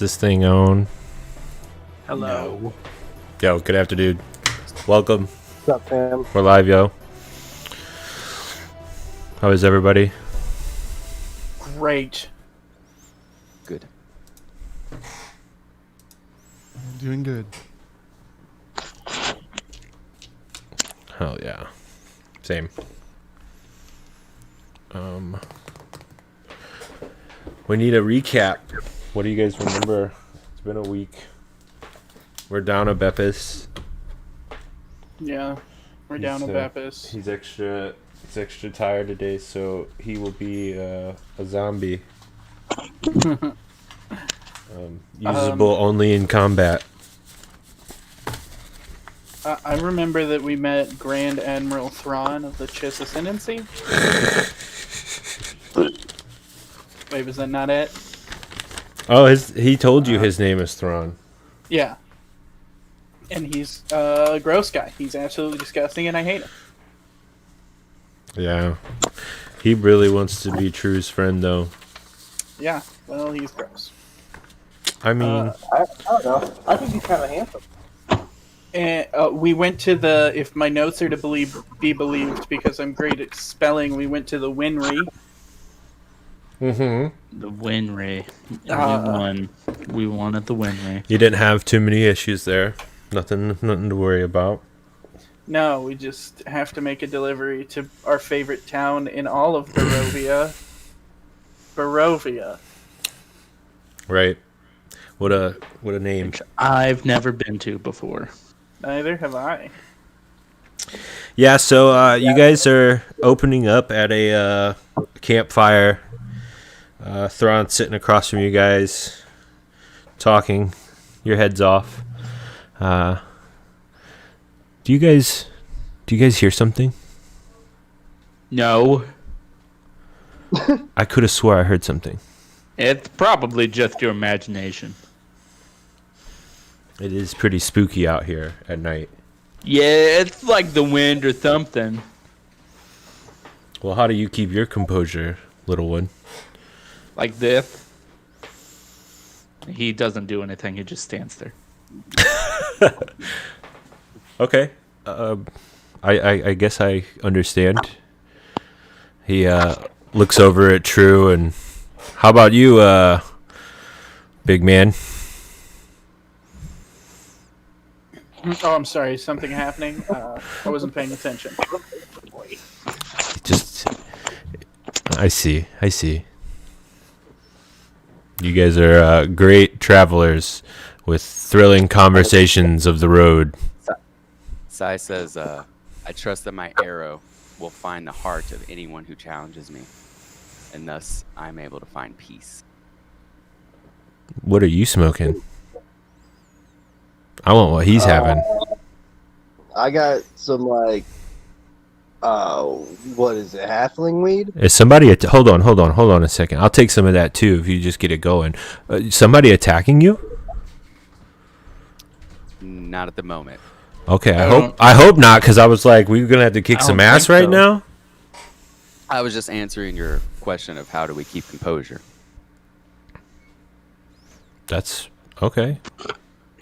this thing on? Hello. No. Yo, good afternoon. Welcome. What's up, fam? We're live, yo. How is everybody? Great. Good. Doing good. Hell yeah. Same. We need a recap. What do you guys remember? It's been a week. We're down a Beppis. Yeah, we're down to Beppis. He's extra tired today, so he will be a zombie. Usable only in combat. I remember that we met Grand Admiral Thrawn of the Chiss Ascendancy. Wait, was that not it? Oh, he told you his name is Thrawn. Yeah. And he's a gross guy. He's absolutely disgusting, and I hate him. Yeah. He really wants to be True's friend, though. Yeah, well, he's gross. I mean... I don't know. I think he's kind of handsome. And we went to if my notes are to be believed, because I'm great at spelling, we went to the Winry. Mm-hmm. The Winry. And we won at the Winry. You didn't have too many issues there. Nothing to worry about. No, we just have to make a delivery to our favorite town in all of Barovia. Barovia. Right. What a name. Which I've never been to before. Neither have I. Yeah, so you guys are opening up at a campfire. Thrawn's sitting across from you guys, talking. Your head's off. Do you guys hear something? No. I could have swore I heard something. It's probably just your imagination. It is pretty spooky out here at night. Yeah, it's like the wind or something. Well, how do you keep your composure, little one? Like this. He doesn't do anything, he just stands there. Okay. I guess I understand. He looks over at True and... How about you, big man? Oh, I'm sorry. Is something happening? I wasn't paying attention. I see. You guys are great travelers with thrilling conversations of the road. Sai says, I trust that my arrow will find the heart of anyone who challenges me, and thus I'm able to find peace. What are you smoking? I want what he's having. I got some, what is it, halfling weed? Is somebody... Hold on a second. I'll take some of that, too, if you just get it going. Somebody attacking you? Not at the moment. Okay, I hope not, because I was like, we're going to have to kick some ass right now? I was just answering your question of how do we keep composure. That's... Okay.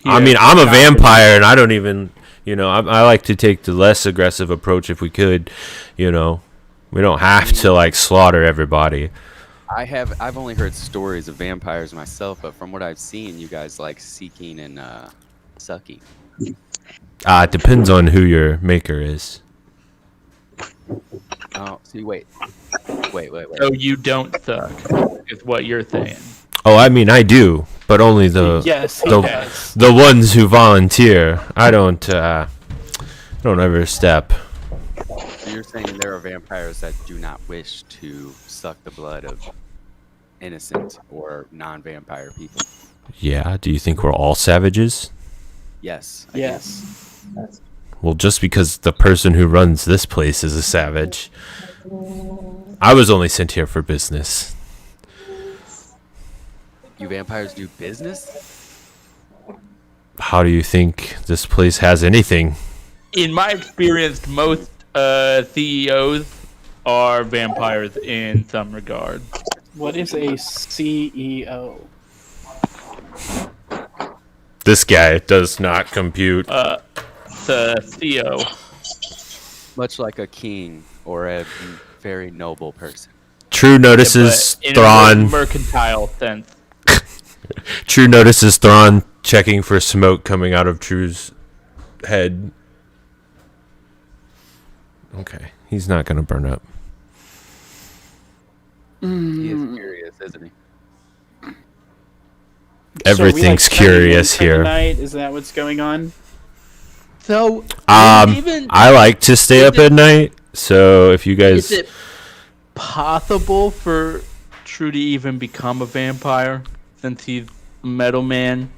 Yeah, I mean, I'm a vampire, and I don't even... I like to take the less aggressive approach if we could. We don't have to, slaughter everybody. I've only heard stories of vampires myself, but from what I've seen, you guys like seeking and sucking. It depends on who your maker is. Oh, see, wait. So you don't suck, is what you're saying. Oh, I mean, I do, but only Yes, he does. the ones who volunteer. I don't overstep. So you're saying there are vampires that do not wish to suck the blood of innocent or non-vampire people? Yeah, do you think we're all savages? Yes. Yes. Well, just because the person who runs this place is a savage. I was only sent here for business. You vampires do business? How do you think this place has anything? In my experience, most CEOs are vampires in some regard. What is a CEO? This guy does not compute. Theo. Much like a king or a very noble person. True notices But in a Thrawn. mercantile sense. True notices Thrawn checking for smoke coming out of True's head. Okay, he's not gonna burn up. He is curious, isn't he? Everything's so are we, like, curious staying in for the here. night? Is that what's going on? So, I like to stay up at night, so if you guys, is it possible for True to even become a vampire since he's a metal man?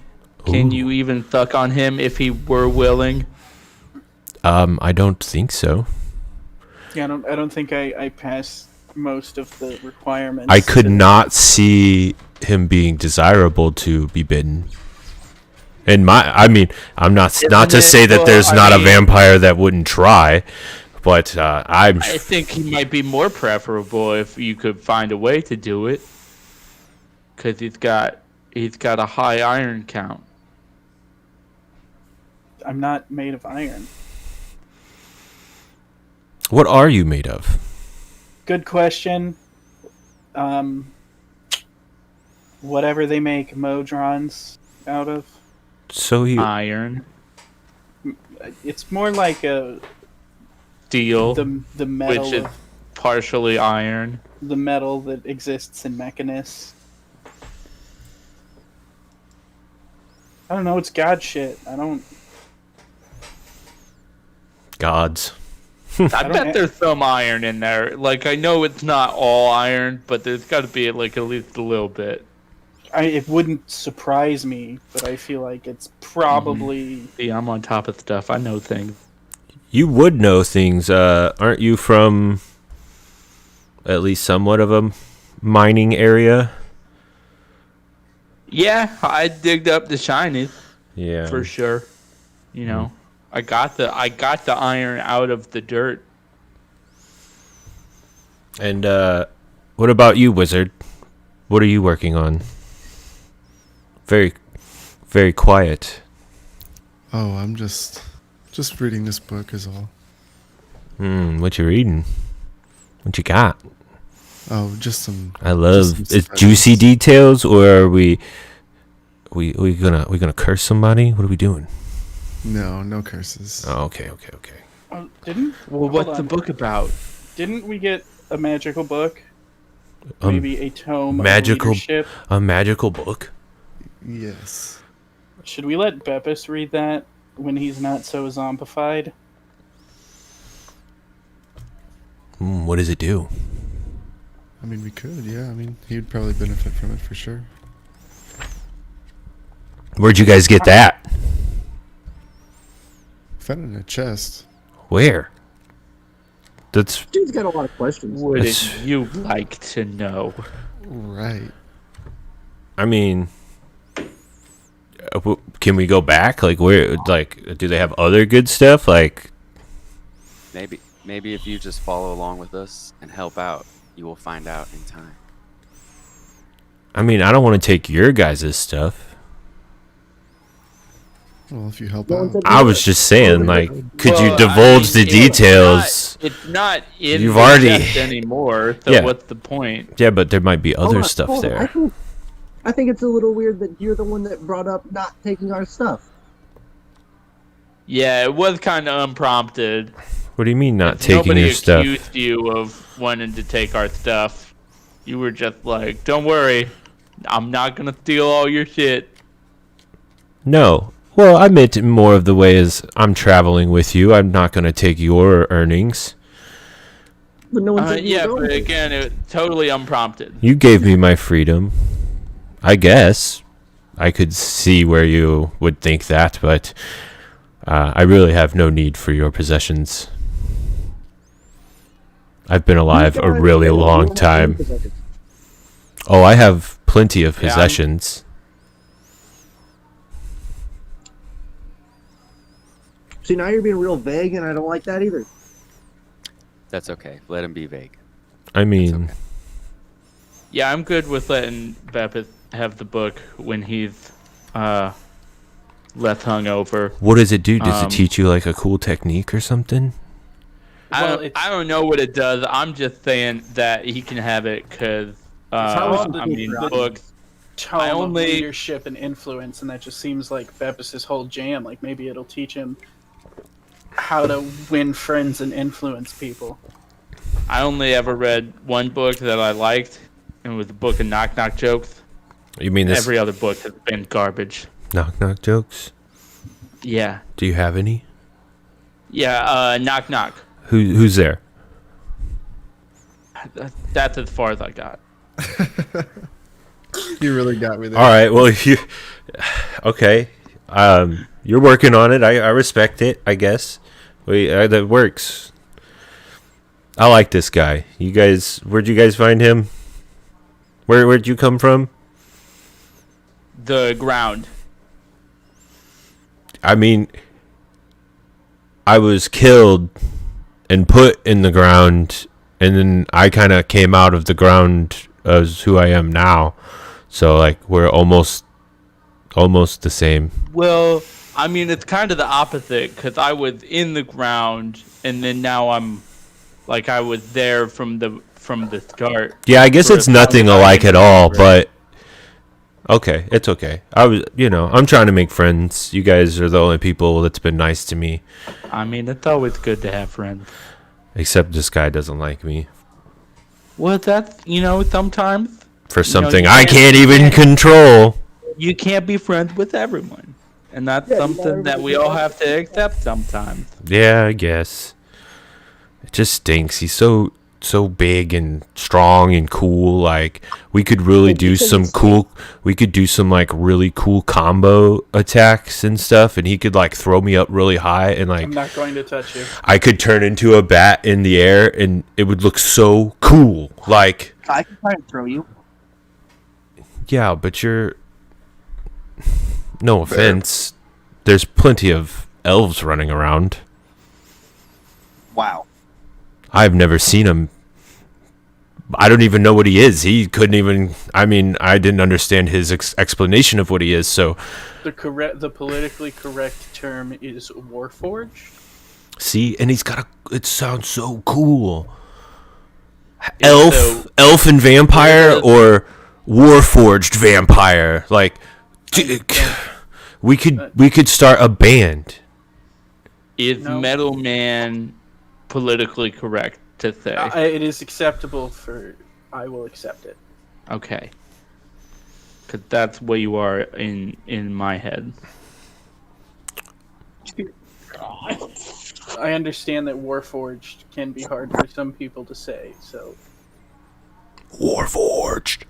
Can Ooh. you even thuck on him if he were willing? I don't think so. Yeah, I don't think I passed most of the requirements. I could not see him being desirable to be bitten. And I'm not to Isn't say it- that well, there's I not a mean- vampire that wouldn't try, but I think he might be more preferable if you could find a way to do it, because he's got a high iron count. I'm not made of iron. What are you made of? Good question. Whatever they make Modrons out of. So he Iron, It's more like the steel, metal which is partially iron. the metal that exists in Mechanus. I don't know. It's God shit. I don't. gods. I don't bet ha- there's some iron in there. Like, I know it's not all iron, but there's got to be like at least a little bit. It wouldn't surprise me, but I feel like it's probably. See, I'm on top of stuff. I know things. You would know things. Aren't you from at least somewhat of a mining area? Yeah, I digged up the shinies Yeah. for sure. You know, I got the iron out of the dirt. And what about you, wizard? What are you working on? Very, very quiet. Oh, I'm just reading this book is all. What you reading? What you got? Oh, just some. I love some it's stuff. juicy details, or are we gonna curse somebody? What are we doing? No curses. Oh, okay. Oh, Well, what's the on. book about? Didn't we get a magical book? Um, Maybe a tome magical- of leadership? A magical book. Yes. Should we let Beppis read that when he's not so zombified? What does it do? I mean, we could. Yeah. I mean, he would probably benefit from it for sure. Where'd you guys get that? Found it in a chest. Where? That's Dude's got a lot of questions. Wouldn't It's- you like to know? Right. I mean, can we go back? Like, where? Like, do they have other good stuff? Like, Maybe if you just follow along with us and help out, you will find out in time. I mean, I don't want to take your guys' stuff. Well, if you help No one out. said I do was it. just saying, like, could you Well, I divulge mean, the details? It's not in You've the already- chest anymore. So Yeah. what's the point? Yeah, but there might be Hold other on, stuff hold on. there. I think it's a little weird that you're the one that brought up not taking our stuff. Yeah, it was kind of unprompted. What do you mean not taking Nobody your stuff? accused you of wanting to take our stuff. You were just like, "Don't worry, I'm not gonna steal all your shit." No. Well, I meant it more of the way as I'm traveling with you. I'm not going to take your earnings. But no one said you Yeah, were but going to. again, it totally unprompted. You gave me my freedom. I guess. I could see where you would think that, but I really have no need for your possessions. I've been alive a really long time. Oh, I have plenty of Yeah, I'm- possessions. See, now you're being real vague, and I don't like that either. That's okay. Let him be vague. I mean, okay. Yeah, I'm good with letting Beppis have the book when he's left hungover. What does it do? Does it Um, teach you like a cool technique or something? Well, I don't know what it does. I'm just saying that he can have it because how is I the- mean the- books. Tone I of only- leadership and influence, and that just seems like Beppis' whole jam. Like maybe it'll teach him how to win friends and influence people. I only ever read one book that I liked, and it was the book of knock knock jokes. You mean this Every other book has been garbage. knock knock jokes? Yeah, Do you have any? yeah. Knock knock. Who's there? That's as far as I got. You really got me there. All right. Well, you okay? You're working on it. I respect it. I guess. That works. I like this guy. You guys, where'd you guys find him? Where'd you come from? The ground. I mean, I was killed and put in the ground, and then I kind of came out of the ground as who I am now. So like we're almost the same. Well, I mean, it's kind of the opposite because I was in the ground, and then now I'm like I was there from the start. Yeah, I guess For it's a nothing thousand alike at years, all, right? but okay, it's okay. I'm trying to make friends. You guys are the only people that's been nice to me, I mean, it's always good to have friends. except this guy doesn't like me Well, that's sometimes for You know, something you I can't even control. you can't be friends with everyone, and that's something that we all have to accept sometimes. Yeah, I guess. It just stinks. He's so big and strong and cool. Like we could really do some like really cool combo attacks and stuff, and he could like throw me up really high, and like I'm not going to touch you. I could turn into a bat in the air, and it would look so cool. Like, I can try and throw you. yeah, but you're no offense. There's plenty of elves running around. Wow. I've never seen him. I don't even know what he is. He couldn't even. I mean, I didn't understand his explanation of what he is. So, The politically correct term is Warforged. see, and he's got a. It sounds so cool. Yeah, so- Elf and vampire, Yeah. or warforged vampire. Like, we could start a band. Is No. Metal Man politically correct to say? It is acceptable for. I will accept it. Okay. Because that's where you are in my head. I understand that Warforged can be hard for some people to say. So, Warforged.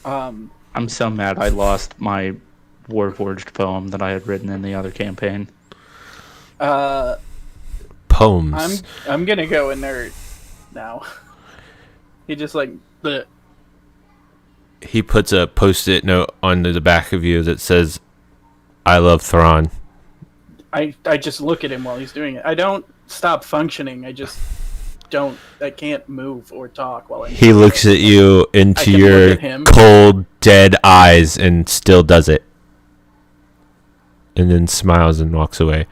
I'm so mad I lost my Warforged poem that I had written in the other campaign. Poems. I'm gonna go a nerd now. He just like the. He puts a post-it note on the back of you that says, "I love Thrawn." I just look at him while he's doing it. I don't stop functioning. I just don't. I can't move or talk while I'm. He looks at you I into can look your at him. cold, dead eyes and still does it. And then smiles and walks away.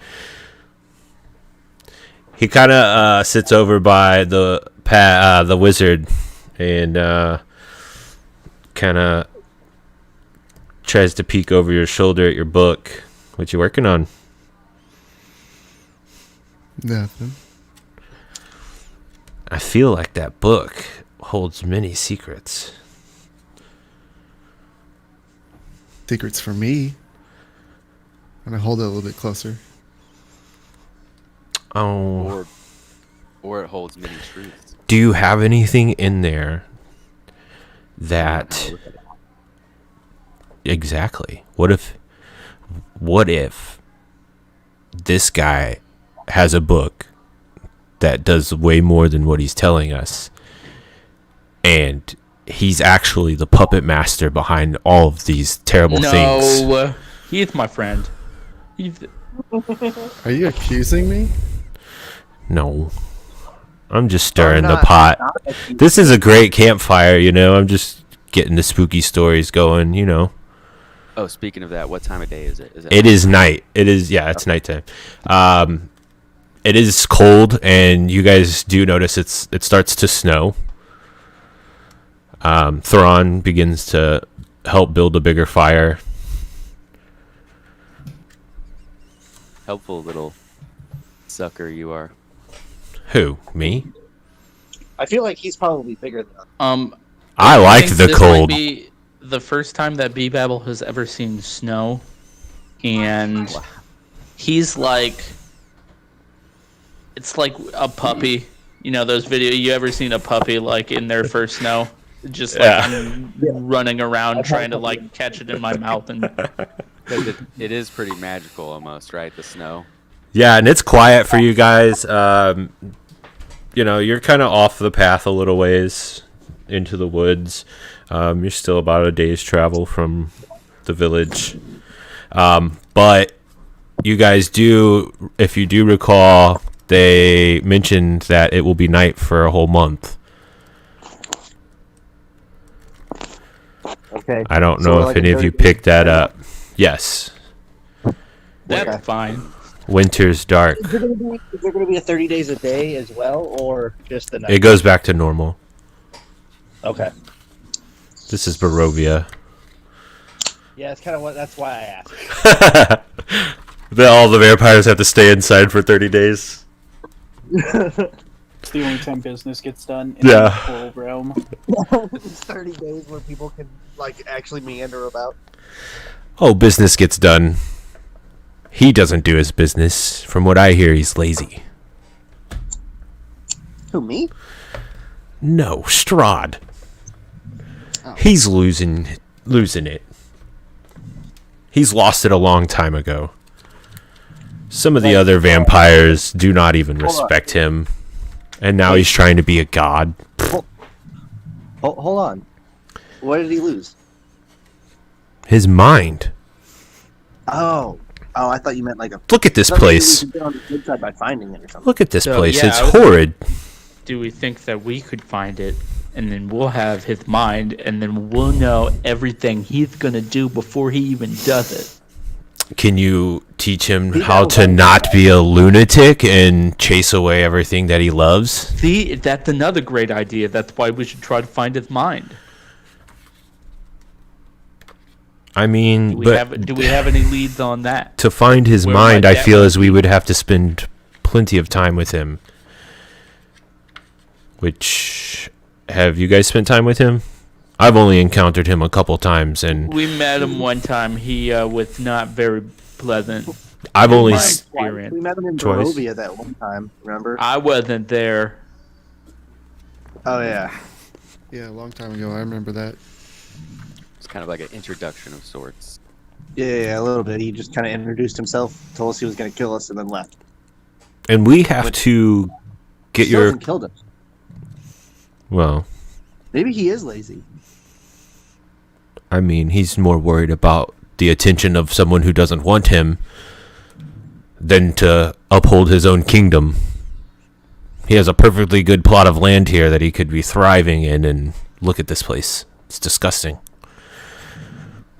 He kind of sits over by the wizard and kind of tries to peek over your shoulder at your book. What you working on? Nothing. I feel like that book holds many secrets. Secrets for me. And I hold it a little bit closer. Oh, Or it holds many truths. do you have anything in there that exactly? What if this guy has a book that does way more than what he's telling us, and he's actually the puppet master behind all of these terrible things? No, he's my friend. Are you accusing me? No. I'm just stirring the not- pot. not accusing. This is a great campfire, I'm just getting the spooky stories going, Oh, speaking of that, what time of day is it? It is night. It is, yeah, it's nighttime. It is cold, and you guys do notice it starts to snow. Thrawn begins to help build a bigger fire. Helpful little sucker you are. Who? Me? I feel like he's probably bigger than us. I like think the this cold. Might be the first time that B-Babble has ever seen snow, and he's like, it's like a puppy. You know those videos? You ever seen a puppy like in their first snow, just like I'm running around trying to like catch it in my mouth and. 'Cause it is pretty magical almost, right? The snow. Yeah, and it's quiet for you guys. You know, you're kind of off the path a little ways into the woods. You're still about a day's travel from the village. But you guys do, if you do recall, they mentioned that it will be night for a whole month. Okay. I don't So know we're if like any a of you 30 picked that up. Yes. That's Okay. fine. Winter's dark. Is there going to be a 30 days a day as well, or just the night? It goes back to normal. Okay. This is Barovia. Yeah, it's kind of that's why I asked. All the vampires have to stay inside for 30 days. It's the only time business gets done in Yeah. the whole realm. It's 30 days where people can like actually meander about. Oh, business gets done. He doesn't do his business. From what I hear, he's lazy. Who, me? No, Strahd. He's losing it. He's lost it a long time ago. Some of the other vampires do not even respect him. And now he's trying to be a god. Hold on. What did he lose? His mind. Oh, I thought you meant like a. Look at this place. On the good side by finding it or something. Look at this So, place. yeah, It's I was- horrid. Do we think that we could find it, and then we'll have his mind, and then we'll know everything he's gonna do before he even does it? Can you teach him how to not be a lunatic and chase away everything that he loves? See, that's another great idea. That's why we should try to find his mind. I mean, Do we have any leads on that? to find his Where mind, might I that feel one as we would have to spend plenty of time with him. Which, have you guys spent time with him? I've only encountered him a couple times, and We met him one time. He was not very pleasant. I've only my s- experience. We met him in Twice. Barovia that one time. Remember? I wasn't there. Oh yeah. Yeah, a long time ago. I remember that. It's kind of like an introduction of sorts. Yeah, a little bit. He just kind of introduced himself, told us he was going to kill us, and then left. and we have to get Still your hasn't killed us. well. Maybe he is lazy. I mean, he's more worried about the attention of someone who doesn't want him than to uphold his own kingdom. He has a perfectly good plot of land here that he could be thriving in, and look at this place. It's disgusting.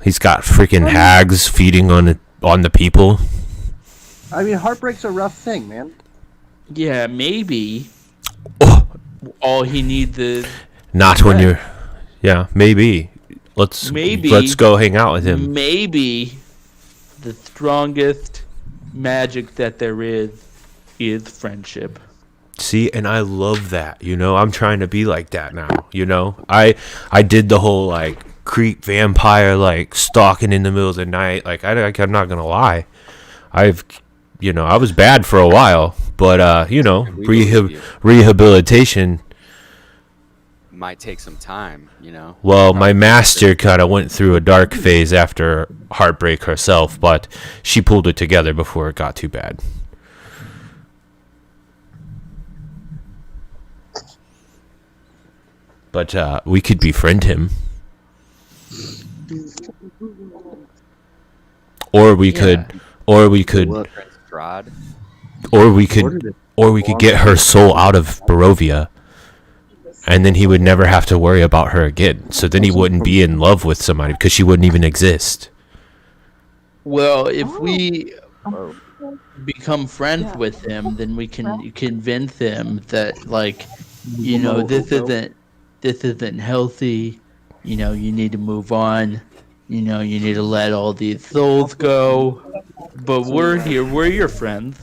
He's got freaking hags feeding on the people. I mean, heartbreak's a rough thing, man. Yeah, maybe Oh, all he needs is not when you're. Yeah, maybe. Let's go hang out with him. maybe the strongest magic that there is friendship. See, and I love that. You know, I'm trying to be like that now. You know, I did the whole like creep vampire like stalking in the middle of the night. Like I'm not gonna lie, I was bad for a while, but We believe you. rehabilitation. Might take some time, you know. Well, my master kind of went through a dark phase after Heartbreak herself, but she pulled it together before it got too bad. But we could befriend him. Or we could Look, Prince Strahd. or we could get her soul out of Barovia. And then he would never have to worry about her again. So then he wouldn't be in love with somebody because she wouldn't even exist. Well, if we become friends with him, then we can convince him that, like, this isn't healthy. You need to move on. You need to let all these souls go. But we're here. We're your friends.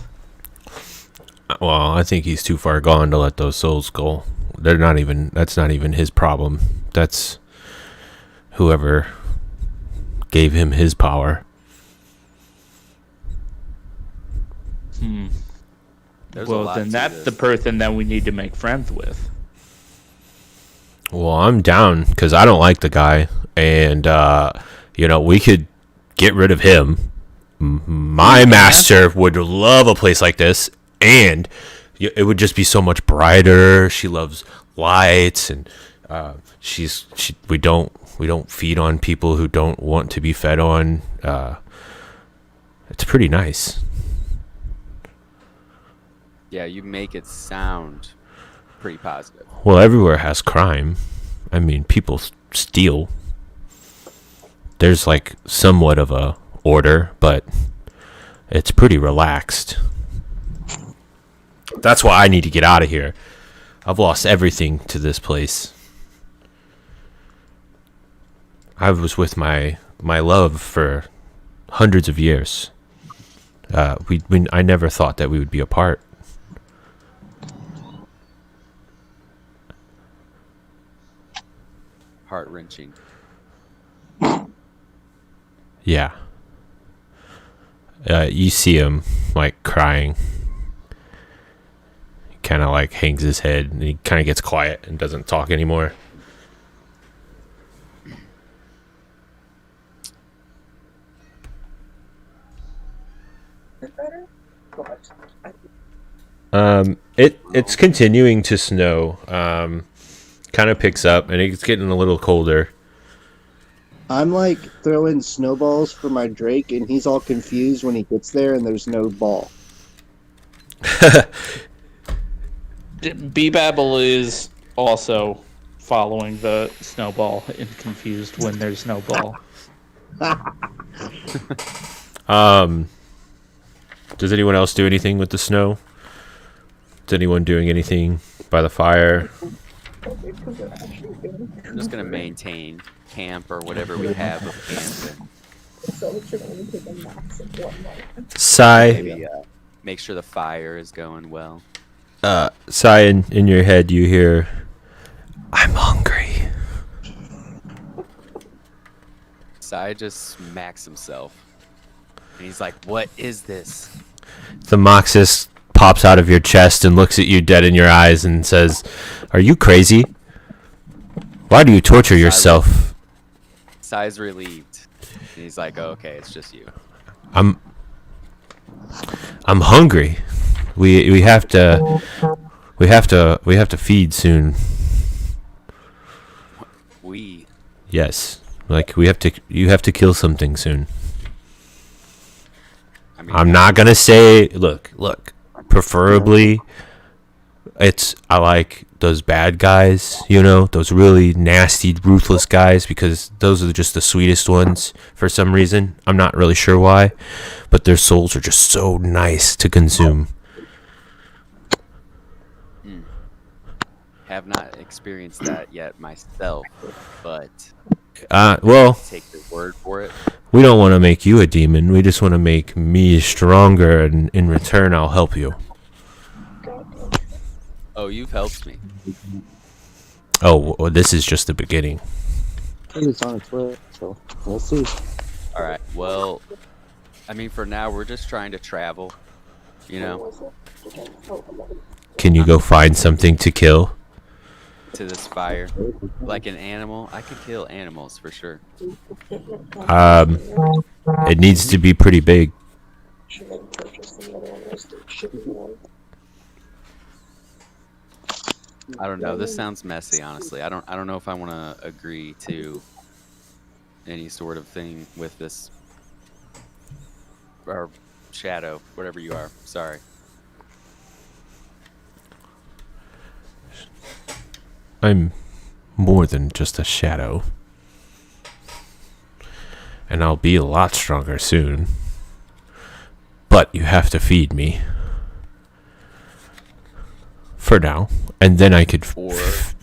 Well, I think he's too far gone to let those souls go. They're not even. That's not even his problem. That's whoever gave him his power. There's a Well, lot then to that's this. the person that we need to make friends with. Well, I'm down because I don't like the guy, and we could get rid of him. My master would love a place like this, and it would just be so much brighter. She loves lights, and we don't feed on people who don't want to be fed on. It's pretty nice. Yeah, you make it sound pretty positive. Well, everywhere has crime. I mean, people steal. There's like somewhat of a order, but it's pretty relaxed. That's why I need to get out of here. I've lost everything to this place. I was with my love for hundreds of years. I never thought that we would be apart. Heart-wrenching. Yeah. You see him like crying. He kind of like hangs his head and he kind of gets quiet and doesn't talk anymore. It's continuing to snow. Kind of picks up and it's getting a little colder. I'm like throwing snowballs for my Drake, and he's all confused when he gets there, and there's no ball. B-Babble is also following the snowball and confused when there's no ball. Does anyone else do anything with the snow? Is anyone doing anything by the fire? I'm just gonna maintain camp or whatever we have of camp. Sai, Maybe make sure the fire is going well. Sai, in your head you hear, "I'm hungry." Sai just smacks himself. And he's like, "What is this?" The Moxus pops out of your chest and looks at you dead in your eyes and says, "Are you crazy? Why do you torture yourself?" Sai's relieved. And he's like, "Oh, okay, it's just you." I'm hungry. We have to feed soon. Yes. Like you have to kill something soon. I mean, I'm not gonna say look. Preferably I like those bad guys, those really nasty, ruthless guys, because those are just the sweetest ones for some reason. I'm not really sure why, but their souls are just so nice to consume. have not experienced that yet myself, but Well, take your word for it. we don't want to make you a demon. We just want to make me stronger, and in return, I'll help you. Oh, you've helped me. Oh, well, this is just the beginning. It's on its way, so we'll see. All right. Well, I mean, for now, we're just trying to travel. Can you go find something to kill? To this fire, like an animal. I could kill animals for sure. It needs to be pretty big. I don't know. This sounds messy, honestly. I don't know if I want to agree to any sort of thing with this, or shadow, whatever you are. Sorry. I'm more than just a shadow. And I'll be a lot stronger soon. But you have to feed me. For now. And then I could Or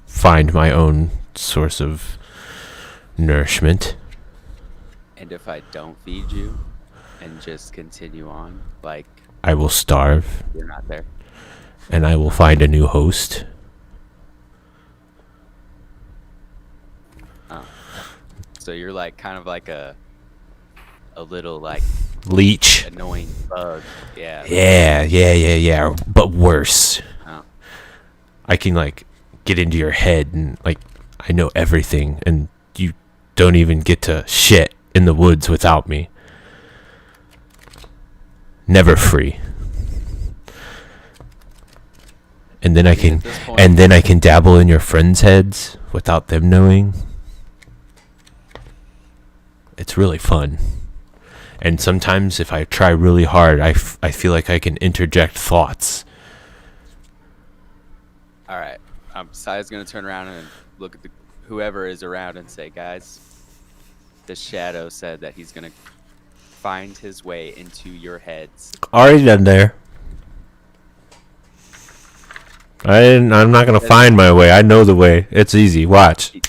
find my own source of nourishment. and if I don't feed you and just continue on, like I will starve. you're not there. And I will find a new host. So you're like kind of like a little like Leech. annoying bug. Yeah. Yeah. But worse. Oh. I can like get into your head and like I know everything and you don't even get to shit in the woods without me. Never free. And then I can At this point- and then I can dabble in your friends' heads without them knowing. It's really fun. And sometimes if I try really hard, I feel like I can interject thoughts. All right. Sai's gonna turn around and look at whoever is around and say, guys, the shadow said that he's gonna find his way into your heads. Already done there. I'm not gonna find my way. I know the way. It's easy. Watch. He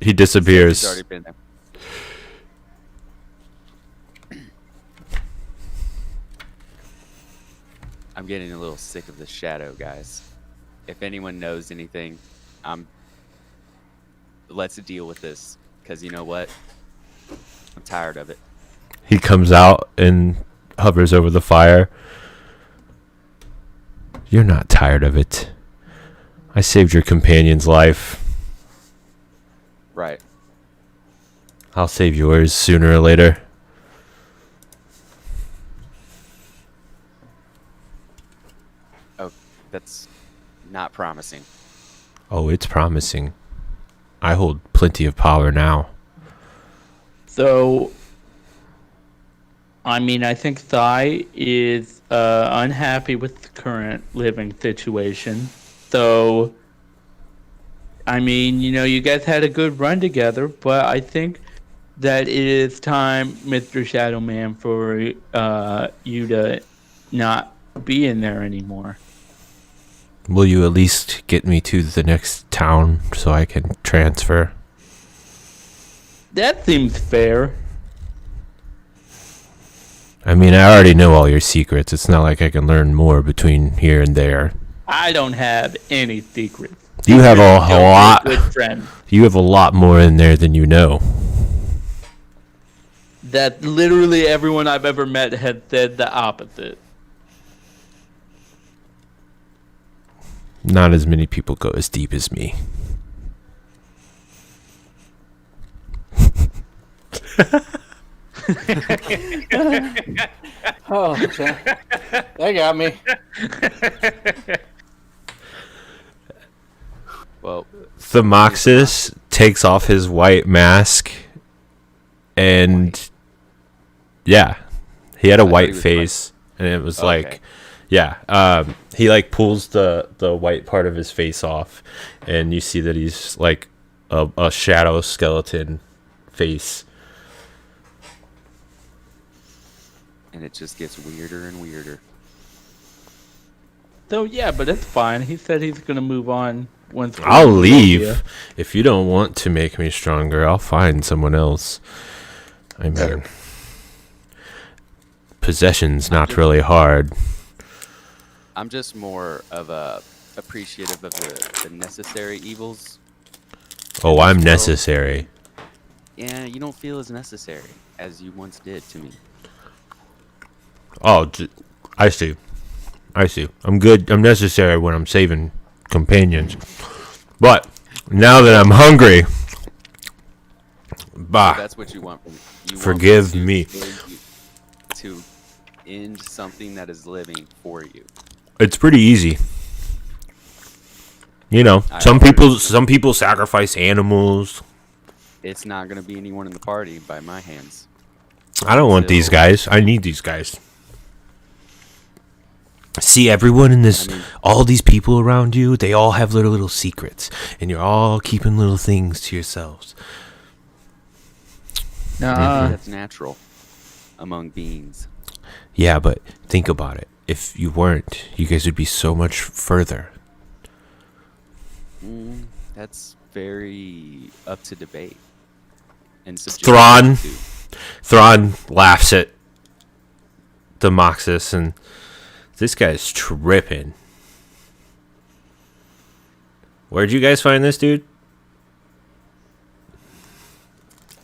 He's disappears. already been there. I'm getting a little sick of the shadow, guys. If anyone knows anything, let's deal with this. Because you know what? I'm tired of it. He comes out and hovers over the fire. You're not tired of it. I saved your companion's life. Right. I'll save yours sooner or later. Oh, that's not promising. Oh, it's promising. I hold plenty of power now. So, I mean, I think Thai is unhappy with the current living situation. So, I mean, you know, you guys had a good run together, but I think that it is time, Mr. Shadow Man, for you to not be in there anymore. Will you at least get me to the next town so I can transfer? That seems fair. I mean, I already know all your secrets. It's not like I can learn more between here and there. I don't have any secrets. You have a Don't be lot. good friend. You have a lot more in there than you know. That literally everyone I've ever met has said the opposite. Not as many people go as deep as me. Oh, they got me. Well, Thermoxis takes off his white mask, and yeah, he had a thought he white was face, and it was Okay. like, yeah, he like pulls the white part of his face off, and you see that he's like a shadow skeleton face. and it just gets weirder and weirder. So yeah, but it's fine. He said he's gonna move on once. I'll leave if you don't want to make me stronger. I'll find someone else. I mean, possession's not really hard. I'm just more of a appreciative of the necessary evils. Oh, I'm necessary. Yeah, you don't feel as necessary as you once did to me. Oh, I see. I'm good. I'm necessary when I'm saving companions. But now that I'm hungry, bah, That's what you want from me. You want forgive me me. to end something that is living for you. It's pretty easy. You know, I some agree. some people sacrifice animals. It's not going to be anyone in the party by my hands. I don't want these guys. I need these guys. See, everyone in this, all these people around you, they all have little secrets, and you're all keeping little things to yourselves. Nah. That's natural among beings. Yeah, but think about it. If you weren't, you guys would be so much further. That's very up to debate. And Thrawn. subjective, too. Thrawn laughs at Demoxys, and this guy's tripping. Where'd you guys find this dude?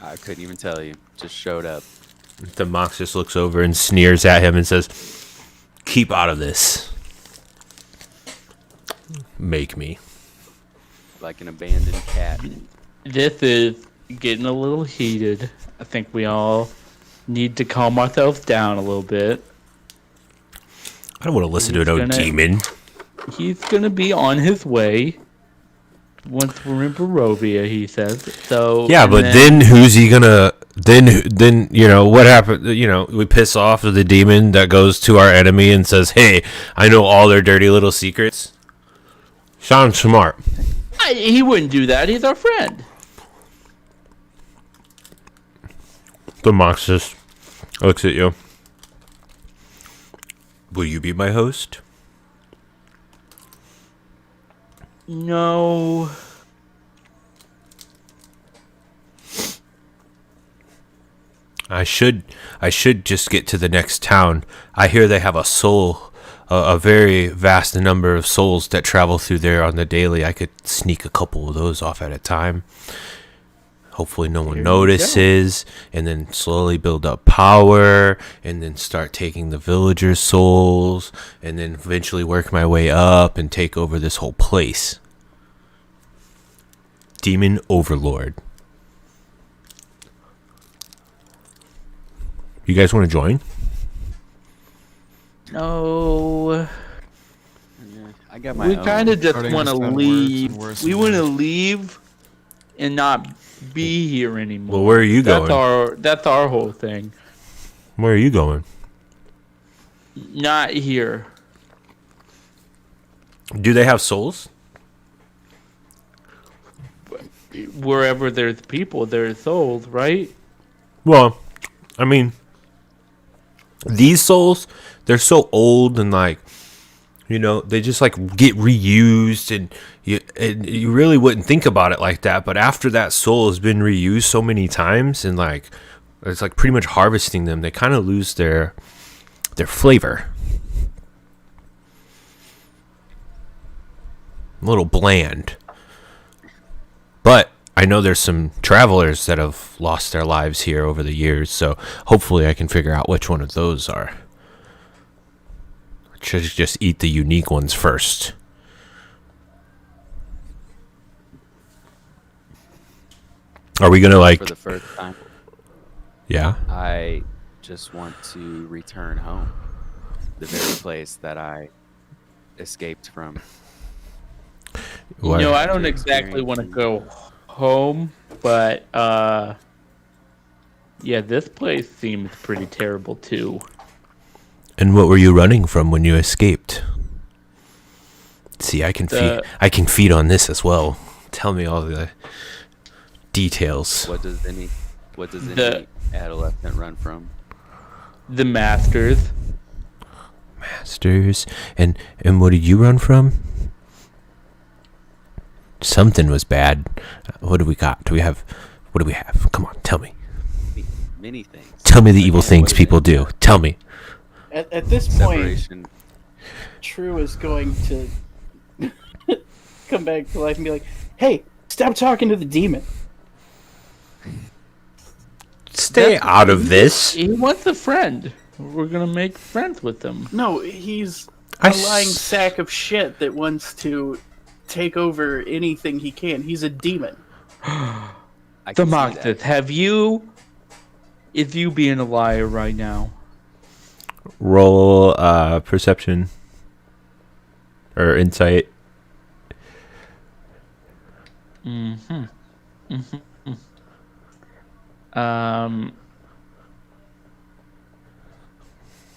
I couldn't even tell you. Just showed up. Demoxys looks over and sneers at him and says, "Keep out of this. Make me." Like an abandoned cat. This is getting a little heated. I think we all need to calm ourselves down a little bit. I don't want to listen to an old He's gonna- demon. He's gonna be on his way once we're in Barovia, he says. So Yeah, and but then who's he gonna? Then you know what happened? You know, we piss off the demon that goes to our enemy and says, "Hey, I know all their dirty little secrets." Sounds smart. He wouldn't do that. He's our friend. Demoxys looks at you. Will you be my host? No. I should just get to the next town. I hear they have a soul, a very vast number of souls that travel through there on the daily. I could sneak a couple of those off at a time. Hopefully no one notices, and then slowly build up power, and then start taking the villagers' souls, and then eventually work my way up and take over this whole place. Demon Overlord. You guys want to join? No. I got my We own. kind of just Starting to want to sound worse leave. and worse We and want to worse. leave and not be here anymore. Well, where are you going? That's our whole thing. Where are you going? Not here. Do they have souls? Wherever there's people, there's souls, right? Well, I mean, these souls, they're so old and like, you know, they just like get reused, and you really wouldn't think about it like that. But after that soul has been reused so many times, and like it's like pretty much harvesting them, they kind of lose their flavor. A little bland. But I know there's some travelers that have lost their lives here over the years, so hopefully I can figure out which one of those are. I should just eat the unique ones first. Are we gonna For the first time, Yeah? I just want to return home. The very place that I escaped from. What? You know, I don't Your exactly want to experience. go home, but yeah, this place seems pretty terrible too. And what were you running from when you escaped? See, I can feed on this as well. Tell me all the details. What does any The- adolescent run from? The Masters. Masters. And what did you run from? Something was bad. What do we got? What do we have? Come on, tell me. Many things. Tell me the evil Again, things what is people it? do. Tell me. At this point, Separation. True is going to come back to life and be like, "Hey, stop talking to the demon." Stay out of this. He wants a friend. We're gonna make friends with him. No, he's I a lying s- sack of shit that wants to take over anything he can. He's a demon. I can see that. Demoxys, is you being a liar right now? Roll perception or insight.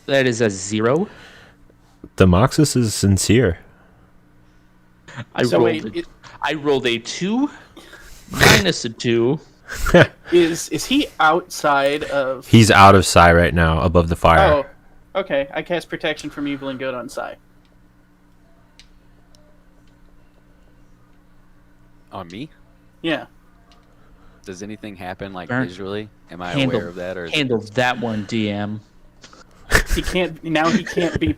That is a 0. Demoxys is sincere. I So rolled wait, I rolled a 2 minus a 2 Is he outside of? He's out of sight right now, above the fire. Oh, okay. I cast protection from evil and good on Sai. On me? Yeah. Does anything happen like Burn. visually? Am I Handle- aware of that, or is Handle that one, DM. He can't now. He can't be.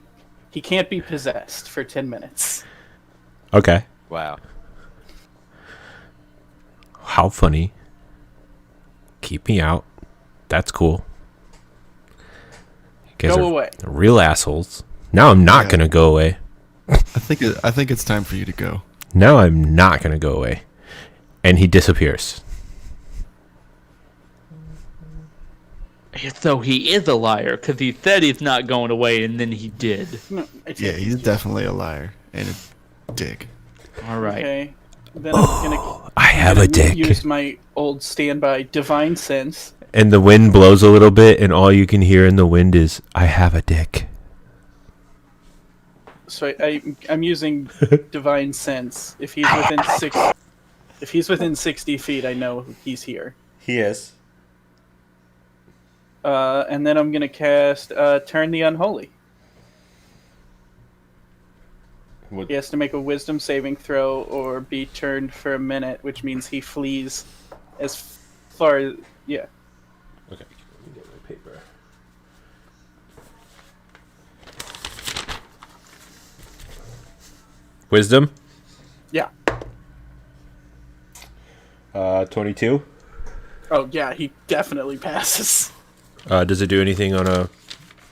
He can't be possessed for 10 minutes. Okay. wow? How funny. Keep me out. That's cool. You guys Go are away. real assholes. Now I'm not Yeah. gonna go away. I think it's time for you to go. Now I'm not gonna go away. And he disappears. So he is a liar because he said he's not going away, and then he did. No, it's Yeah, he's definitely a liar and a dick. All right. Okay. Then I'm gonna I have a dick. use my old standby divine sense. And the wind blows a little bit, and all you can hear in the wind is, I have a dick. So I'm using divine sense. If he's within 60 feet, I know he's here. He is. And then I'm gonna cast Turn the Unholy. What? He has to make a Wisdom saving throw or be turned for a minute, which means he flees as far as yeah. Okay, let me get my paper. Wisdom? Yeah. 22. Oh yeah, he definitely passes. Does it do anything on a...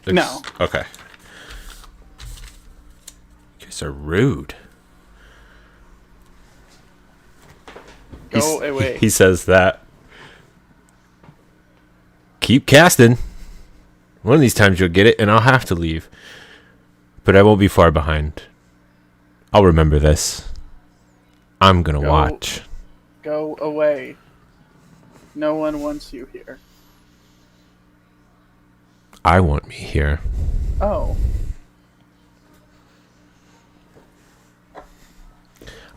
No. Okay. You guys are rude. Go away. He says that. Keep casting. One of these times you'll get it, and I'll have to leave. But I won't be far behind. I'll remember this. I'm gonna Go. watch. Go away. No one wants you here. I want me here. Oh.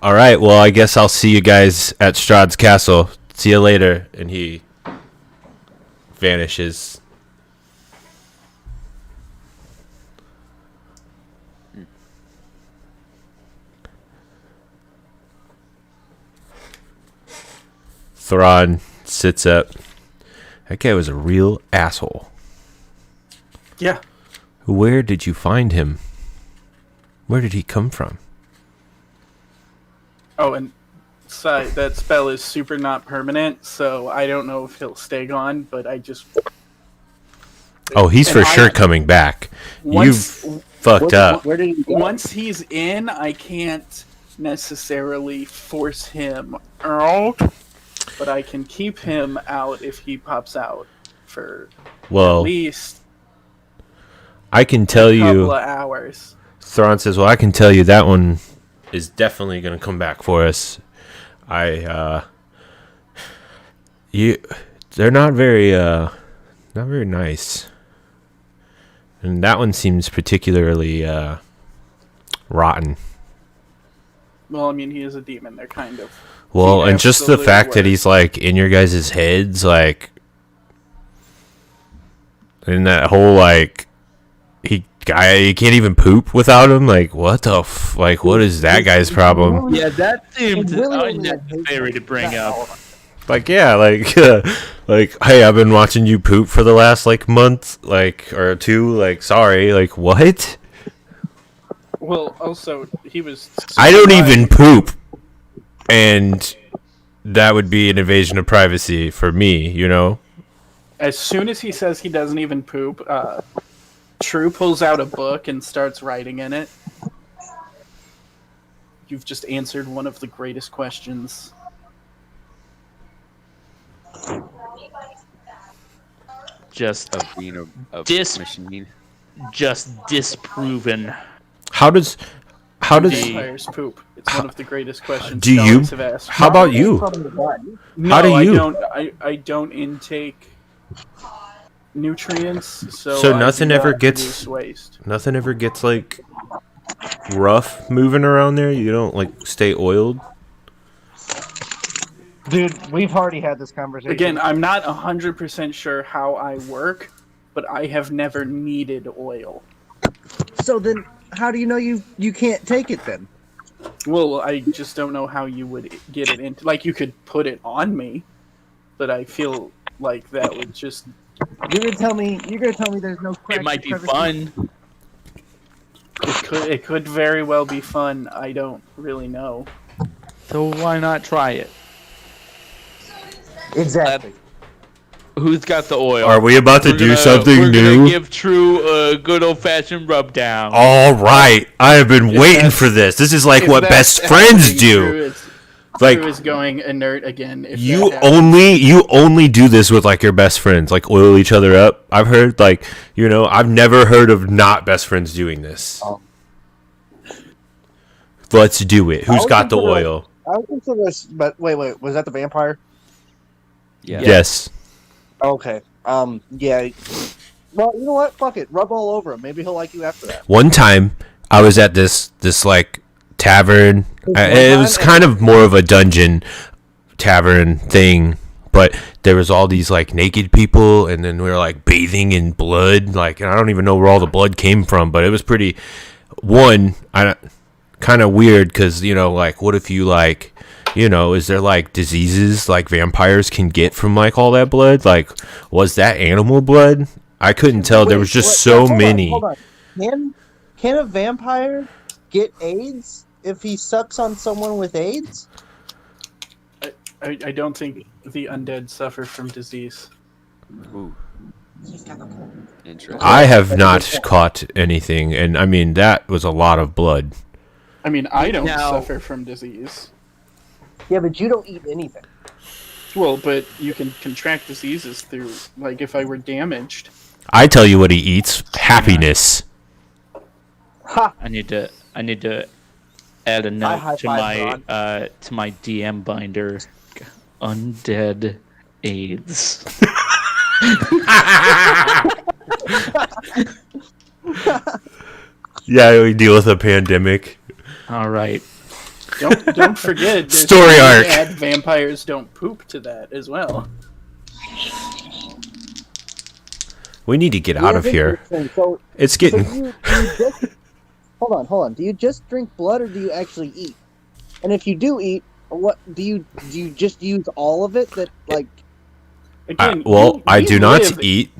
All right, well, I guess I'll see you guys at Strahd's castle. See you later. And he vanishes. Thrawn sits up. That guy was a real asshole. Yeah. Where did you find him? Where did he come from? Oh, and Sai, that spell is super not permanent, so I don't know if he'll stay gone, but I just Oh, he's for And I- sure coming back. once You've fucked up. Where did he go? once he's in, I can't necessarily force him out, but I can keep him out if he pops out for at Well, least I can tell a couple you, of hours. Thrawn says, well, I can tell you that one is definitely going to come back for us. They're not very nice. And that one seems particularly, rotten. Well, I mean, he is a demon. They're kind of. Well, He and just the absolutely fact that were. he's like in your guys' heads, like, and that whole like, he can't even poop without him. Like, what the like, what is that guy's problem? Yeah, that seems It really only unnecessary to bring up. Like, yeah, like, like, hey, I've been watching you poop for the last like month, like, or two. Like, sorry, like, what? Well, also, he was. I don't even poop, and that would be an invasion of privacy for me, you know. As soon as he says he doesn't even poop, True pulls out a book and starts writing in it. You've just answered one of the greatest questions. Just Of being a Dis- machine. just disproven. How does Vampires poop. It's one of the greatest questions Do you- scholars have asked. how about you? No, how do I you- don't. I don't intake nutrients, so So I nothing do ever not gets- produce waste. Nothing ever gets like rough moving around there. You don't like stay oiled. Dude, we've already had this conversation. Again, I'm not 100% sure how I work, but I have never needed oil. So then, how do you know you can't take it then? Well, I just don't know how you would get it into. Like, you could put it on me, but I feel like that would just. You're gonna tell me there's no crack It might be crevice- fun. It could very well be fun. I don't really know. So why not try it? Exactly. Who's got the oil? Are we about to do something we're new? Gonna give True a good old fashioned rub down. All right, I have been waiting that's- for this. This is like If what that's best friends happening, do. Drew Like is going inert again. If you that happens. you only do this with like your best friends, like oil each other up. I've heard like I've never heard of not best friends doing this. Let's do it. Who's would got the consider- oil? I would consider this, but wait, was that the vampire? Yeah. Yes. Okay. Yeah. Well, you know what? Fuck it. Rub all over him. Maybe he'll like you after that. One time, I was at this like tavern. It was kind of more of a dungeon tavern thing, but there was all these like naked people, and then we were like bathing in blood. Like, and I don't even know where all the blood came from, but it was pretty. Kind of weird because like, what if you like. Is there like diseases like vampires can get from like all that blood? Like, was that animal blood? I couldn't tell. There was just so many. Hold on. Can a vampire get AIDS if he sucks on someone with AIDS? I don't think the undead suffer from disease. Ooh. Interesting. I have not caught anything, and I mean that was a lot of blood. I mean, I don't Now- suffer from disease. Yeah, but you don't eat anything. Well, but you can contract diseases through, like, if I were damaged. I tell you what he eats: happiness. Ha! I need to add a note to my DM binder. Undead AIDS. Yeah, we deal with a pandemic. All right. Don't forget. there's Story a way arc. to add vampires don't poop to that as well. We need to get out of here. So, It's so getting. do you just, hold on. Do you just drink blood or do you actually eat? And if you do eat, what do you just use all of it? That like Again, I we do not live- eat.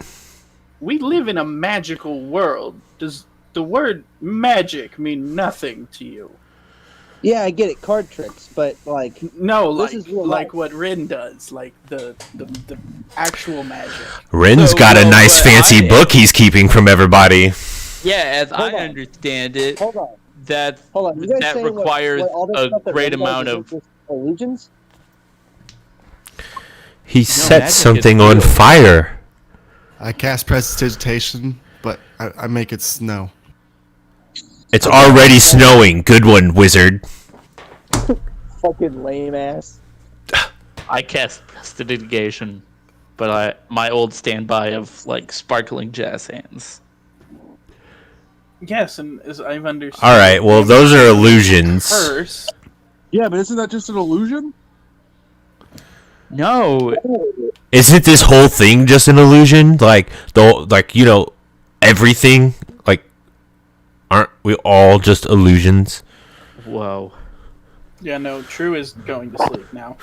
We live in a magical world. Does the word magic mean nothing to you? yeah, I get it, card tricks, but like No, This like is real like life. what Rin does, like the actual magic. Ren's So, got a well, nice what fancy I- book he's keeping from everybody. Yeah, as Hold I on. understand it, hold on. that You guys that saying requires all this a stuff that great Ren does amount is of. just illusions? He magic set is something on real. fire. I cast prestidigitation, but I make it snow. It's already snowing. Good one, wizard. Fucking lame ass. I cast prestidigitation, but my old standby of like sparkling jazz hands. Yes, and as I've understood. All right. Well, those are illusions. Curse. Yeah, but isn't that just an illusion? No, Isn't this whole thing just an illusion? Like everything. Like, aren't we all just illusions? whoa. Yeah, no. True is going to sleep now.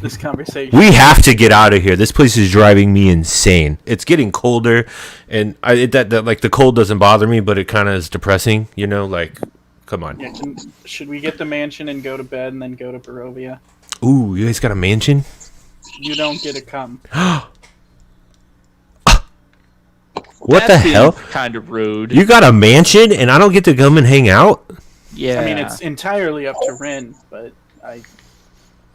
This conversation. We have to get out of here. This place is driving me insane. It's getting colder, and like the cold doesn't bother me, but it kind of is depressing. Like, come on. Yeah, should we get the mansion and go to bed and then go to Barovia? Ooh, you guys got a mansion? You don't get to come. What the hell? Kind of rude. You got a mansion, and I don't get to come and hang out? Yeah. I mean, it's entirely up to Rin, but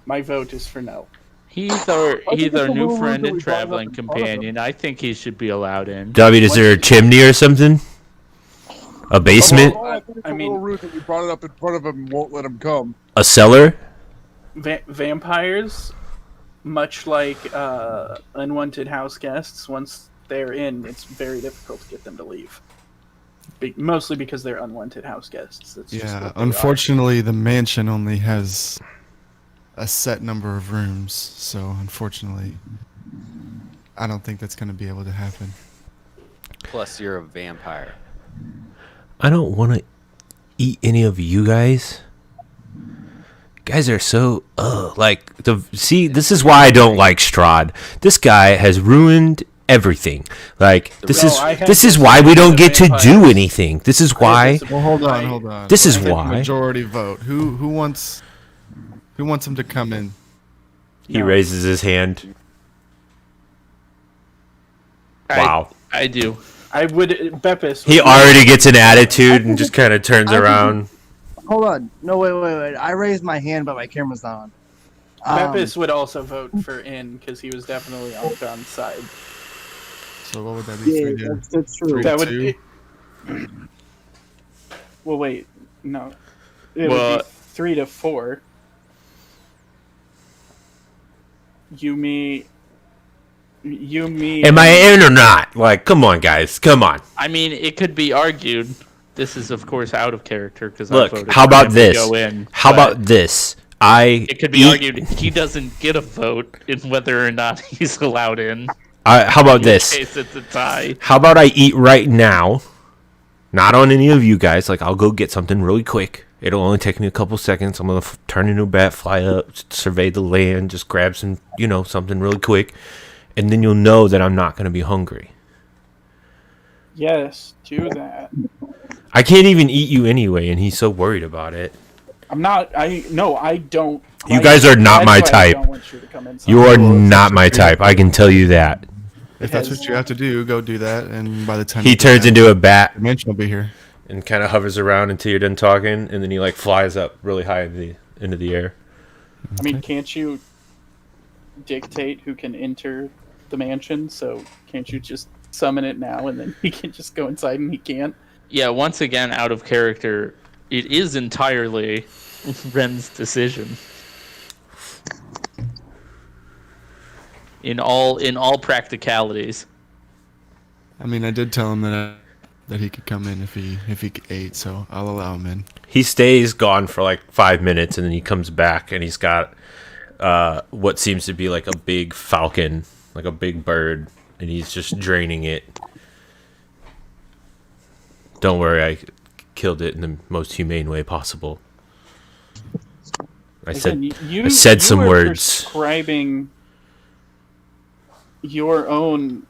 my vote is for no. He's our think it's a new little friend rude that and we brought it up traveling in front of him. companion. I think he should be allowed in. David, is there a chimney or something? A basement? Oh, I think it's I a mean- little rude that we brought it up in front of him and won't let him come. A cellar? Vampires, much like unwanted house guests, once they're in, it's very difficult to get them to leave. Mostly because they're unwanted house guests. That's just Yeah, what they are. unfortunately, the mansion only has a set number of rooms. So unfortunately, I don't think that's going to be able to happen. Plus, you're a vampire. I don't want to eat any of you guys. Guys are so this is why I don't like Strahd. This guy has ruined everything. Like this is why we don't get to do anything. This is why. Well, hold on. This is I think why. majority vote. Who wants him to come in? He raises his hand. Wow. I do. I would Beppis. He already gets an attitude and just kind of turns around. Hold on. No, wait. I raised my hand, but my camera's not on. Beppis would also vote for in because he was definitely on John's side. So what would that be? Yeah, that's true. That would. Two? Well, wait. No. It Well- would be 3 to 4. You, me. Am I in or not? Like, come on, guys. Come on. I mean, it could be argued. This is, of course, out of character because Look, how about this? How about this? It could be argued he doesn't get a vote in whether or not he's allowed in. How about In this? case it's a tie. How about I eat right now? Not on any of you guys. Like, I'll go get something really quick. It'll only take me a couple seconds. I'm going to turn into a bat, fly up, survey the land, just grab some, something really quick. And then you'll know that I'm not going to be hungry. Yes, do that. I can't even eat you anyway, and he's so worried about it. I'm not. I don't. You guys are not that's my why I type. don't want you to come inside. You are not my type. I can tell you that. If that's what you have to do, go do that. And by the time He you get turns back, into a bat Dimension will be here. and kind of hovers around until you're done talking, and then he flies up really high into the air. I mean, can't you dictate who can enter the mansion? So can't you just summon it now and then he can just go inside and he can't? Yeah, once again, out of character. It is entirely Ren's decision. In all practicalities. I mean, I did tell him that he could come in if he ate, so I'll allow him in. He stays gone for 5 minutes, and then he comes back, and he's got what seems to be like a big falcon, like a big bird, and he's just draining it. Don't worry, I killed it in the most humane way possible. I said you some are words. Prescribing your own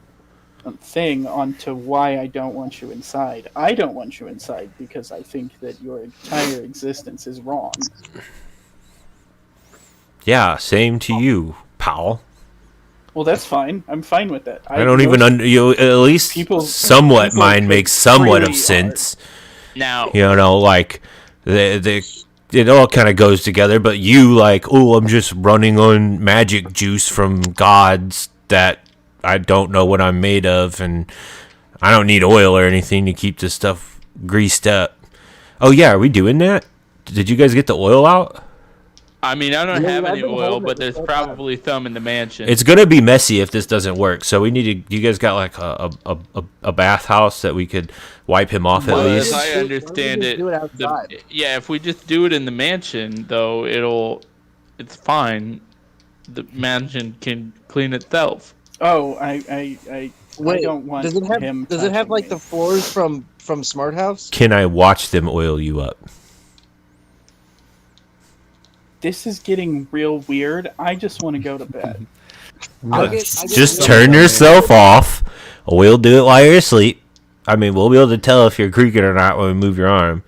thing onto why I don't want you inside. I don't want you inside because I think that your entire existence is wrong. Yeah, same to you, pal. Well, that's fine. I'm fine with that. I don't even at least somewhat mine makes somewhat of sense. Now, it all kind of goes together, but you I'm just running on magic juice from gods that I don't know what I'm made of, and I don't need oil or anything to keep this stuff greased up. Oh yeah, are we doing that? Did you guys get the oil out? I mean, I don't Yeah, have I've any been oil, holding but it there's the whole time. probably some in the mansion. It's gonna be messy if this doesn't work. So we need to. You guys got a bathhouse that we could wipe him off at Well, least. as I Why don't we understand just it, do it outside? if we just do it in the mansion, though, it's fine. The mansion can clean itself. Oh, I Wait, don't want does it have him the touching floors from Smart House? Can I watch them oil you up? This is getting real weird. I just want to go to bed. Just turn yourself off. We'll do it while you're asleep. I mean, we'll be able to tell if you're creaking or not when we move your arm.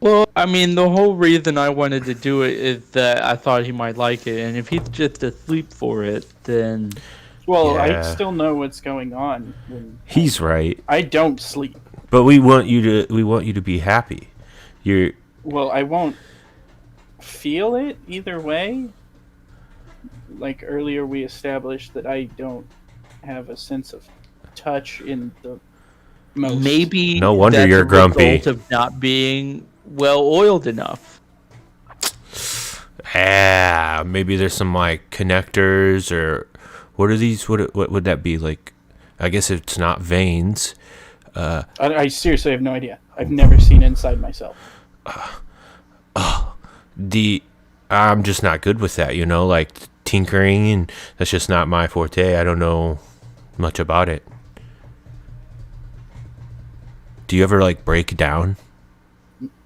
Well, I mean, the whole reason I wanted to do it is that I thought he might like it, and if he's just asleep for it, then Well, I Yeah. still know what's going on. When He's right, I don't sleep. but we want you to be happy. You're Well, I won't feel it either way. Like earlier, we established that I don't have a sense of touch in the most. maybe No wonder that's you're a grumpy. result of not being well oiled enough. maybe there's some connectors or what are these? What would that be like? I guess it's not veins. I seriously have no idea. I've never seen inside myself. I'm just not good with that, you know, like tinkering, and that's just not my forte. I don't know much about it. Do you ever like break down?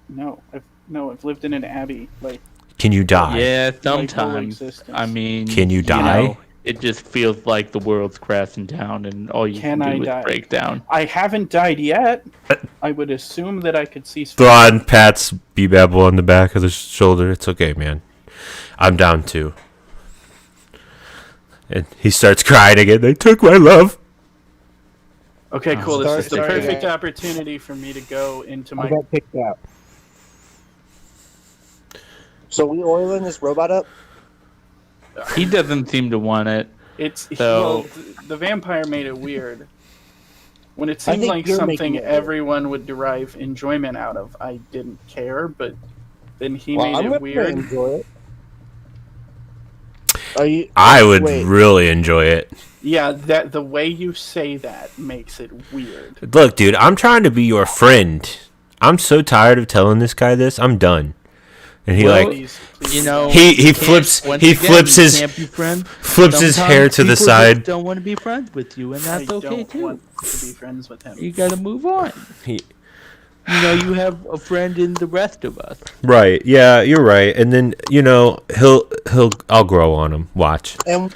No, I've lived in an abbey. Like, Can you die? Yeah, my whole sometimes. existence. I mean, Can you die? know, it just feels like the world's crashing down, and all you Can can I do die? is break down. I haven't died yet. I would assume that I could see. Thrawn pats B-Babble on the back of the shoulder. It's okay, man. I'm down too. And he starts crying again. They took my love. Okay, cool. This is the Sorry, perfect guys. opportunity for me to go into I my. got picked out. So we oiling this robot up? He doesn't seem to want it. It's So- well, the vampire made it weird. When it I seemed think like you're something making it weird. everyone would derive enjoyment out of, I didn't care. But then he Well, made I'm it gonna weird. enjoy it. Are you? I would Wait. really enjoy it. Yeah, that the way you say that makes it weird. Look, dude, I'm trying to be your friend. I'm so tired of telling this guy this. I'm done. And he Well, like Please, please You know, He you can't- flips once he again, flips you his can't be friends. flips his Sometimes hair to the people side. just don't want to be friends with you, and that's I okay don't too. want to be friends with him. You gotta move on. He- You know, you have a friend in the rest of us. Right. Yeah, you're right. And then, you know, I'll grow on him. Watch. And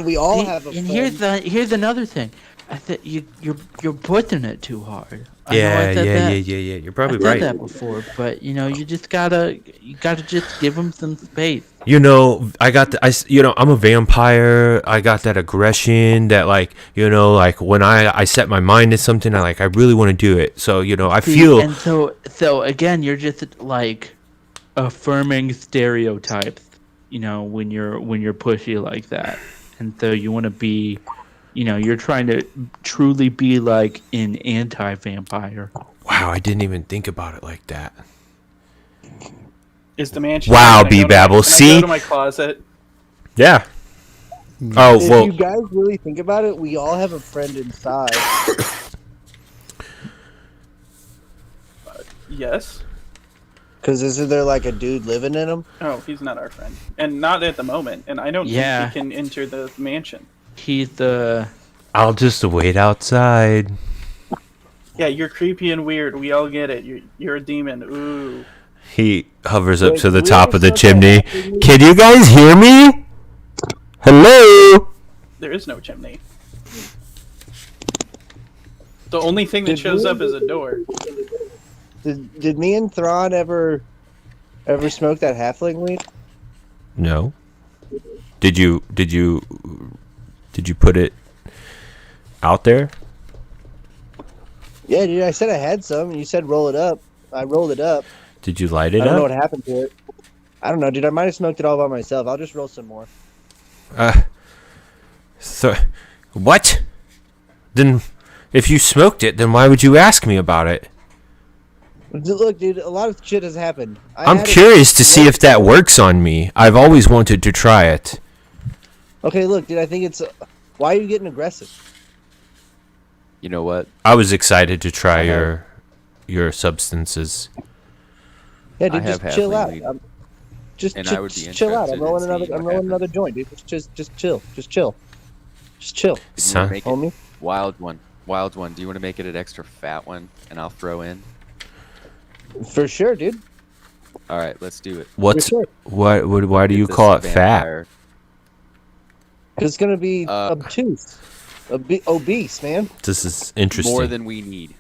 we all have a and friend. here's another thing. I said you're pushing it too hard. I know I Yeah, said that. yeah. You're I probably said right. that before, but you know, you gotta just give him some space. You know, I'm a vampire. I got that aggression that, like, you know, like when I set my mind to something, I really want to do it. So, you know, I See, feel and so again, you're just like affirming stereotypes. You know, when you're pushy like that, and so you want to be. You know, you're trying to truly be like an anti-vampire. wow, I didn't even think about it like that. Is the mansion? Wow, Can I go to my- B-Babble, can I see? go to my closet. Yeah. Oh, If well, you guys really think about it, we all have a friend inside. Yes. Because isn't there like a dude living in him? Oh, he's not our friend, and not at the moment. And I don't Yeah. think he can enter the mansion. He's the I'll just wait outside. Yeah, you're creepy and weird. We all get it. You're a demon. Ooh. He hovers up Wait, to the we top ever of the said that chimney. happened? Can you guys hear me? Hello? There is no chimney. The only thing that Did shows we- up is a door. Did me and Thrawn ever smoke that halfling weed? No. Did you put it out there? Yeah, dude. I said I had some, and you said roll it up. I rolled it up. Did you light it I don't know up? what happened to it. I don't know, dude. I might have smoked it all by myself. I'll just roll some more. What? Then, if you smoked it, then why would you ask me about it? Look, dude. A lot of shit has happened. I'm curious to see if that works on me. I've always wanted to try it. Okay, look, dude. I think it's. Why are you getting aggressive? You know what? I was excited to try Uh-huh. your substances. Yeah, I dude. have Just chill halfling out. weed. Just And I would be chill out. interested I'm in rolling seeing another. I'm what rolling another happens. joint, dude. Just chill. Just chill. Just chill, If you Son. wanna make it homie. wild one. Do you want to make it an extra fat one, and I'll throw in? For sure, dude. All right, let's do it. What's sure. why do you Get this call it fat? vampire- Because it's gonna be Uh, obtuse, obese, man. This is interesting. More than we need.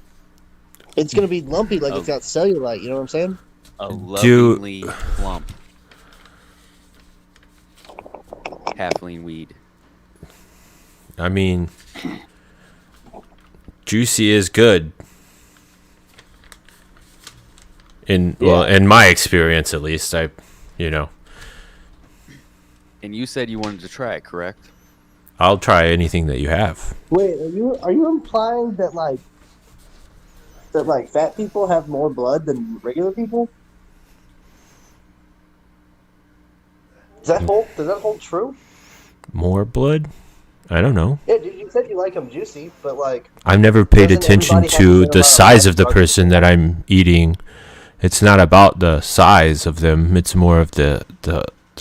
It's gonna be lumpy, like Oh. it's got cellulite. You know what I'm saying? A Do- lovingly plump halfling weed. I mean, juicy is good. In my experience, at least, you know, And you said you wanted to try it, correct? I'll try anything that you have. Wait, are you implying that fat people have more blood than regular people? Does that hold true? More blood? I don't know. Yeah, dude, you said you like them juicy, but like I've never paid Doesn't attention everybody have the to same the amount of size of the blood? person that I'm eating It's not about the size of them. It's more of the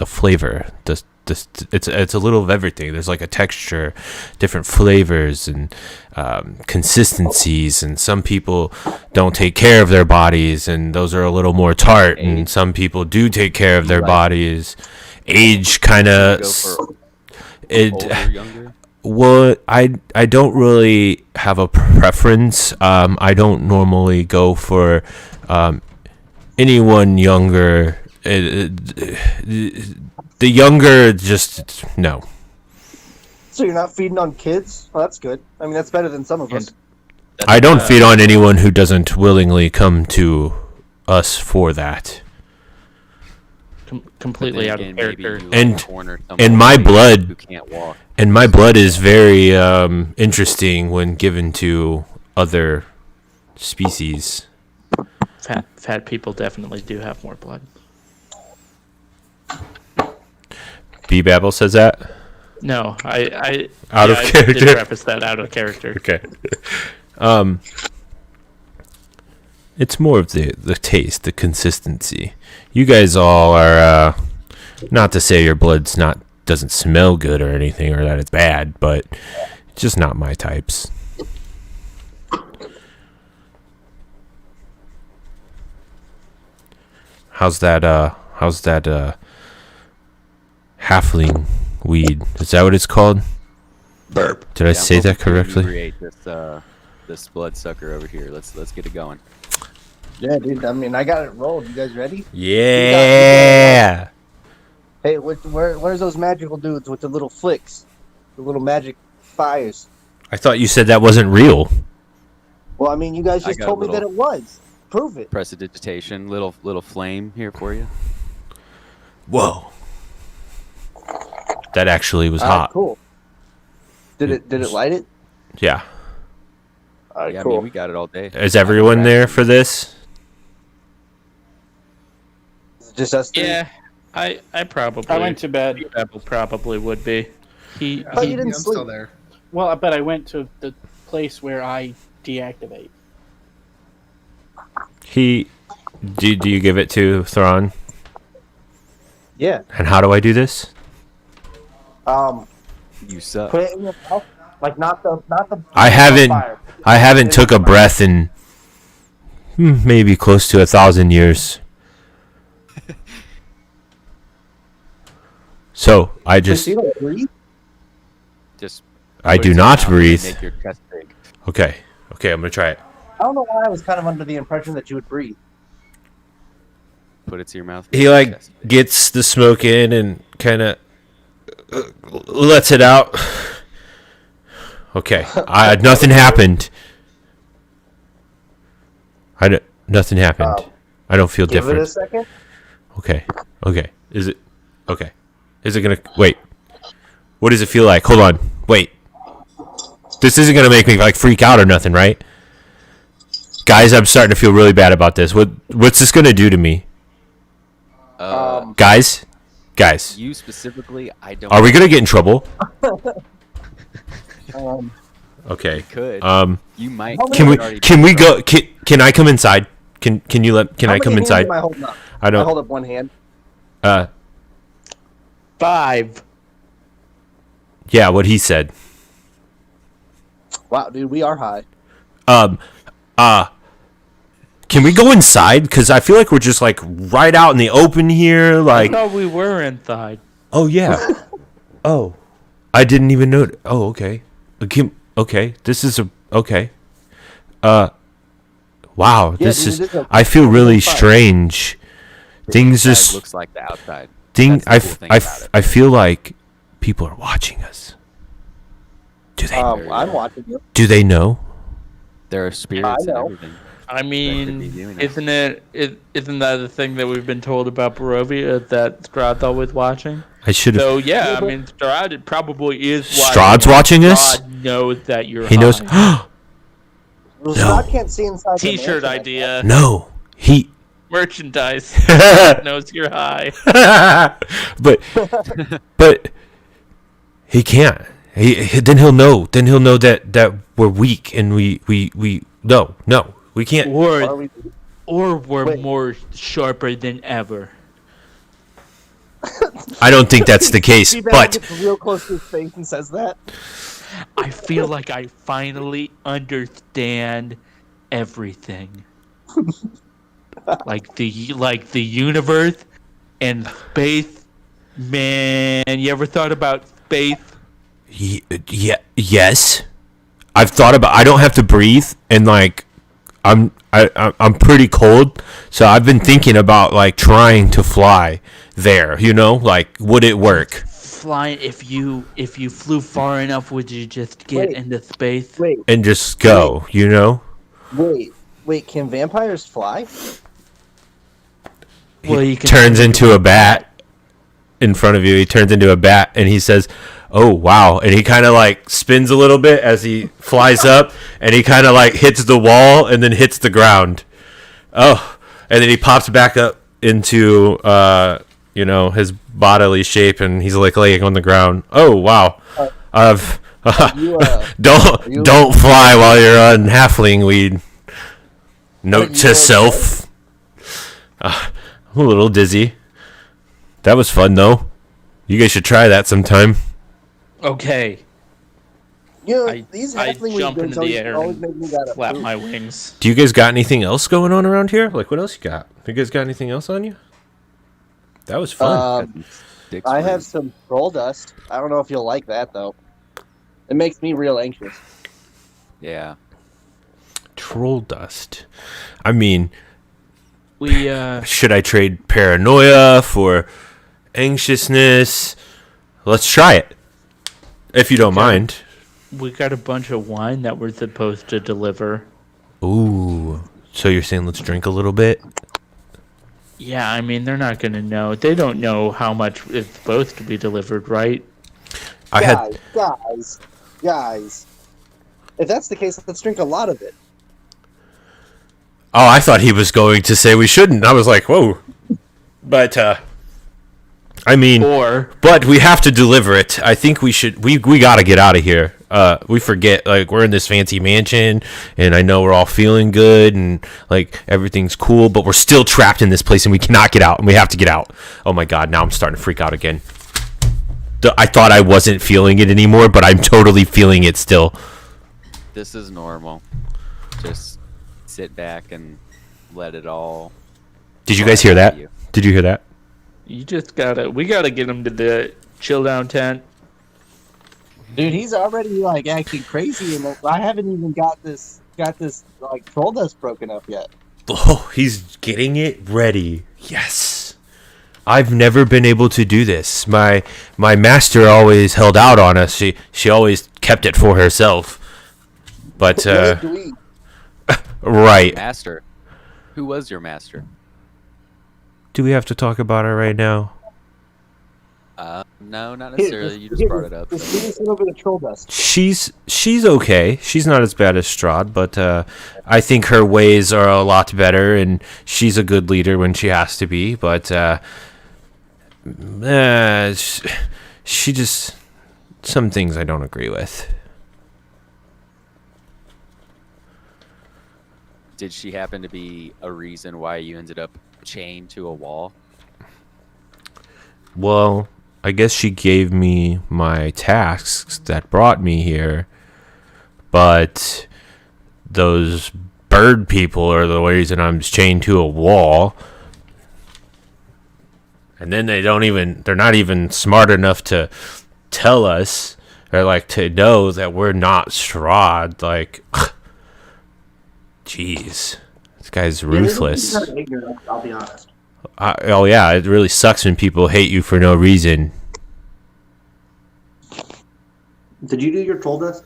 flavor. It's a little of everything. There's like a texture, different flavors, and consistencies. And some people don't take care of their bodies, and those are a little more tart. And some people do take care of their bodies. Age kind of Older, younger? Well, I don't really have a preference. I don't normally go for anyone younger. The younger, just no. So you're not feeding on kids? Well, that's good. I mean, that's better than some of us. I don't feed on anyone who doesn't willingly come to us for that. Completely Then out again, of maybe character. you And- corner and someone my who blood- can't walk. And my blood is very interesting when given to other species. Fat people definitely do have more blood. B Babel says that. No, I Out of I character. did preface that out of character. Okay. It's more of the taste, the consistency. You guys all are not to say your blood's doesn't smell good or anything, or that it's bad, but it's just not my types. How's that halfling weed? Is that what it's called? Burp. Did I say I'm that hoping to correctly? inebriate this bloodsucker over here. Let's get it going. Yeah, dude. I mean, I got it rolled. You guys ready? Yeah. Hey, where's those magical dudes with the little flicks? The little magic fires? I thought you said that wasn't real. Well, I mean, you guys I just got a told me that little- it was. Prove it. Prestidigitation, little flame here for you. Whoa. That actually was All right, hot. cool. Did it light it? Yeah. All right, Yeah, I cool. mean, we got it all day. Is everyone there for this? Is it just us three? Yeah, I probably. I went to bed. Babel probably would be. He thought you didn't I'm sleep. still there. Well, but I went to the place where I deactivate. Do you give it to Thrawn? Yeah. And how do I do this? You suck. Put it in your mouth. Like not the. I haven't fire. took a breath in maybe close to 1,000 years. So I just You don't breathe? Just I put it do in your not mouth and breathe. Make your chest big. Okay, I'm gonna try it. I don't know why I was kind of under the impression that you would breathe. Put it to your mouth. He make your like chest big. gets the smoke in and kind of lets it out. Okay, nothing happened. Nothing happened. I don't feel Give different. it a second. Okay. Is it okay? Is it gonna wait? What does it feel like? Hold on. Wait. This isn't gonna make me like freak out or nothing, right? Guys, I'm starting to feel really bad about this. What's this gonna do to me? Guys? You specifically, I don't. Are we gonna get in trouble? Um, Okay. Could. You might. How many- Can we already can been we in go can I come inside? Can I how many come hands inside? Am I holding up? I I hold don't up one hand. 5. yeah, what he said. Wow, dude, we are high. Can we go inside? Cuz I feel like we're just like right out in the open here I like thought we were inside. oh yeah. Oh. I didn't even know. Oh, okay. Okay. This is okay. Wow. Yeah, This dude, is. it is a- I feel really fine. strange. Things Inside just. looks like the outside. Thing. That's the cool thing about it. I feel like people are watching us. Do they? I'm watching you. Do they know? There are spirits and know. everything. I be doing mean, it. isn't that the thing that we've been told about Barovia that Strahd's always watching? I should have. So yeah, I mean, Strahd probably is watching. Strahd's and watching us? Strahd knows that you're. He knows. high. Well, No. Scott can't see inside. the T-shirt mansion. idea, No. He. merchandise. Knows you're high. but he can't. Then he'll know. Then he'll know that we're weak and we no we can't. Are Or we- Or we're Wait. more sharper than ever. I don't think that's the case, Steve Allen but gets real close to his face and says that. I feel like I finally understand everything. like the universe and space. Man, you ever thought about space? yes. I've thought about. I don't have to breathe, and like, I'm pretty cold, so I've been thinking about like trying to fly there. You know, like, would it work? Flying, if you flew far enough, would you just get Wait. into space? Wait, And just go. You know. wait. Can vampires fly? Well, you can Turns into a bat in front of you. He turns into a bat, and he says, "Oh wow!" And he kind of like spins a little bit as he flies up, and he kind of like hits the wall and then hits the ground. Oh, and then he pops back up into his bodily shape, and he's like laying on the ground. Oh wow! Don't fly while you're on halfling weed. Note to self. I'm a little dizzy. That was fun though. You guys should try that sometime. Okay. You know, I these I halfling jump weeds into the air always and make me gotta flap poop. my wings. Do you guys got anything else going on around here? Like, what else you got? You guys got anything else on you? That was fun. Dick's I have rude. some troll dust. I don't know if you'll like that though. It makes me real anxious. Yeah. Troll dust. I mean, We should I trade paranoia for anxiousness? Let's try it. If you don't mind. we got a bunch of wine that we're supposed to deliver. Ooh. So you're saying let's drink a little bit? Yeah, I mean they're not gonna know. They don't know how much is supposed to be delivered, right? I had Guys. If that's the case, let's drink a lot of it. Oh, I thought he was going to say we shouldn't. I was like, whoa. But I mean, Or but we have to deliver it. I think we should. We got to get out of here. We forget, like, we're in this fancy mansion, and I know we're all feeling good, and like everything's cool, but we're still trapped in this place, and we cannot get out, and we have to get out. Oh my god! Now I'm starting to freak out again. I thought I wasn't feeling it anymore, but I'm totally feeling it still. This is normal. Just sit back and let it all. Did you guys hear that? You. Did you hear that? we gotta get them to the chill down tent. Dude, he's already like acting crazy, and I haven't even got this like troll dust broken up yet. Oh, he's getting it ready. Yes. I've never been able to do this. My master always held out on us. She always kept it for herself. But What did we? right. Master. Who was your master? Do we have to talk about it right now? No, not necessarily. You just brought it up. Just leave us a little bit of troll dust. She's okay. She's not as bad as Strahd, but I think her ways are a lot better, and she's a good leader when she has to be. But she just some things I don't agree with. Did she happen to be a reason why you ended up chained to a wall? Well, I guess she gave me my tasks that brought me here, but those bird people are the reason I'm chained to a wall. And then they're not even smart enough to tell us, or like to know that we're not Strahd. Like, jeez, this guy's ruthless. Kind of ignorant, I'll be honest. Oh yeah, it really sucks when people hate you for no reason. Did you do your troll dust?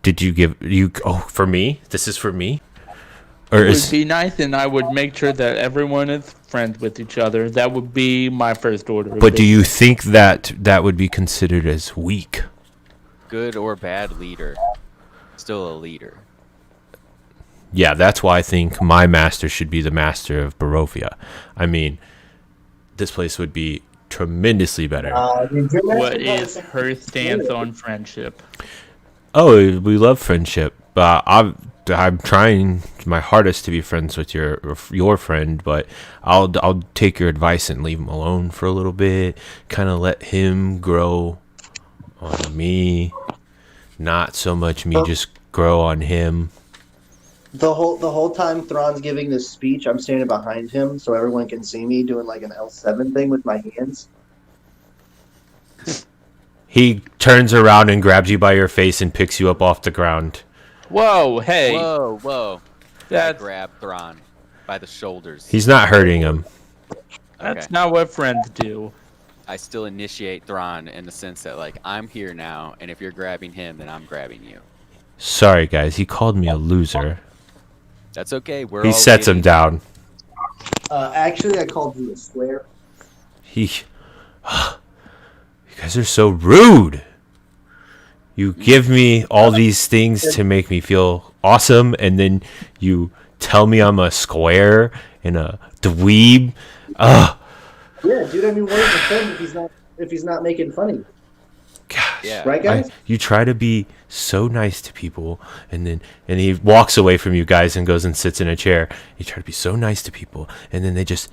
Did you give you? Oh, for me? This is for me, or It would is be nice, and I would make sure that everyone is friends with each other. That would be my first order. of But do business. you think that would be considered as weak? Good or bad leader. Still a leader. Yeah, that's why I think my master should be the master of Barovia. I mean, this place would be tremendously better. What is her stance on friendship? Oh, we love friendship. I'm trying my hardest to be friends with your friend, but I'll take your advice and leave him alone for a little bit. Kind of let him grow on me, not so much me just grow on him. The whole time Thrawn's giving this speech, I'm standing behind him so everyone can see me doing like an L7 thing with my hands. He turns around and grabs you by your face and picks you up off the ground. Whoa, hey. Whoa. I That's, grab Thrawn by the shoulders. He's not hurting him. that's Okay. not what friends do. I still initiate Thrawn in the sense that, like, I'm here now, and if you're grabbing him, then I'm grabbing you. Sorry, guys. He called me a loser. That's okay. We're He all sets him waiting. down. Actually, I called you a square. You guys are so rude. You give me all these things to make me feel awesome, and then you tell me I'm a square and a dweeb. Ugh. Yeah, dude. I mean, what is a friend if he's not making fun of you? Gosh. Yeah. Right, guys? You try to be so nice to people, and he walks away from you guys and goes and sits in a chair. You try to be so nice to people, and then they just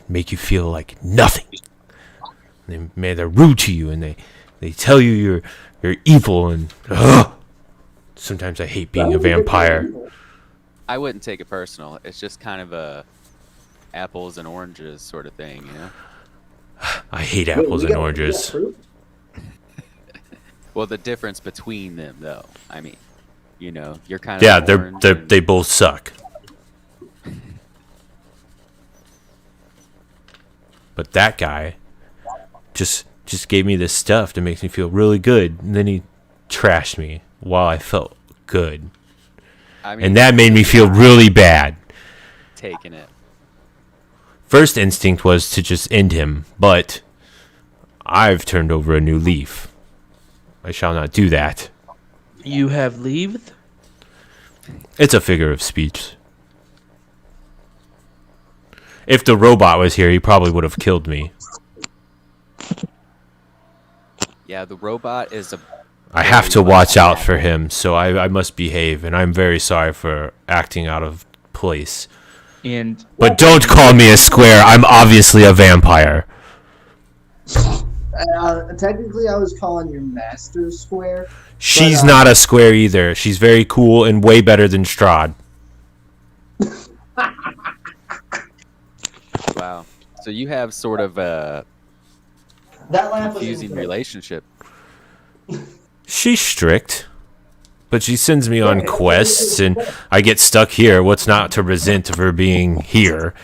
make you feel like nothing. They're rude to you, and they tell you you're evil, and sometimes I hate being a vampire. I wouldn't take it personal. It's just kind of a apples and oranges sort of thing, you know? I hate apples and oranges. Well, the difference between them, though. I mean, you know, you're kind of Yeah, orange and- they both suck. But that guy just gave me this stuff that makes me feel really good, and then he trashed me while I felt good, I mean, and that made me feel really bad. taking it. First instinct was to just end him, but I've turned over a new leaf. I shall not do that. You have leave? It's a figure of speech. If the robot was here, he probably would have killed me. Yeah, the robot is a. I have to watch out for him, so I must behave, and I'm very sorry for acting out of place. And But don't call me a square. I'm obviously a vampire. Technically, I was calling your master square. She's not a square either. She's very cool and way better than Strahd. Wow. So you have sort of a That laugh was confusing infinite. relationship. She's strict, but she sends me on quests, and I get stuck here. What's not to resent of her being here?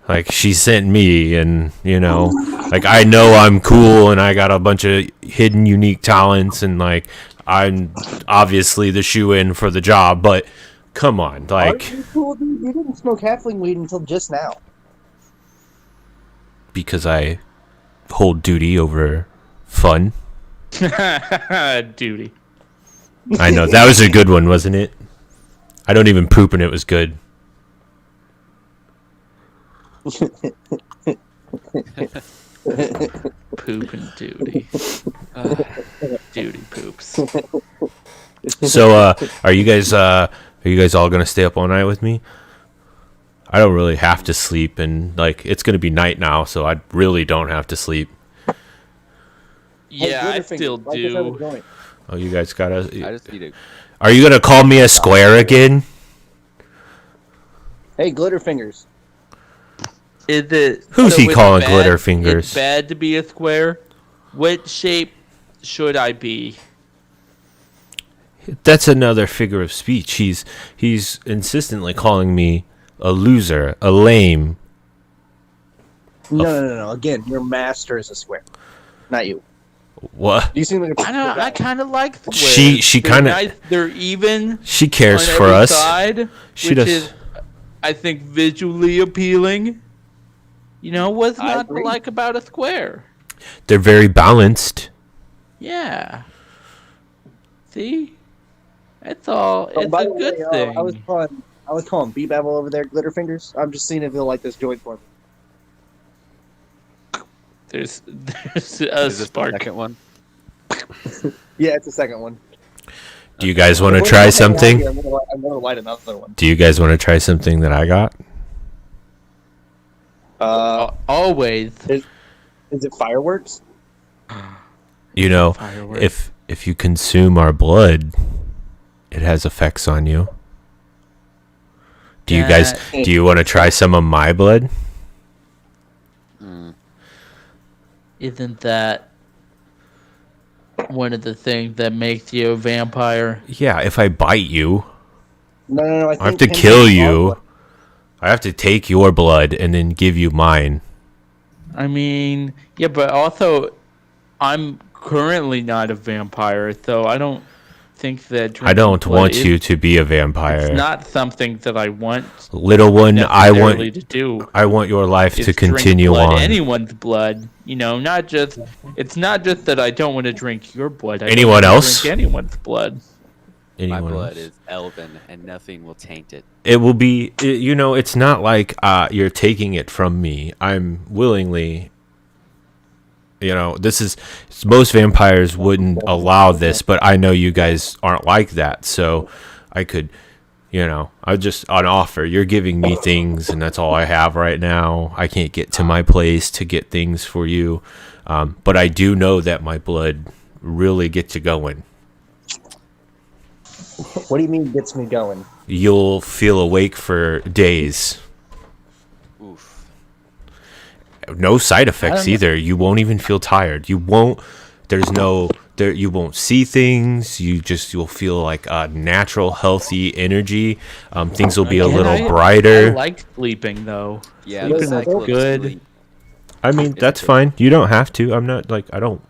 Like, she sent me, and, you know, like, I know I'm cool, and I got a bunch of hidden, unique talents, and, like, I'm obviously the shoe-in for the job, but come on, like, You cool, dude? You didn't smoke halfling weed until just now. because I hold duty over fun. duty. I know, that was a good one, wasn't it? I don't even poop, and it was good. Poop and duty. Duty poops. So, are you guys all gonna stay up all night with me? I don't really have to sleep, and like it's gonna be night now, so I really don't have to sleep. Yeah, I still do. Oh, you guys gotta. I just need to. Are you gonna call me a square again? Hey, Glitterfingers. Is it? Who's he it's calling bad- Glitterfingers? It's bad to be a square. What shape should I be? That's another figure of speech. He's insistently calling me a loser, a lame. No. Again, your master is a square, not you. What? You seem like a I kind of like squares. She They're kinda- nice, they're even. She cares on for every us. Side, She which does. is, I think, visually appealing. You know, what's I not to agree. like about a square? They're very balanced. Yeah. See, it's all. Oh, It's by a the way, good thing. I was calling B-Babble over there Glitterfingers. I'm just seeing if he'll like this joint for me. There's a Is this the spark. second one? Yeah, it's the second one. Do you guys want to If we're try not gonna something? light it, I'm gonna light another one. Do you guys want to try something that I got? Always. Is it fireworks? You know, Fireworks. if you consume our blood, it has effects on you. Do you guys? That- Do you want to try some of my blood? Mm. Isn't that one of the things that makes you a vampire? Yeah. If I bite you, No. I have to kill you. I have to take your blood and then give you mine. I mean, yeah, but also, I'm currently not a vampire, so I don't think that. I drinking don't blood want is- you to be a vampire. It's not something that I want. Little one, I necessarily want to do. I want your life Is to drink continue blood, on. anyone's blood. You know, not just. It's not just that I don't want to drink your blood. I don't Anyone wanna else? Drink anyone's blood. Anyone My blood else? is elven, and nothing will taint it. It will be, you know, it's not like you're taking it from me. I'm willingly, you know, this is, most vampires wouldn't allow this, but I know you guys aren't like that. So I could, you know, I just on offer. You're giving me things, and that's all I have right now. I can't get to my place to get things for you. But I do know that my blood really gets you going. What do you mean gets me going? You'll feel awake for days. Oof. No side effects don't know. either. You won't even feel tired. You won't. There's no. There. You won't see things. You'll feel like a natural, healthy energy. Things will be a Again, little I brighter. like sleeping though. Yeah, Sleeping the is cycle of good. sleep. I mean, that's fine. You don't have to. I'm not like I don't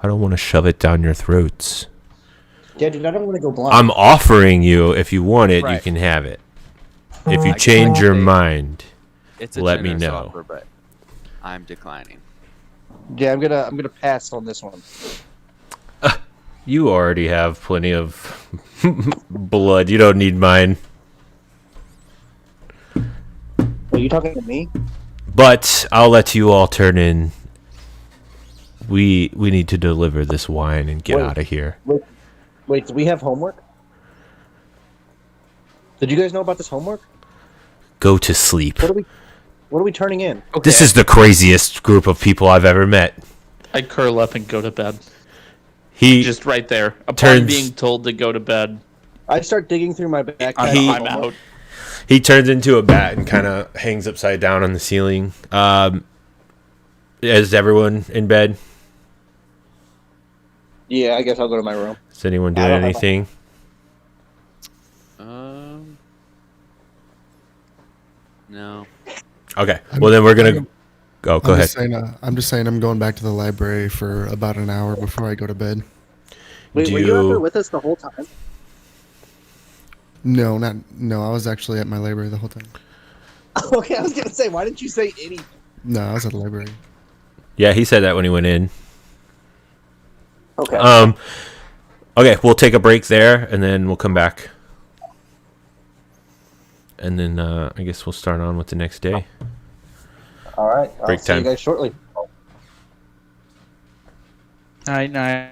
want to shove it down your throats. Yeah, dude, I don't want to go blind. I'm offering you. If you want it, you Right. can have it. If you I change can your say mind, It's a let me generous know. offer, but I'm declining. Yeah, I'm gonna pass on this one. you already have plenty of blood. You don't need mine. Are you talking to me? But I'll let you all turn in. We need to deliver this wine and get Wait. out of here. Wait, do we have homework? Did you guys know about this homework? Go to sleep. What are we turning in? This is the craziest group of people I've ever met. I curl up and go to bed. He Just right there. Upon turns- being told to go to bed, I start digging through my backpack. I'm out. he turns into a bat and kind of hangs upside down on the ceiling. Is everyone in bed? Yeah, I guess I'll go to my room. Is anyone I doing don't have a- anything? No. Okay. Well, then we're gonna go. Go ahead. I'm just saying I'm going back to the library for about an hour before I go to bed. Wait, Do were you out there you- with us the whole time? No, I was actually at my library the whole time. Okay, I was gonna say, why didn't you say anything? No, I was at the library. Yeah, he said that when he went in. Okay. Okay, we'll take a break there, and then we'll come back. And then I guess we'll start on with the next day. All right. I'll break see time. you guys shortly. Night, night.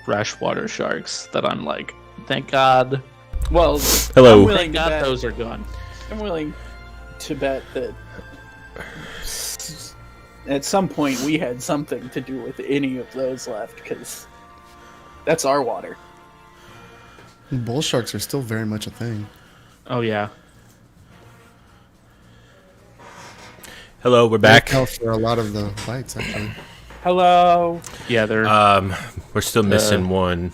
freshwater sharks that I'm like, thank God. Well, Hello. I'm willing Thank to God bet, those are gone. I'm willing to bet that at some point we had something to do with any of those left, because that's our water. Bull sharks are still very much a thing. Oh yeah. Hello, we're They back. account for a lot of the bites, actually. Hello. Yeah, they're We're still missing one.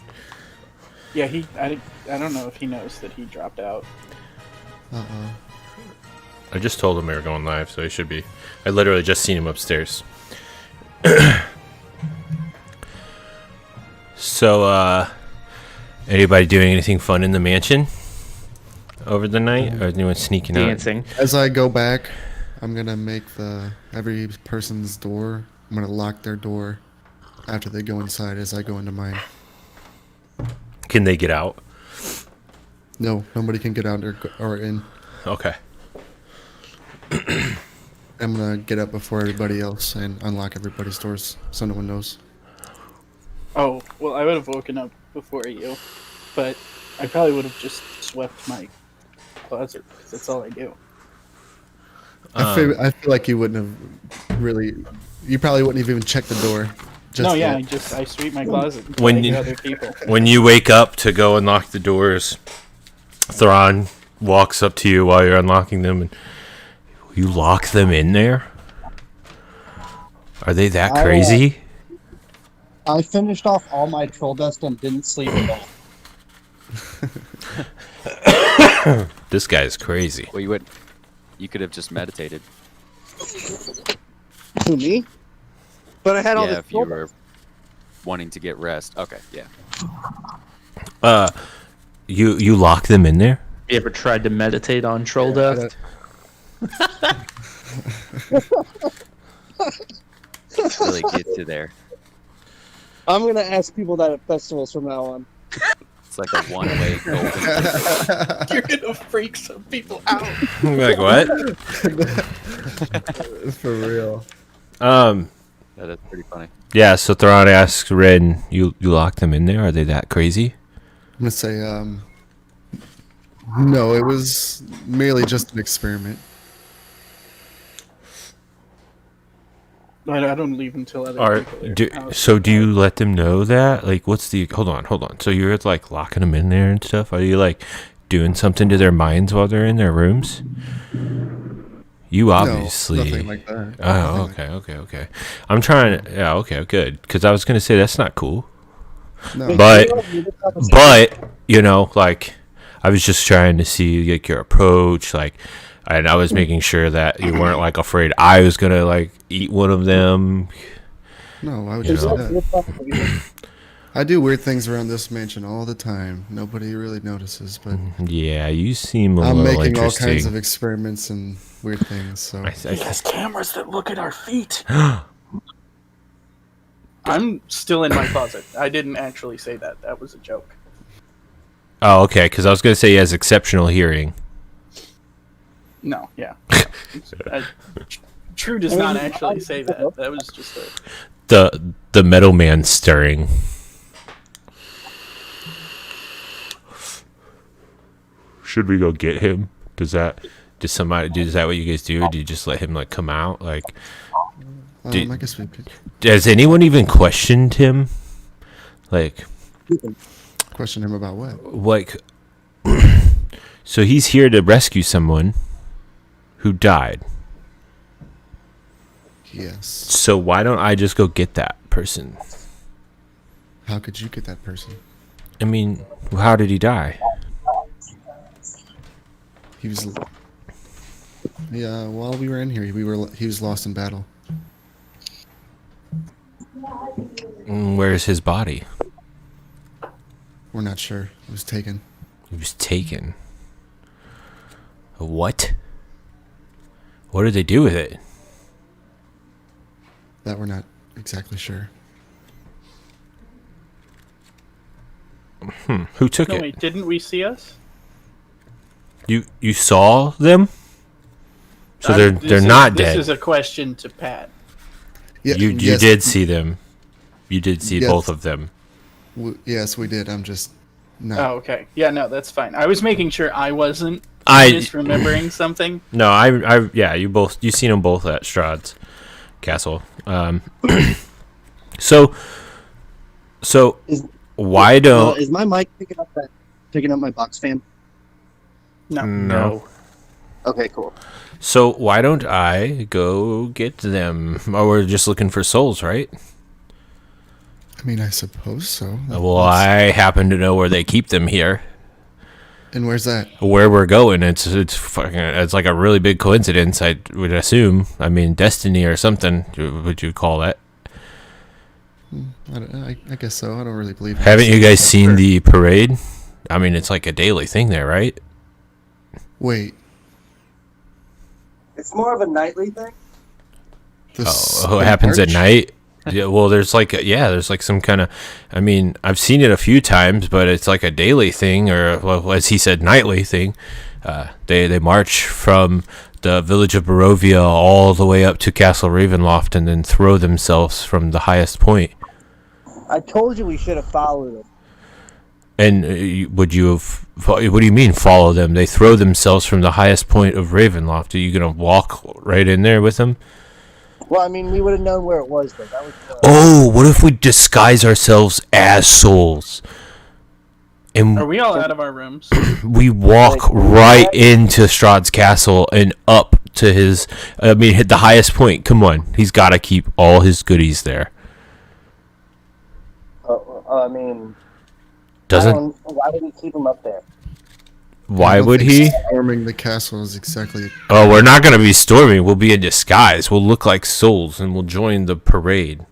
Yeah, I don't know if he knows that he dropped out. Uh-oh. I just told him we were going live, so he should be. I literally just seen him upstairs. So, anybody doing anything fun in the mansion over the night, or is anyone sneaking dancing. As I go back, I'm gonna make every person's door. I'm gonna lock their door after they go inside as I go into mine. out? Can they get out? No, nobody can get out or in. Okay. I'm gonna get up before everybody else and unlock everybody's doors so no one knows. Oh, well, I would have woken up before you, but I probably would have just swept my closet, because that's all I do. I feel like you wouldn't have really. You probably wouldn't have even checked the door. No, yeah, yet. I sweep my closet When like you- other people. When you wake up to go unlock the doors, Thrawn walks up to you while you're unlocking them, and you lock them in there? Are they that crazy? I finished off all my troll dust and didn't sleep at all. This guy is crazy. Well, you could have just meditated. Who, me? But I had all Yeah, this if you troll were dust. wanting to get rest. Okay, yeah. You lock them in there? You ever tried to meditate on troll dust? Really get you there. I'm gonna ask people that at festivals from now on. It's like a one-way golden ticket. You're gonna freak some people out. Like what? For real. That is pretty funny. Yeah, so Thrawn asks Ren, you lock them in there? Are they that crazy? I'm gonna say, no, it was merely just an experiment. I don't leave until other Or people are out. so do you let them know that? Like, what's the... Hold on. So you're, like, locking them in there and stuff? Are you, like, doing something to their minds while they're in their rooms? You obviously... No, nothing like that. Oh, Nothing okay. I'm trying to... Yeah, okay, good. Because I was going to say, that's not cool. No. But, you know, like, I was just trying to see, like, your approach, like... And I was making sure that you weren't, like, afraid I was going to, like, eat one of them. No, why would You you say know. that? I do weird things around this mansion all the time. Nobody really notices, but Yeah, you seem a I'm little making all interesting. kinds of experiments and weird things. So He has cameras that look at our feet. I'm still in my closet. I didn't actually say that. That was a joke. Oh, okay, because I was going to say he has exceptional hearing. No, yeah. True does not actually say that. That was just a... The metal man stirring. Should we go get him? Is that what you guys do? Or do you just let him like come out? Like, I guess we could has anyone even questioned him? Like, question him about what? like, so he's here to rescue someone who died. Yes. So why don't I just go get that person? How could you get that person? I mean, how did he die? He was. Yeah, while we were in here, he was lost in battle. Where's his body? We're not sure. It was taken. He was taken. What? What did they do with it? That we're not exactly sure. Who took No, it? wait, didn't we see us? You saw them? So they're not dead. This is a question to Pat. Yeah, You yes, did see them. You did see Yes. both of them. Yes, we did. I'm just not. Oh, okay. Yeah, no, that's fine. I was making sure I wasn't I misremembering something. no, yeah, you seen them both at Strahd's castle. So Is- why don't Is my mic picking up my box fan? no? Okay, cool. So why don't I go get them? Oh, we're just looking for souls, right? I mean, I suppose so. Well, I happen to know where they keep them here. And where's that? Where we're going, it's like a really big coincidence. I would assume. I mean, destiny or something. Would you call that? I guess so. I don't really believe. Haven't you guys seen the parade? I mean, it's like a daily thing there, right? Wait. It's more of a nightly thing. Oh, it happens at night. Yeah, well, there's like some kind of. I mean, I've seen it a few times, but it's like a daily thing, or well, as he said, nightly thing. They march from the village of Barovia all the way up to Castle Ravenloft, and then throw themselves from the highest point. I told you we should have followed it. And would you have? What do you mean follow them? They throw themselves from the highest point of Ravenloft. Are you gonna walk right in there with them? Well, I mean, we would have known where it was, though. That was. Oh, what if we disguise ourselves as souls? And Are we all out of our rooms? we walk right into Strahd's castle and up to his. I mean, hit the highest point. Come on, he's got to keep all his goodies there. I mean, Doesn't? why would we keep him up there? Why would he? Storming the castle is exactly. Oh, we're not gonna be storming. We'll be in disguise. We'll look like souls, and we'll join the parade.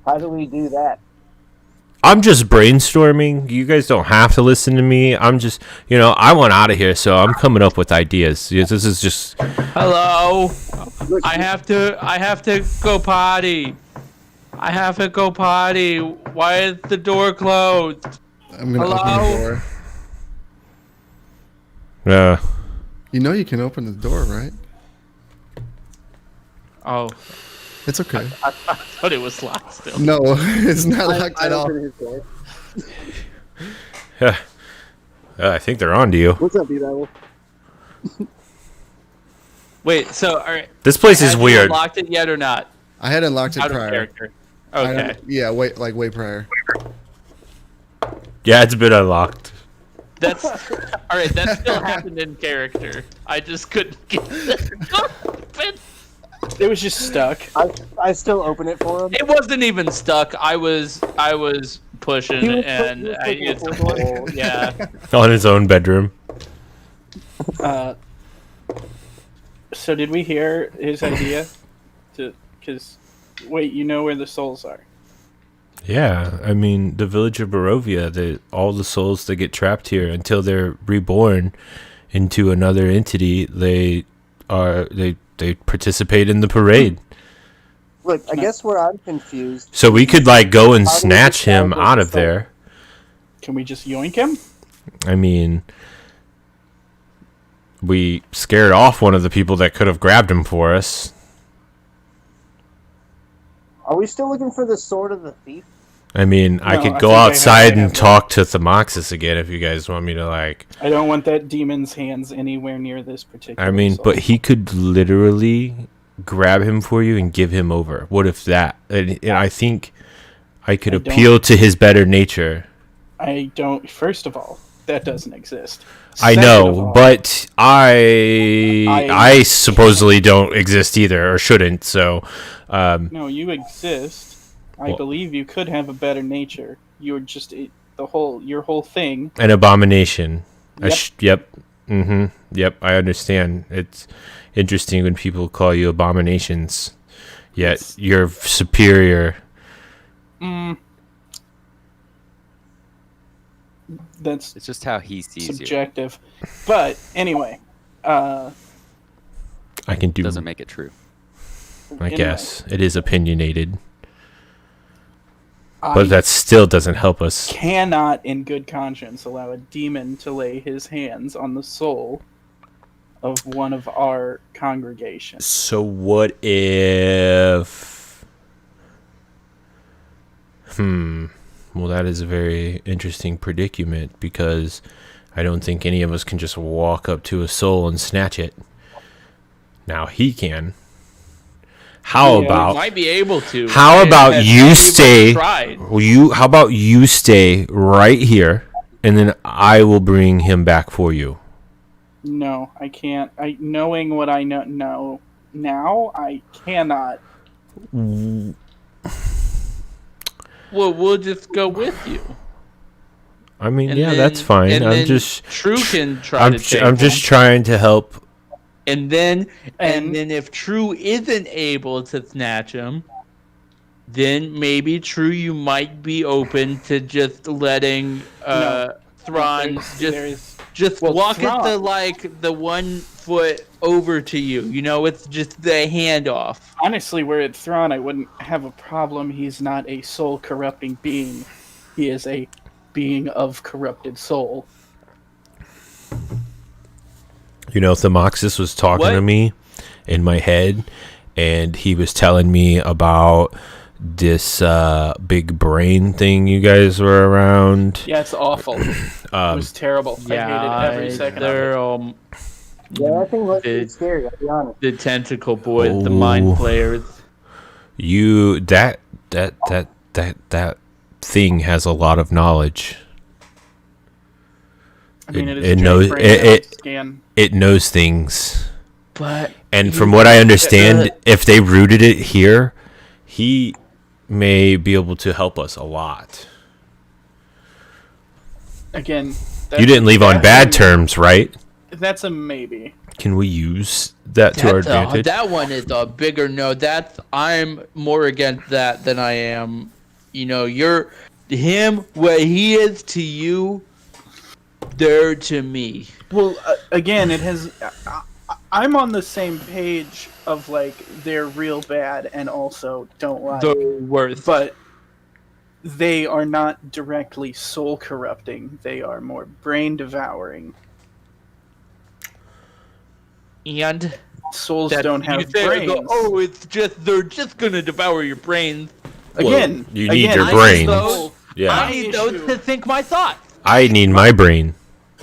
How do we do that? I'm just brainstorming. You guys don't have to listen to me. I'm just, I want out of here, so I'm coming up with ideas. This is just. Hello. I have to go potty. I have to go potty. Why is the door closed? I'm gonna open Hello? the door. You know you can open the door, right? Oh, It's okay. I thought it was locked still. No, it's not locked at all. open his door. I think they're on to you. What's up, B-Battle? Wait, so all right. This place is Have you weird. unlocked it yet or not? I had unlocked it Out of prior. character. I Okay. don't- Yeah, way prior. Yeah, it's been unlocked. That's all right. That still happened in character. I just couldn't get it open. It was just stuck. I still open it for him. It wasn't even stuck. I was pushing He was and pushing I it used the forward. pole. Yeah. On his own bedroom. So did we hear his idea? Because wait, you know where the souls are. Yeah, I mean, the village of Barovia, all the souls that get trapped here until they're reborn into another entity, they participate in the parade. Look, I guess where I'm confused. So we could go and How do we snatch him decide what out of soul- there. Can we just yoink him? I mean, we scared off one of the people that could have grabbed him for us. Are we still looking for the sword of the thief? I mean, I No, could I go think I outside have and that. talk to Thermoxis again if you guys want me to, I don't want that demon's hands anywhere near this particular. I mean, soul. but he could literally grab him for you and give him over. What if that? And I think I could I don't- appeal to his better nature. I don't. First of all, that doesn't exist. I Second know, of all, but I supposedly don't exist either, or shouldn't. So, no, you exist. I Well- believe you could have a better nature. You're just your whole thing. an abomination. Yep. Yep. I understand. It's interesting when people call you abominations, yet It's- you're superior. That's It's just how he sees you. subjective. But anyway, I can do. Doesn't make it true. I anyway, guess it is opinionated, I but that still doesn't help us. cannot, in good conscience, allow a demon to lay his hands on the soul of one of our congregations. So what if? Well, that is a very interesting predicament because I don't think any of us can just walk up to a soul and snatch it. Now he can. How Yeah, about Might be able to. How about Has you anybody stay? tried? How about you stay right here, and then I will bring him back for you. No, I can't. Knowing what I know now, I cannot. Well, we'll just go with you. I mean, And yeah, then- that's fine. and I'm then just, True can try I'm, to take I'm just him. trying to help. And then And- if True isn't able to snatch him, then maybe True you might be open to just letting Thrawn just Well, walk Thrawn- the 1 foot over to you. You know, it's just the handoff. Honestly, were it Thrawn, I wouldn't have a problem. He's not a soul corrupting being. He is a being of corrupted soul. You know, Thermoxis was talking What? to me in my head, and he was telling me about this big brain thing you guys were around. Yeah, it's awful. It was terrible. I hated every second of they're it. Yeah, that thing looks It- scary. I'll be honest. The tentacle boys, the mind Oh. players. You that thing has a lot of knowledge. I mean, it is it a giant knows- brain it- scan. It knows things. But And from what I understand, if they rooted it here, he may be able to help us a lot. Again, You didn't leave on that's bad a- terms, right? That's a maybe. Can we use that to our advantage? that one is a bigger no. I'm more against that than I am. You know, you're him. What he is to you, they're to me. Well, again, it has. I'm on the same page of like they're real bad and also don't like, The worst. but they are not directly soul corrupting. They are more brain devouring. And Souls that don't you have say, brains. it's just they're just gonna devour your brains. Again, you need again, your I brain. those- Yeah, I need those issue- to think my thoughts. I need my brain.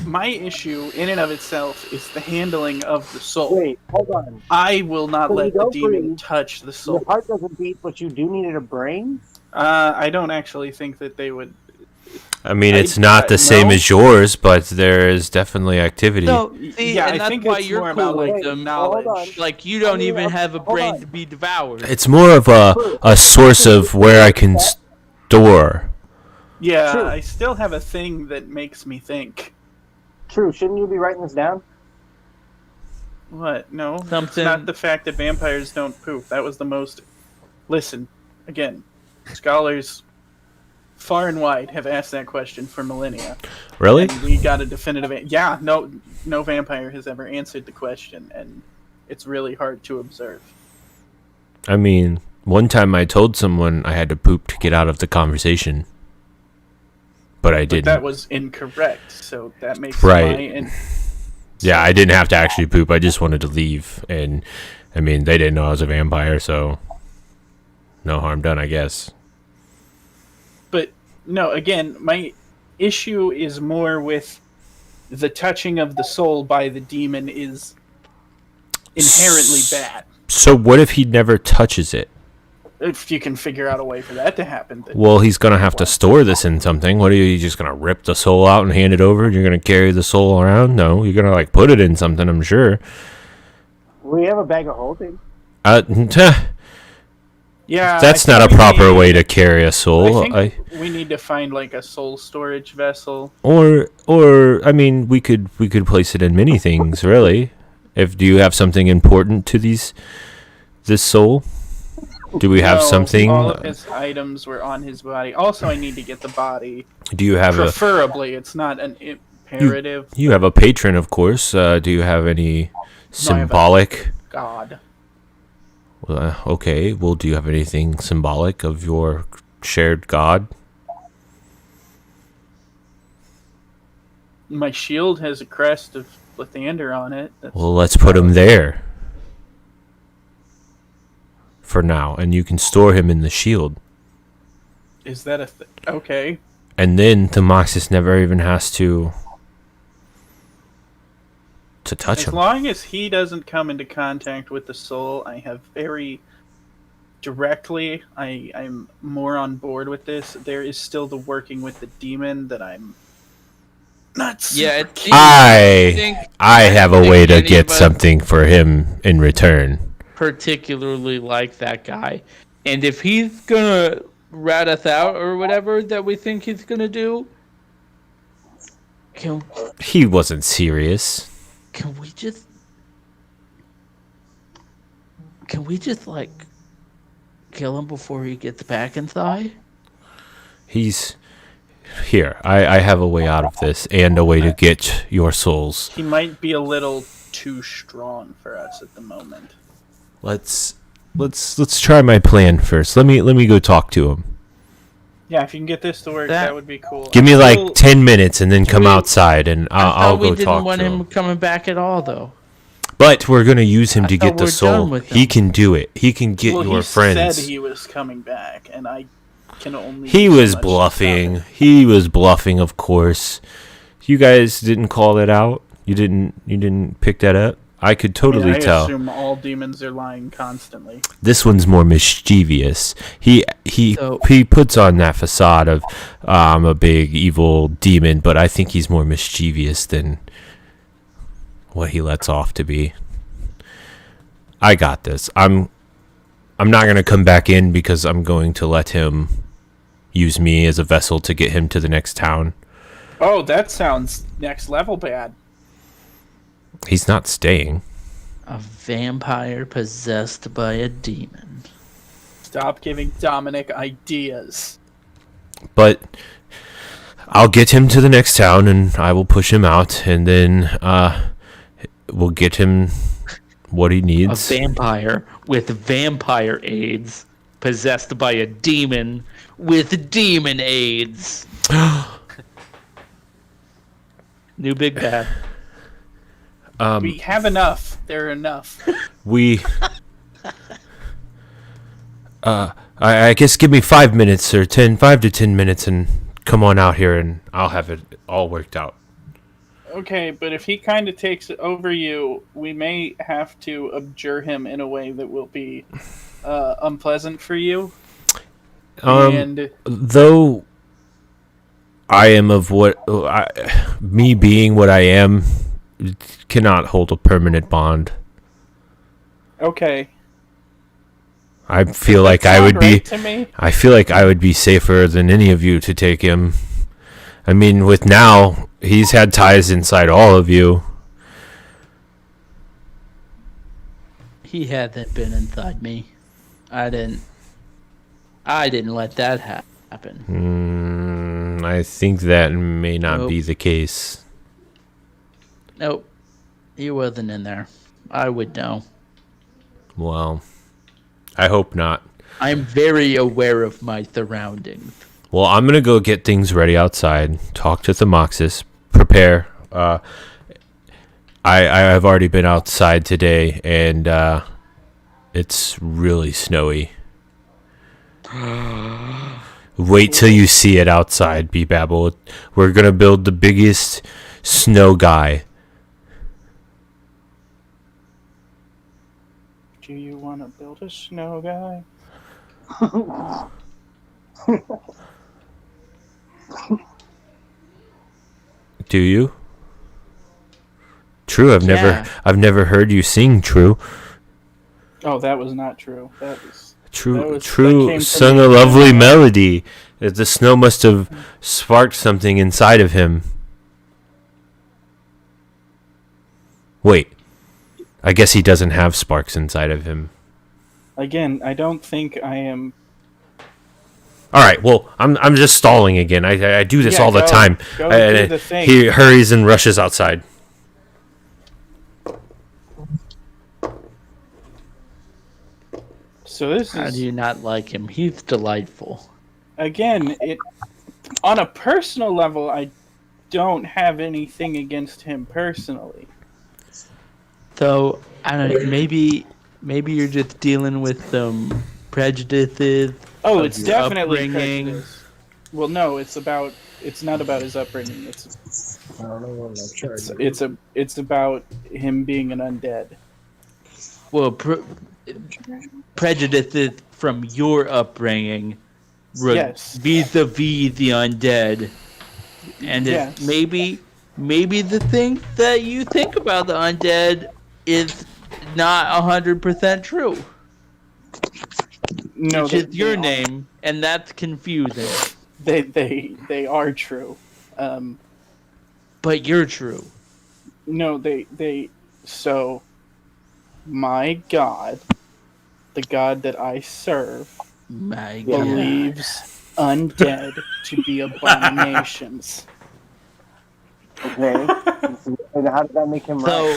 My issue, in and of itself, is the handling of the soul. Wait, hold on. I will not So let you the don't demon breathe. touch the Your soul. heart doesn't beat, but you do need a brain? I don't actually think that they would. I mean, I- it's not the no. same as yours, but there is definitely activity. So, see, Yeah, and I that's think why it's you're more cool about, with like, them. knowledge. Like you don't mean, even have a hold brain on. to be devoured. It's more of a source of where I can store. Yeah, True. I still have a thing that makes me think. True, shouldn't you be writing this down? What? No, it's Something- not the fact that vampires don't poop. That was the most. Listen, again, scholars far and wide have asked that question for millennia. Really? And we got a definitive. Yeah, no vampire has ever answered the question, and it's really hard to observe. I mean, one time I told someone I had to poop to get out of the conversation, but I But didn't. that was incorrect, so that makes Right. my. Yeah, I didn't have to actually poop. I just wanted to leave, and I mean, they didn't know I was a vampire, so no harm done, I guess. But no, again, my issue is more with the touching of the soul by the demon is inherently bad. So what if he never touches it? If you can figure out a way for that to happen, then Well, he's gonna have to store this in something. What are you just gonna rip the soul out and hand it over? You're gonna carry the soul around? No, you're gonna like put it in something. I'm sure. We have a bag of holding. yeah, That's I not a think we proper need- way to carry a soul. I think we need to find like a soul storage vessel. Or I mean, we could place it in many things, really. If do you have something important to this soul? Do we have No, something? All of his items were on his body. Also, I need to get the body. Do you have a Preferably, it's not an imperative. you have a patron, of course. Do you have any have a- symbolic? God. Okay. Well, do you have anything symbolic of your shared god? My shield has a crest of Lathander on it. That's, Well, let's put him there for now, and you can store him in the shield. Is that okay? And then Thermoxis never even has to touch As him. long as he doesn't come into contact with the soul, I have very directly. I'm more on board with this. There is still the working with the demon that I'm not. Yeah, super keen. I have a think way to any get of us- something for him in return. particularly like that guy. And if he's gonna rat us out or whatever that we think he's gonna do, can He wasn't serious. we just like kill him before he gets back inside? He's here. I have a way out of this and a way to get your souls. He might be a little too strong for us at the moment. Let's try my plan first. Let me go talk to him. Yeah, if you can get this to work, that would be cool. Give me I like still- 10 minutes and then come we- outside and I'll we go didn't talk want to him him. coming back at all, though. But we're gonna use him I to thought get the we're soul. done with He him. can do it. He can get well, your he friends. said he was coming back, and I can only. He do so was much to bluffing. stop it. He was bluffing, of course. You guys didn't call that out. You didn't pick that up. I could totally I tell. assume all demons are lying constantly. This one's more mischievous. He So- puts on that facade of I'm a big evil demon, but I think he's more mischievous than what he lets off to be. I got this. I'm not going to come back in because I'm going to let him use me as a vessel to get him to the next town. Oh, that sounds next level bad. He's not staying. A vampire possessed by a demon. Stop giving Dominic ideas. But I'll get him to the next town and I will push him out and then we'll get him what he A needs. vampire with vampire AIDS, possessed by a demon with demon AIDS. New big bad. We have enough. There are enough. We I guess give me 5 minutes or 5 to 10 minutes and come on out here and I'll have it all worked out. Okay, but if he kind of takes over you, we may have to abjure him in a way that will be unpleasant for you. And Though I am of me being what I am cannot hold a permanent bond. okay, I feel like I sound would be right to me. I feel like I would be safer than any of you to take him. I mean, with now, he's had ties inside all of you. He hasn't been inside me. I didn't let that happen. I think that may not Nope. be the case. Nope. He wasn't in there. I would know. Well, I hope not. I'm very aware of my surroundings. Well, I'm going to go get things ready outside, talk to Thermoxis, prepare. I've already been outside today, and it's really snowy. Wait till you see it outside, B-Babble. We're going to build the biggest snow guy. Do you want to build a snow guy? Do you? True, I've Yeah. never heard you sing, True. Oh, that was not true. That was True, That True came from sung me. a lovely melody. The snow must have sparked something inside of him. Wait, I guess he doesn't have sparks inside of him. again. I don't think I am. All right, well, I'm just stalling again. I do this Yeah, all the go- time. go And do the thing. He hurries and rushes outside. So this How do is you not like him? He's delightful. again. It on a personal level. I don't have anything against him personally. So I don't know. Maybe you're just dealing with some prejudices. Oh, Of it's your definitely upbringing. prejudice. Well, no, it's not about his upbringing. I don't know what I'm trying to It's about him being an undead. Well, prejudices from your upbringing, Yes. vis-a-vis the undead, and Yes. it's maybe the thing that you think about the undead is not 100% true. No, Which is your name, and that's confusing. They are true. But you're true. No, so my God, the God that I serve, My God. believes undead to be abominations. Okay. And how did that make him right? So,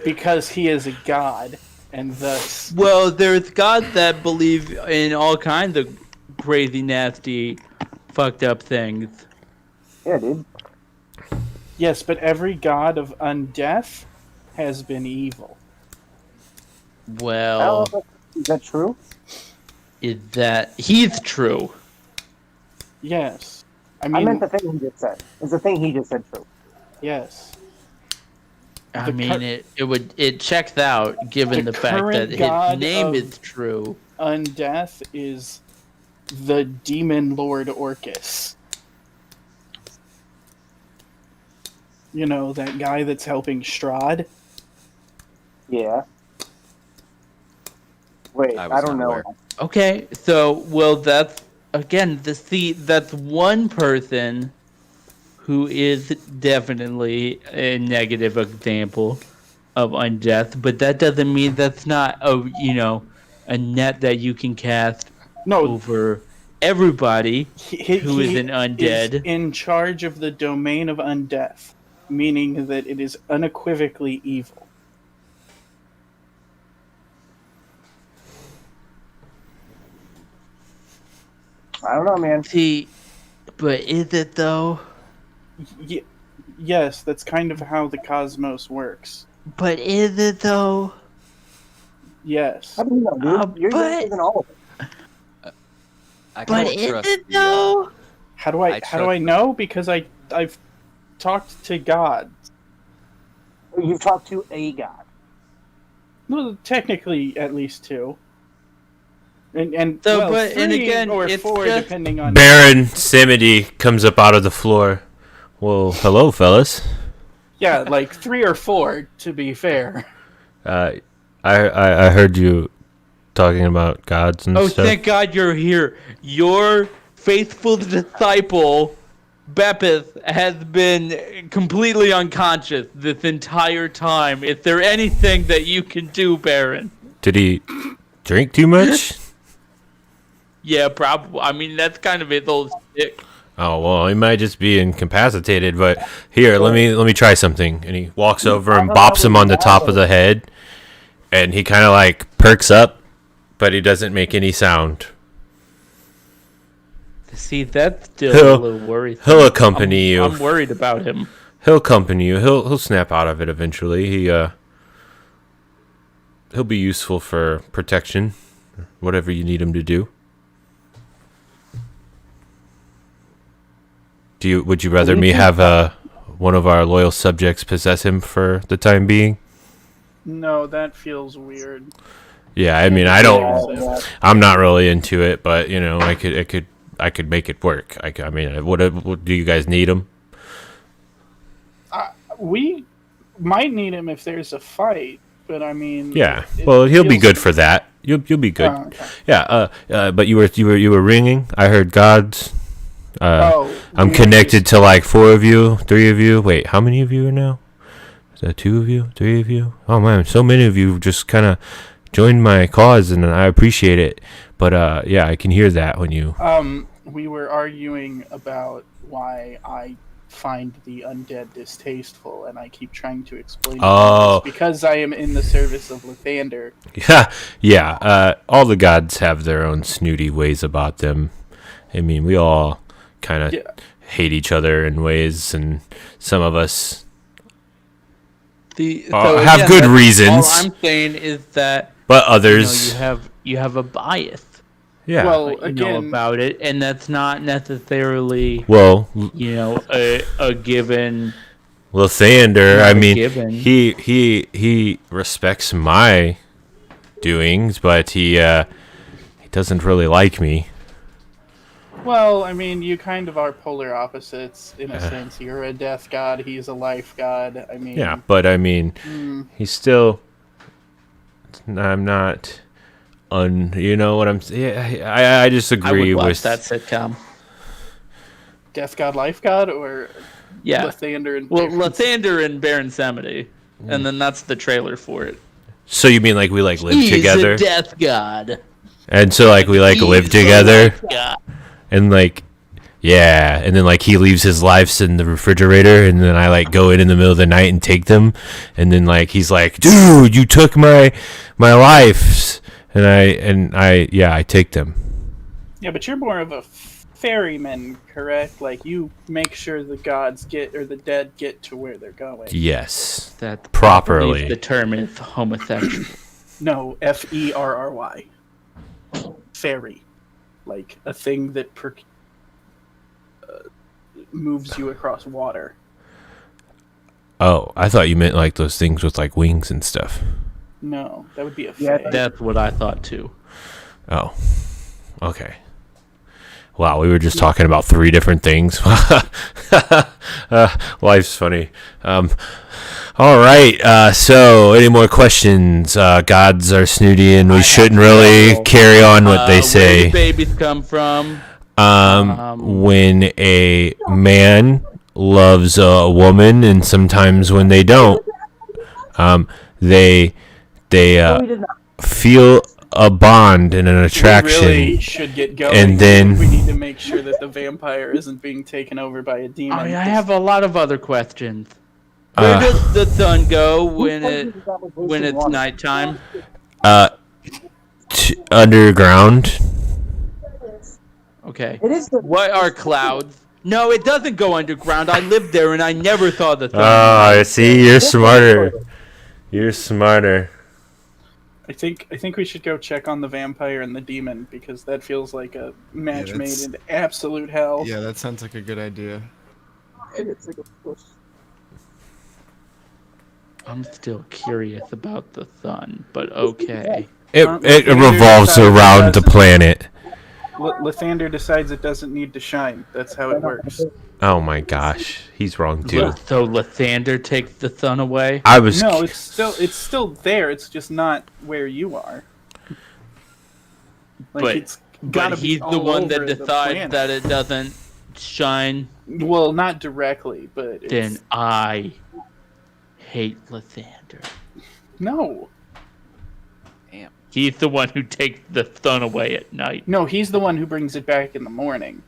Because he is a god, and thus well, there's gods that believe in all kinds of crazy, nasty, fucked up things. Yeah, dude. yes, but every god of undeath has been evil. Well, Is that true? is that he's true? Yes, I I mean meant the thing he just said. Is the thing he just said true? yes. I The mean, it checks out given the the fact current that his god name of- is true. Undeath is the demon lord Orcus. You know, that guy that's helping Strahd? Yeah. Wait, I was I don't not know. aware. Okay, so well, that's again that's one person who is definitely a negative example of undeath, but that doesn't mean that's not a net that you can cast No, over everybody he who is an is undead. in charge of the domain of undeath, meaning that it is unequivocally evil. I don't know, man. See, but is it though? Yes, that's kind of how the cosmos works. But is it though? Yes. How do you know, dude? You're but- younger than all of it. I But kinda is trust it the, though? How do I how do I trust- know? Because I've talked to God. You've talked to a god. Well, technically, at least two. And So, well, but- three and again, or it's four, just- depending on. Baron Samedi comes up out of the floor. Well, hello, fellas. Yeah, like 3 or 4, to be fair. I heard you talking about gods and Oh, stuff. thank God you're here. Your faithful disciple, Bepith, has been completely unconscious this entire time. Is there anything that you can do, Baron? Did he drink too much? Yeah, probably. I mean, that's kind of his old stick. Oh well, he might just be incapacitated. But here, let me try something. And he walks over and bops him on the top of the head, and he kind of like perks up, but he doesn't make any sound. See, that's still He'll- a little worrisome. He'll accompany you. I'm worried about him. He'll accompany you. He'll snap out of it eventually. He'll be useful for protection, whatever you need him to do. Would you rather me have one of our loyal subjects possess him for the time being? No, that feels weird. Yeah, I mean, I'm not really into it, but you know, I could make it work. I mean, what do you guys need him? We might need him if there's a fight, but I mean. Yeah, it well, he'll be feels- good for that. You'll be good. Oh, okay. Yeah. But you were ringing. I heard gods. Oh, I'm we connected to like 4 of you, 3 of you. Wait, how many of you are now? Is that 2 of you, 3 of you? Oh man, so many of you just kind of joined my cause, and I appreciate it. But yeah, I can hear that when you. We were arguing about why I find the undead distasteful, and I keep trying to explain. Oh. It's because I am in the service of Lathander. Yeah. All the gods have their own snooty ways about them. I mean, we all kind of Yeah. hate each other in ways, and some of us The, have again, good that's reasons. All I'm saying is that but others. you have a bias. Yeah. Well, you know again, about it, and that's not necessarily well, a given. Lathander, Not I a mean, given. he respects my doings, but he doesn't really like me. well, I mean, you kind of are polar opposites in a sense. You're a death god. He's a life god. I mean, Yeah, but I mean, he's still. I'm not. You know what I'm. Yeah, I just I agree would watch with that sitcom. death god, life god, or Yeah. Lathander and Well, Baron- Lathander and Baron Samedi, and then that's the trailer for it. So you mean like we like live He's together, a death god. and so like we like live He's a together, life god. and like. Yeah, and then like he leaves his lives in the refrigerator, and then I like go in the middle of the night and take them, and then like he's like, "Dude, you took my lives," and I take them. Yeah, but you're more of a ferryman, correct? Like you make sure the gods get or the dead get to where they're going. Yes, That properly. I believe the term is homosexual. No, Ferry. Ferry, like a thing that moves you across water. Oh, I thought you meant like those things with like wings and stuff. No, that would be a Yeah, fae. That's what I thought too. Oh, okay. Wow, we were just talking about 3 different things. Life's funny. All right. So, any more questions? Gods are snooty, and we shouldn't really carry on what they Where say. do babies come from? When a man loves a woman, and sometimes when they don't, they feel a bond and an attraction. We really should get going. And then- we need to make sure that the vampire isn't being taken over by a demon. I mean, I have a lot of other questions. Where does the sun go when it's nighttime? Underground. Okay. It is the What are clouds? No, it doesn't go underground. I lived there and I never saw the sun. Oh, see, you're smarter. You're smarter. I think we should go check on the vampire and the demon because that feels like a match Yeah, made that's- in absolute hell. Yeah, that sounds like a good idea. it's like a push. I'm still curious about the sun, but okay. It Lathander revolves decides it around the doesn't- planet. Lathander decides it doesn't need to shine. That's how it works. Oh my gosh, he's wrong too. So Lathander takes the sun away? I was. No, it's still there. It's just not where you are. Like But- it's gotta But be he's the all one that over the decides planet. that it doesn't shine. Well, not directly, but it's, Then I hate Lathander. no, He's the one who takes the sun away at night. no, he's the one who brings it back in the morning.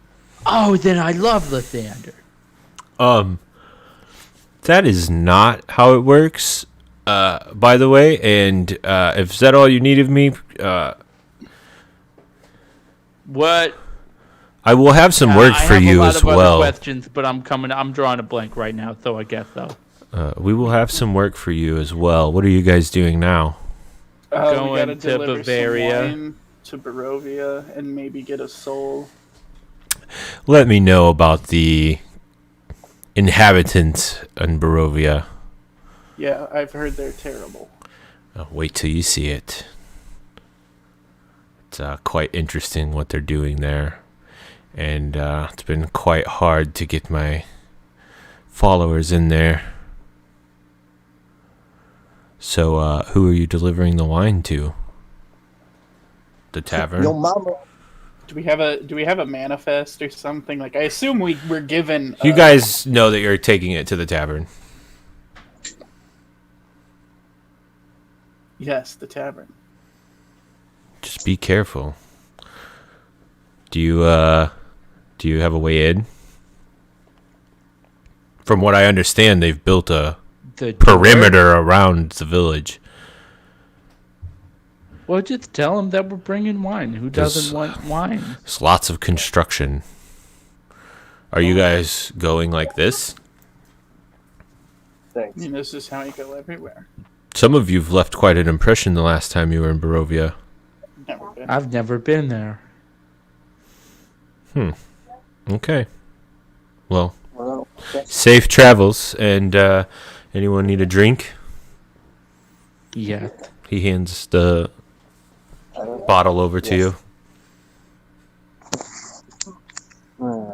Oh, then I love Lathander. That is not how it works. By the way, and if that all you need of me, What? I will have some work I for have you a lot as of other well. questions, but I'm drawing a blank right now, so I guess so. We will have some work for you as well. What are you guys doing now? We Going gotta to deliver Bavaria. some wine to Barovia and maybe get a soul. Let me know about the inhabitants in Barovia. Yeah, I've heard they're terrible. Wait till you see it. It's quite interesting what they're doing there. And it's been quite hard to get my followers in there. So, who are you delivering the wine to? The tavern? Your mama. Do we have a manifest or something? Like I assume we were given. You guys know that you're taking it to the tavern. Yes, the tavern. Just be careful. Do you have a way in? From what I understand, they've built a The door? perimeter around the village. Well, just tell him that we're bringing wine. Who doesn't want wine? There's lots of construction. Are you guys going like this? I mean, this is how you go everywhere. Some of you've left quite an impression the last time you were in Barovia. Never been. I've never been there. Okay. Well, Well, that's safe travels. And anyone need a drink? Yeah. He hands the bottle over to you.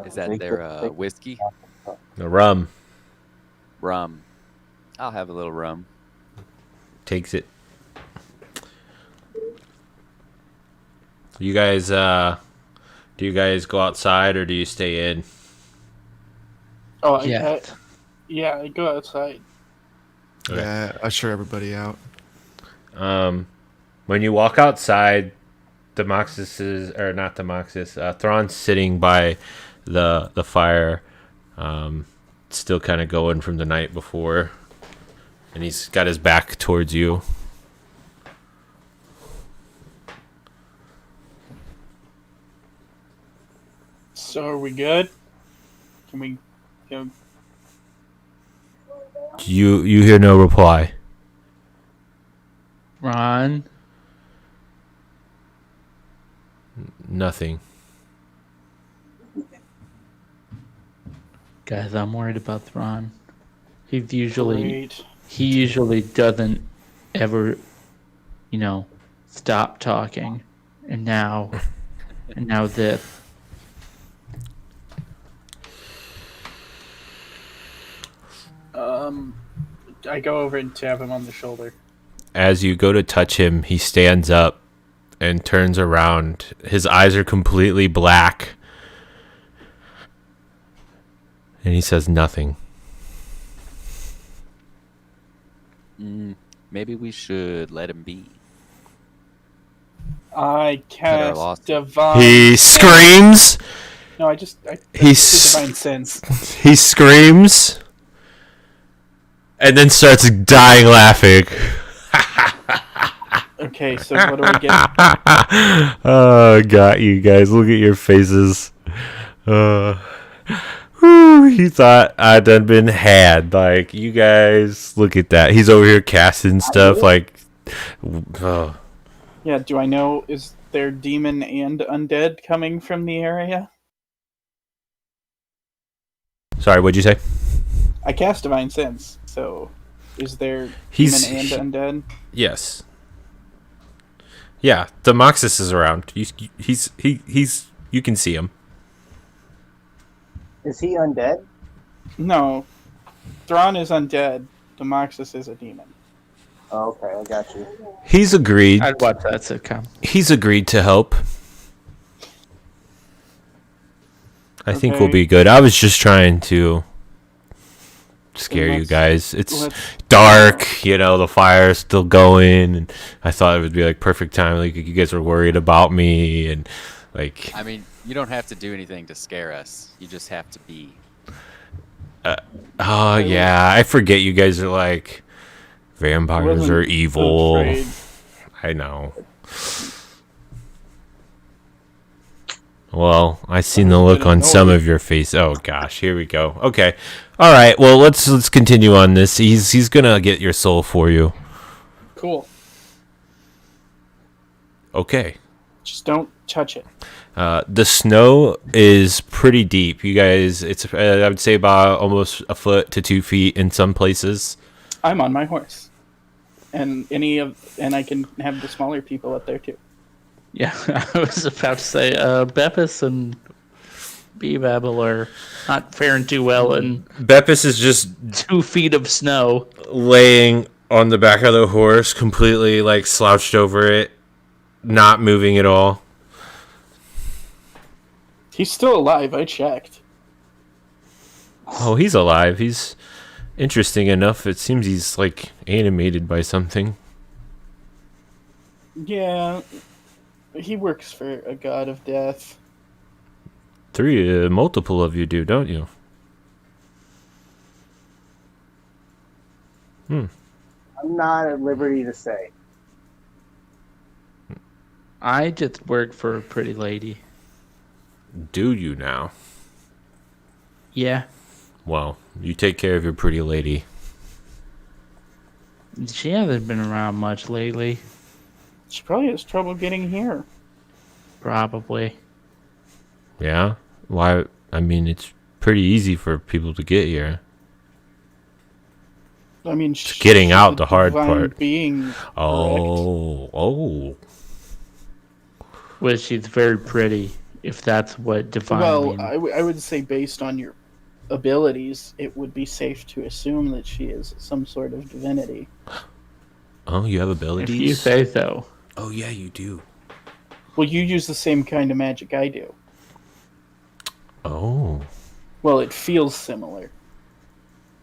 Is that their whiskey? The rum. Rum. I'll have a little rum. Takes it. You guys, do you guys go outside or do you stay in? Oh, Yeah. yeah, I go outside. Okay. Yeah, usher everybody out. When you walk outside, Thrawn's sitting by the fire, still kind of going from the night before, and he's got his back towards you. So are we good? Can we, you know, You hear no reply. Ron, Nothing. guys, I'm worried about Ron. He usually great. doesn't ever, stop talking, and now this. I go over and tap him on the shoulder. As you go to touch him, he stands up and turns around. His eyes are completely black. And he says nothing. Maybe we should let him be. I Better lost cast him. divine. He screams. No, I He's- divine sense. He screams. And then starts dying laughing. Okay, so what do we get? Oh, got you guys. Look at your faces. He thought I'd done been had. Like, you guys, look at that. He's over here casting stuff. Like, oh. Yeah, do I know, is there demon and undead coming from the area? Sorry, what'd you say? I cast divine sense, so is there He's- demon and undead? Yes. Yeah, Demoxys is around. He's you can see him. is he undead? No. Thrawn is undead. Demoxys is a demon. Oh, okay, I got you. He's agreed. I'd watch that sitcom. He's agreed to help. I think we'll Okay. be good. I was just trying to scare you let's- guys. It's let's- dark, the fire's still going, and I thought it would be like perfect time. Like you guys were worried about me, and like I mean, you don't have to do anything to scare us. You just have to be. oh yeah, I forget you guys are like vampires Wasn't are evil. afraid. I know. Well, I seen the look on some of your face. Oh gosh, here we go. Okay, all right. Well, let's continue on this. He's gonna get your soul for you. Cool. Okay. Just don't touch it. The snow is pretty deep. You guys, it's I would say about almost a foot to 2 feet in some places. I'm on my horse. And I can have the smaller people up there too. Yeah, I was about to say, Beppis and Bebabble are not faring too well in Beppis is just 2 feet of snow. laying on the back of the horse, completely like slouched over it, not moving at all. He's still alive, I checked. Oh, he's alive. He's interesting enough. It seems he's like animated by something. Yeah. He works for a god of death. Multiple of you do, don't you? I'm not at liberty to say. I just work for a pretty lady. Do you now? Yeah, Well, you take care of your pretty lady. she hasn't been around much lately. She probably has trouble getting here. Probably. Yeah? Why? I mean, it's pretty easy for people to get here. I mean, getting she's out a the hard divine part. Being. Oh. Well, she's very pretty, if that's what divine Well, means. I would say based on your abilities, it would be safe to assume that she is some sort of divinity. Oh, you have If abilities? you say so. Oh, yeah, you do. Well, you use the same kind of magic I do. Oh. Well, it feels similar.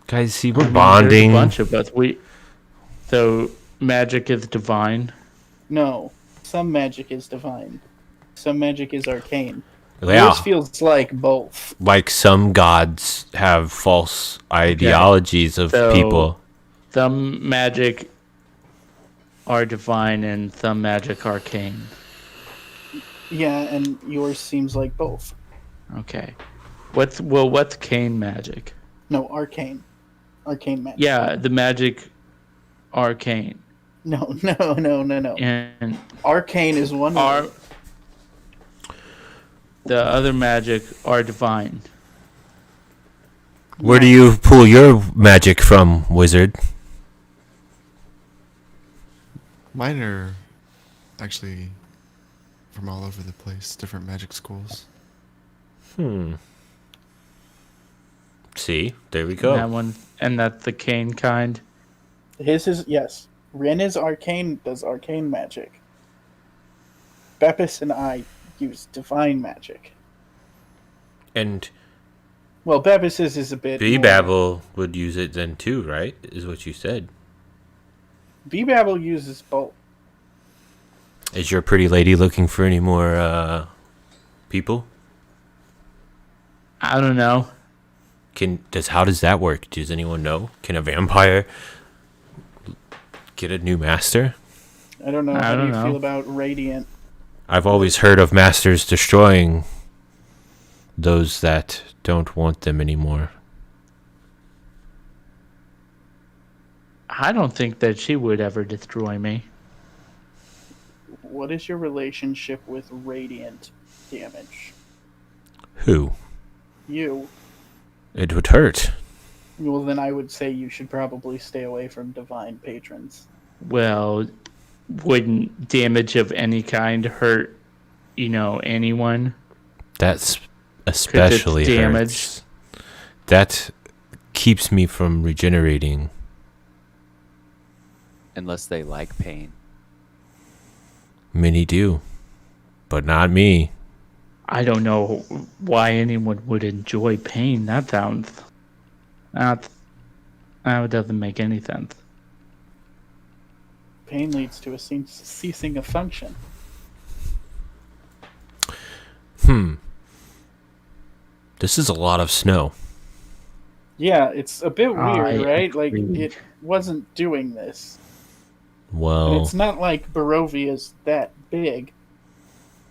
Guys, see, I we're mean, bonding. There's a bunch of us. So magic is divine. No, some magic is divine. Some magic is arcane. Yeah. Yours feels like both. Like some gods have false ideologies of So- people. Some magic are divine and some magic arcane. Yeah, and yours seems like both. Okay. What's cane magic? No, arcane. Arcane magic. Yeah, the magic arcane. No. And Arcane is one are word. the other magic are divine. Where do you pull your magic from, wizard? Mine are actually from all over the place, different magic schools. See, there we That go. one, and that's the cane kind. His is, yes. Rin is arcane, does arcane magic. Beppis and I use divine magic. And Well, Beppis is a bit. more- B-Babble would use it then too, right? Is what you said. B-Babble uses both. Is your pretty lady looking for any more people? I don't know. How does that work? Does anyone know? Can a vampire get a new master? I don't know. I How do don't you know. feel about Radiant? I've always heard of masters destroying those that don't want them anymore. I don't think that she would ever destroy me. What is your relationship with Radiant damage? Who? You. It would hurt. Well, then I would say you should probably stay away from divine patrons. Well, wouldn't damage of any kind hurt, anyone? That's especially damage. hurts. That keeps me from regenerating. Unless they like pain. Many do, but not me. I don't know why anyone would enjoy pain. That doesn't make any sense. Pain leads to a ceasing of function. This is a lot of snow. Yeah, it's a bit I weird, right? Like, agree. it wasn't doing this. And Well, it's not like Barovia's that big.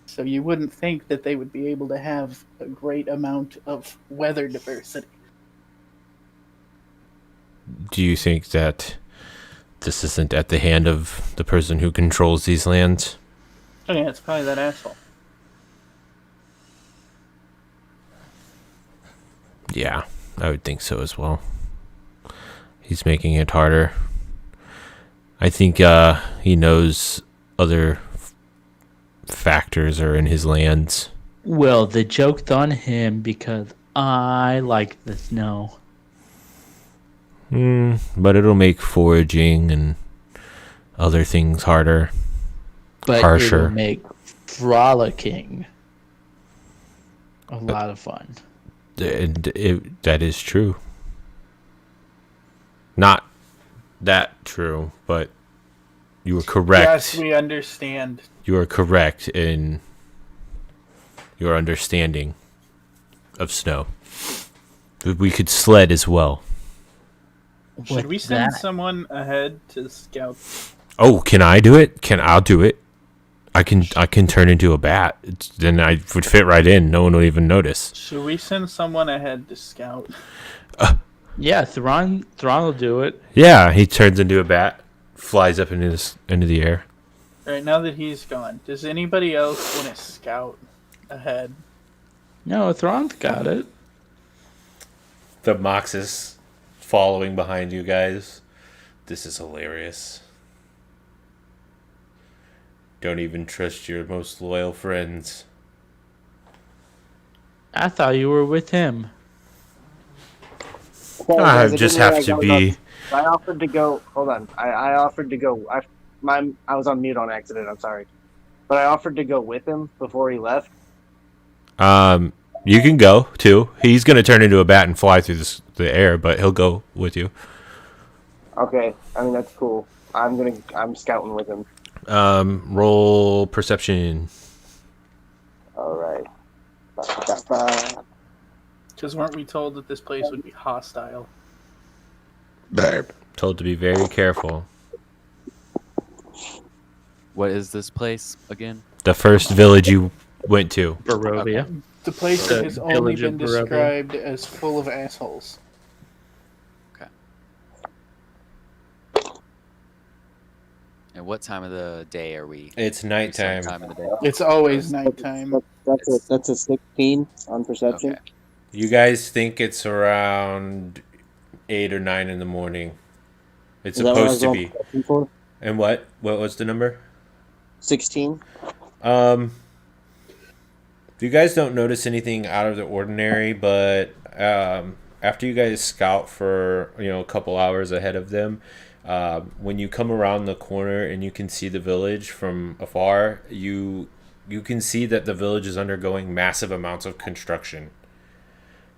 So you wouldn't think that they would be able to have a great amount of weather diversity. do you think that this isn't at the hand of the person who controls these lands? Oh yeah, it's probably that asshole. Yeah, I would think so as well. He's making it harder. I think he knows other factors are in his lands. Well, the joke's on him because I like the snow. But it'll make foraging and other things harder. But Harsher. it'll make frolicking a lot of fun. That is true. Not that true, but you were correct. Yes, we understand. You are correct in your understanding of snow. But we could sled as well. Should we What's send that? someone ahead to scout? Oh, can I do it? I'll do it. I can turn into a bat. Then I would fit right in. No one will even notice. Should we send someone ahead to scout? Yeah, Thrawn will do it. Yeah, he turns into a bat, flies up into the air. Alright, now that he's gone, does anybody else want to scout ahead? No, Thrawn's got it. The Mox is following behind you guys. This is hilarious. Don't even trust your most loyal friends. I thought you were with him. Sorry, I guys, just didn't have to realize be. I offered to go. Hold on. I offered to go. I was on mute on accident. I'm sorry. But I offered to go with him before he left. You can go too. He's gonna turn into a bat and fly through the air, but he'll go with you. Okay. I mean, that's cool. I'm scouting with him. Roll perception. All right. Because weren't we told that this place would be hostile? Told to be very careful. What is this place again? The first village you went to. Barovia. The place The that has only village been of Barovia. described as full of assholes. And what time of the day are we? It's We nighttime. start time of the day. It's always nighttime. That's a 16 on perception. Okay. You guys think it's around 8 or 9 in the morning. It's Is that what I supposed to was be. looking for? And what? What was the number? 16. You guys don't notice anything out of the ordinary, but after you guys scout for a couple hours ahead of them, when you come around the corner and you can see the village from afar, you can see that the village is undergoing massive amounts of construction.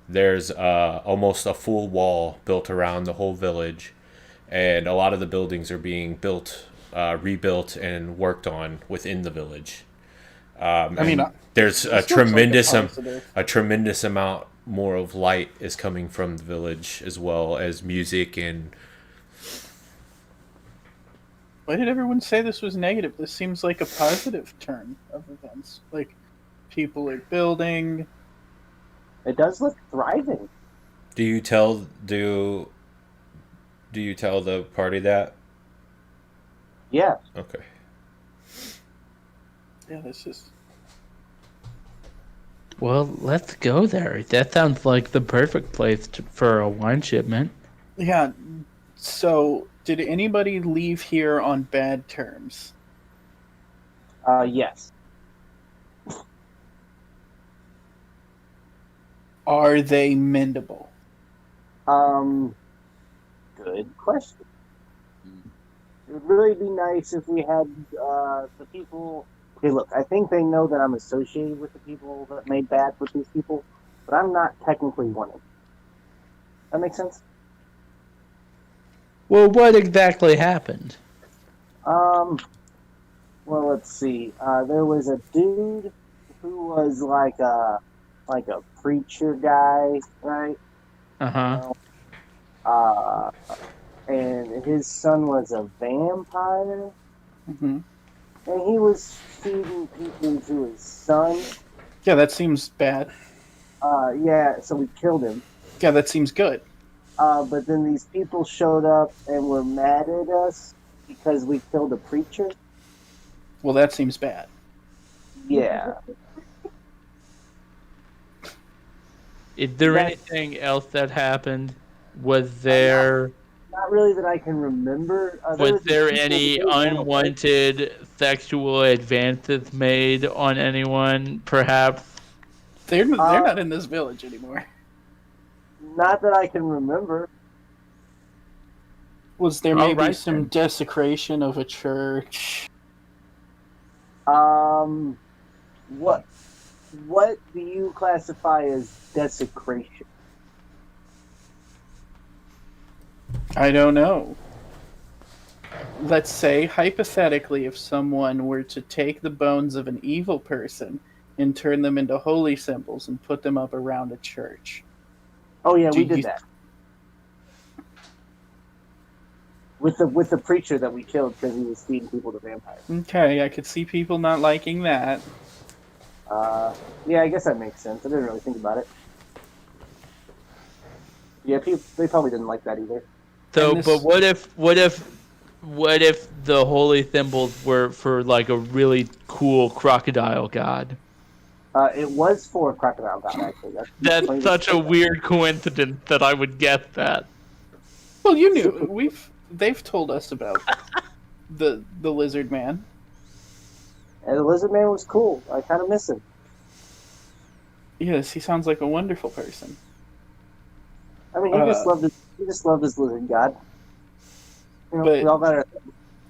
There's almost a full wall built around the whole village, and a lot of the buildings are being built, rebuilt, and worked on within the village. There's a this looks like a tremendous positive. amount more of light is coming from the village, as well as music and. Why did everyone say this was negative? This seems like a positive turn of events. Like, people are building. It does look thriving. Do you tell the party that? Yeah. Okay. Yeah, this is. Well, let's go there. That sounds like the perfect place for a wine shipment. Yeah. So, did anybody leave here on bad terms? Yes. Are they mendable? Good question. It would really be nice if we had the people. Okay, look, I think they know that I'm associated with the people that made bad with these people, but I'm not technically one of them. That makes sense? Well, what exactly happened? Well, let's see. There was a dude who was like a preacher guy, right? And his son was a vampire, Mm-hmm. and he was feeding people to his son. Yeah, that seems bad. Yeah, so we killed him. Yeah, that seems good. But then these people showed up and were mad at us because we killed a preacher. Well, that seems bad. Yeah. Is there anything else that happened? Was there Not really that I can remember. was there these any people that were unwanted sexual advances made on anyone? Perhaps. They're not in this village anymore. Not that I can remember. Was there All maybe right, some then. desecration of a church? What do you classify as desecration? I don't know. Let's say, hypothetically, if someone were to take the bones of an evil person and turn them into holy symbols and put them up around a church. Oh yeah, we Do you- did that. With the preacher that we killed because he was feeding people to vampires. Okay, I could see people not liking that. Yeah, I guess that makes sense. I didn't really think about it. Yeah, they probably didn't like that either. So, And this- but what if the holy symbols were for like a really cool crocodile god? It was for Crocodile God, actually. That's such a weird coincidence that I would get that. Well, you knew they've told us about the lizard man. And the Lizard Man was cool. I kind of miss him. Yes, he sounds like a wonderful person. I mean, he just loved his lizard god. You know, But- we all got our...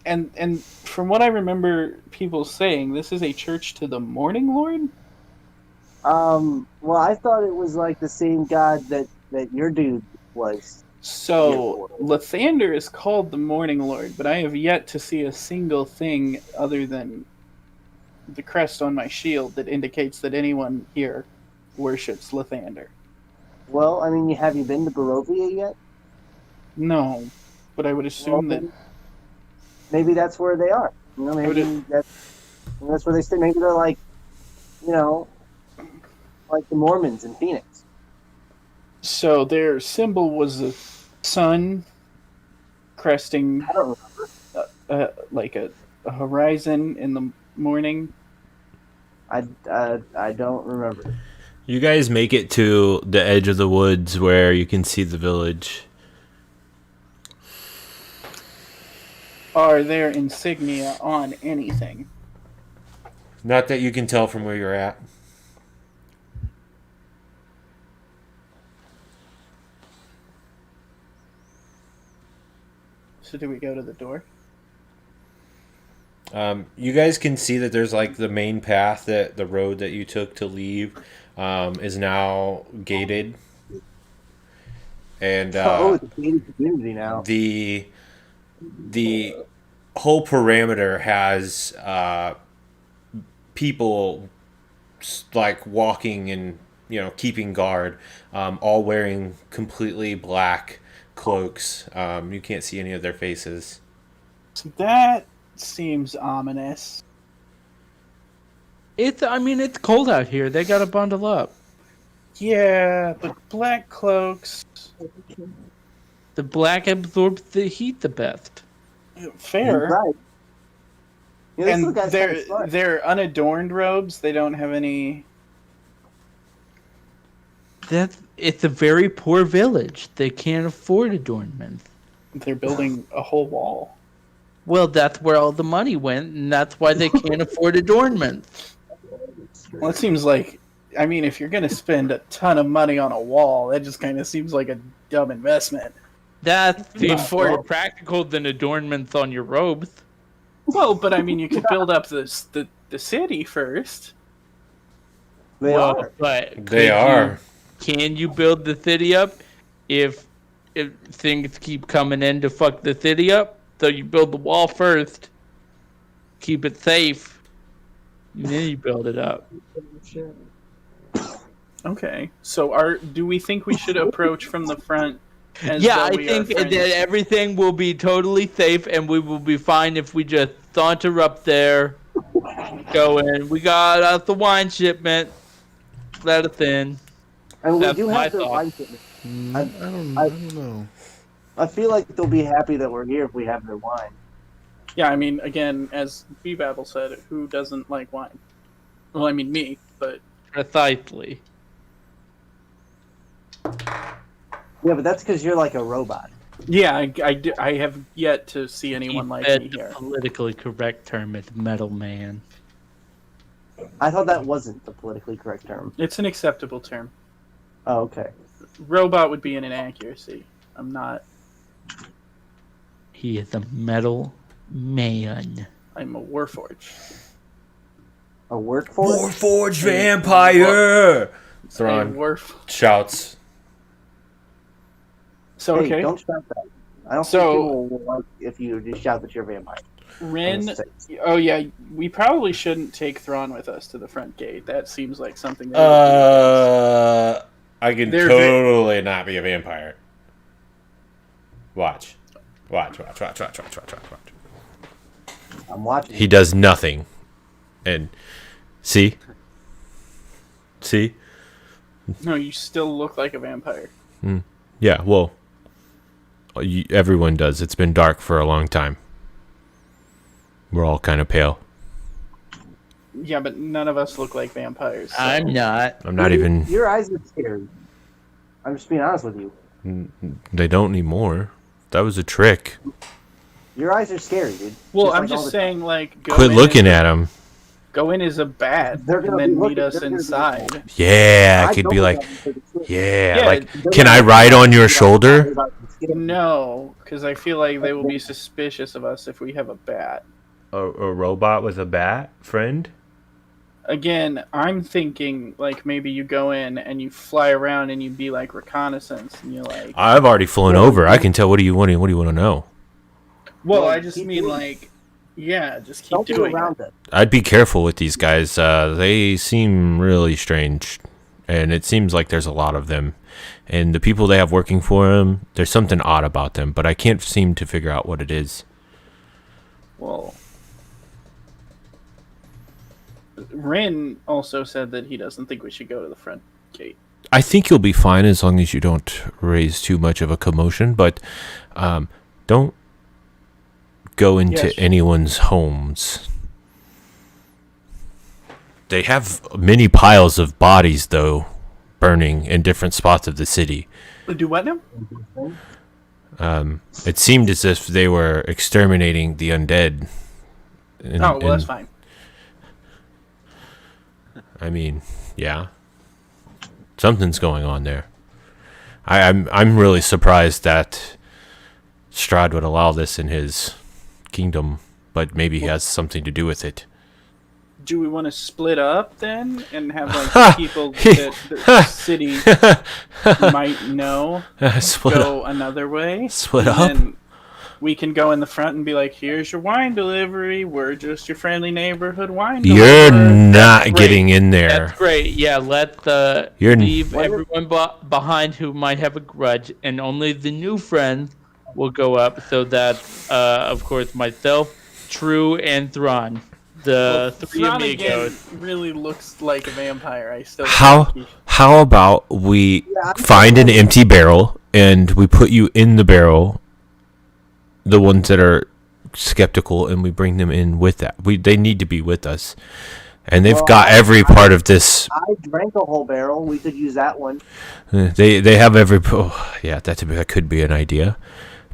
And from what I remember people saying, this is a church to the Morning Lord? Well, I thought it was like the same god that your dude was. So, Lathander is called the Morning Lord, but I have yet to see a single thing other than the crest on my shield that indicates that anyone here worships Lathander. Well, I mean, have you been to Barovia yet? No, but I would assume that... Maybe that's where they are. You know, maybe that's where they stay. Maybe they're like, you know, like the Mormons in Phoenix. So their symbol was a sun cresting I don't remember. like a horizon in the morning. I don't remember. You guys make it to the edge of the woods where you can see the village. Are there insignia on anything? Not that you can tell from where you're at. So do we go to the door? You guys can see that there's like the main path, that the road that you took to leave is now gated. And It's a gated community now. the whole perimeter has people like walking and keeping guard, all wearing completely black cloaks. You can't see any of their faces. So that seems ominous. It's cold out here. They gotta bundle up. Yeah, but black cloaks. The black absorbs the heat the best. Fair. Right. Yeah, this And little guy's kinda smart. they're unadorned robes. They don't have any. It's a very poor village. They can't afford adornment. They're building a whole wall. Well, that's where all the money went, and that's why they can't afford adornment. Well, it seems like, I mean, if you're going to spend a ton of money on a wall, that just kind of seems like a dumb investment. That seems For- more practical than adornments on your robes. Well, but I mean, you could build up the city first. They are. But They are. Can you build the city up if things keep coming in to fuck the city up? So you build the wall first, keep it safe, and then you build it up. Okay. So do we think we should approach from the front? As Yeah, though I we are think that friends? everything will be totally safe, and we will be fine if we just saunter up there, go in. We got us the wine shipment. Let us in. And we That's do my have their thought. wine shipment. I don't know. I feel like they'll be happy that we're here if we have their wine. Yeah, I mean, again, as B-Babble said, who doesn't like wine? Well, I mean, me, but... Precisely. Yeah, but that's because you're like a robot. Yeah, I have yet to see anyone like me The here. politically correct term is metal man. I thought that wasn't the politically correct term. It's an acceptable term. Oh, okay. Robot would be an inaccuracy. I'm not... He is a metal man. I'm a Warforged. A workforce? Warforged vampire! A Thrawn Warf... shouts. So, Hey, okay. don't shout that. I don't So- think people will like if you just shout that you're a vampire. Rin... Honestly. Oh, yeah, we probably shouldn't take Thrawn with us to the front gate. That seems like something... They I can They're totally not be a vampire. Watch. Watch. I'm watching. He does nothing. And see? No, you still look like a vampire. Yeah, well, everyone does. It's been dark for a long time. We're all kind of pale. Yeah, but none of us look like vampires. So. I'm not. I'm not even. Your eyes are scary. I'm just being honest with you. They don't need more. That was a trick. Your eyes are scary, dude. Well, I'm like all just the- saying, like, go Quit in looking as, at him. Go in as a bat, They're and gonna then be meet looking- us they're gonna be inside. looking. Yeah, I could don't be look like, at them for the truth. yeah, Yeah, like, They're can gonna I be ride on your about shoulder? the skin. No, because I feel like they will be suspicious of us if we have a bat. A robot with a bat, friend? Again, I'm thinking like maybe you go in and you fly around and you be like reconnaissance and you're like, I've already flown over. I can tell. What do you want to know? well, Well, I just keep mean doing it. like, yeah, just keep Don't be doing around it. them. I'd be careful with these guys. They seem really strange, and it seems like there's a lot of them. And the people they have working for them, there's something odd about them, but I can't seem to figure out what it is. Well, Rin also said that he doesn't think we should go to the front gate. I think you'll be fine as long as you don't raise too much of a commotion, but don't go into Yes. anyone's homes. They have many piles of bodies, though, burning in different spots of the city. Do what now? It seemed as if they were exterminating the undead. And- Oh, well, that's and- fine. I mean, yeah, something's going on there. I'm really surprised that Strahd would allow this in his kingdom, but maybe he has something to do with it. Do we want to split up then and have like the people that the city might know Split up. go another way? Split and up? then we can go in the front and be like, "Here's your wine delivery. We're just your friendly neighborhood wine You're deliverer." not great. getting in there. That's great. Yeah, let the You're- leave everyone behind who might have a grudge, and only the new friends will go up. So that, of course, myself, True, and Thrawn, the three Thrawn again amigos. really looks like a vampire. I still How think he- how about we find an empty barrel and we put you in the barrel, the ones that are skeptical, and we bring them in with that. They need to be with us, and they've Well, got every part of this. I drank a whole barrel. We could use that one. They have every. Oh, yeah, that could be an idea,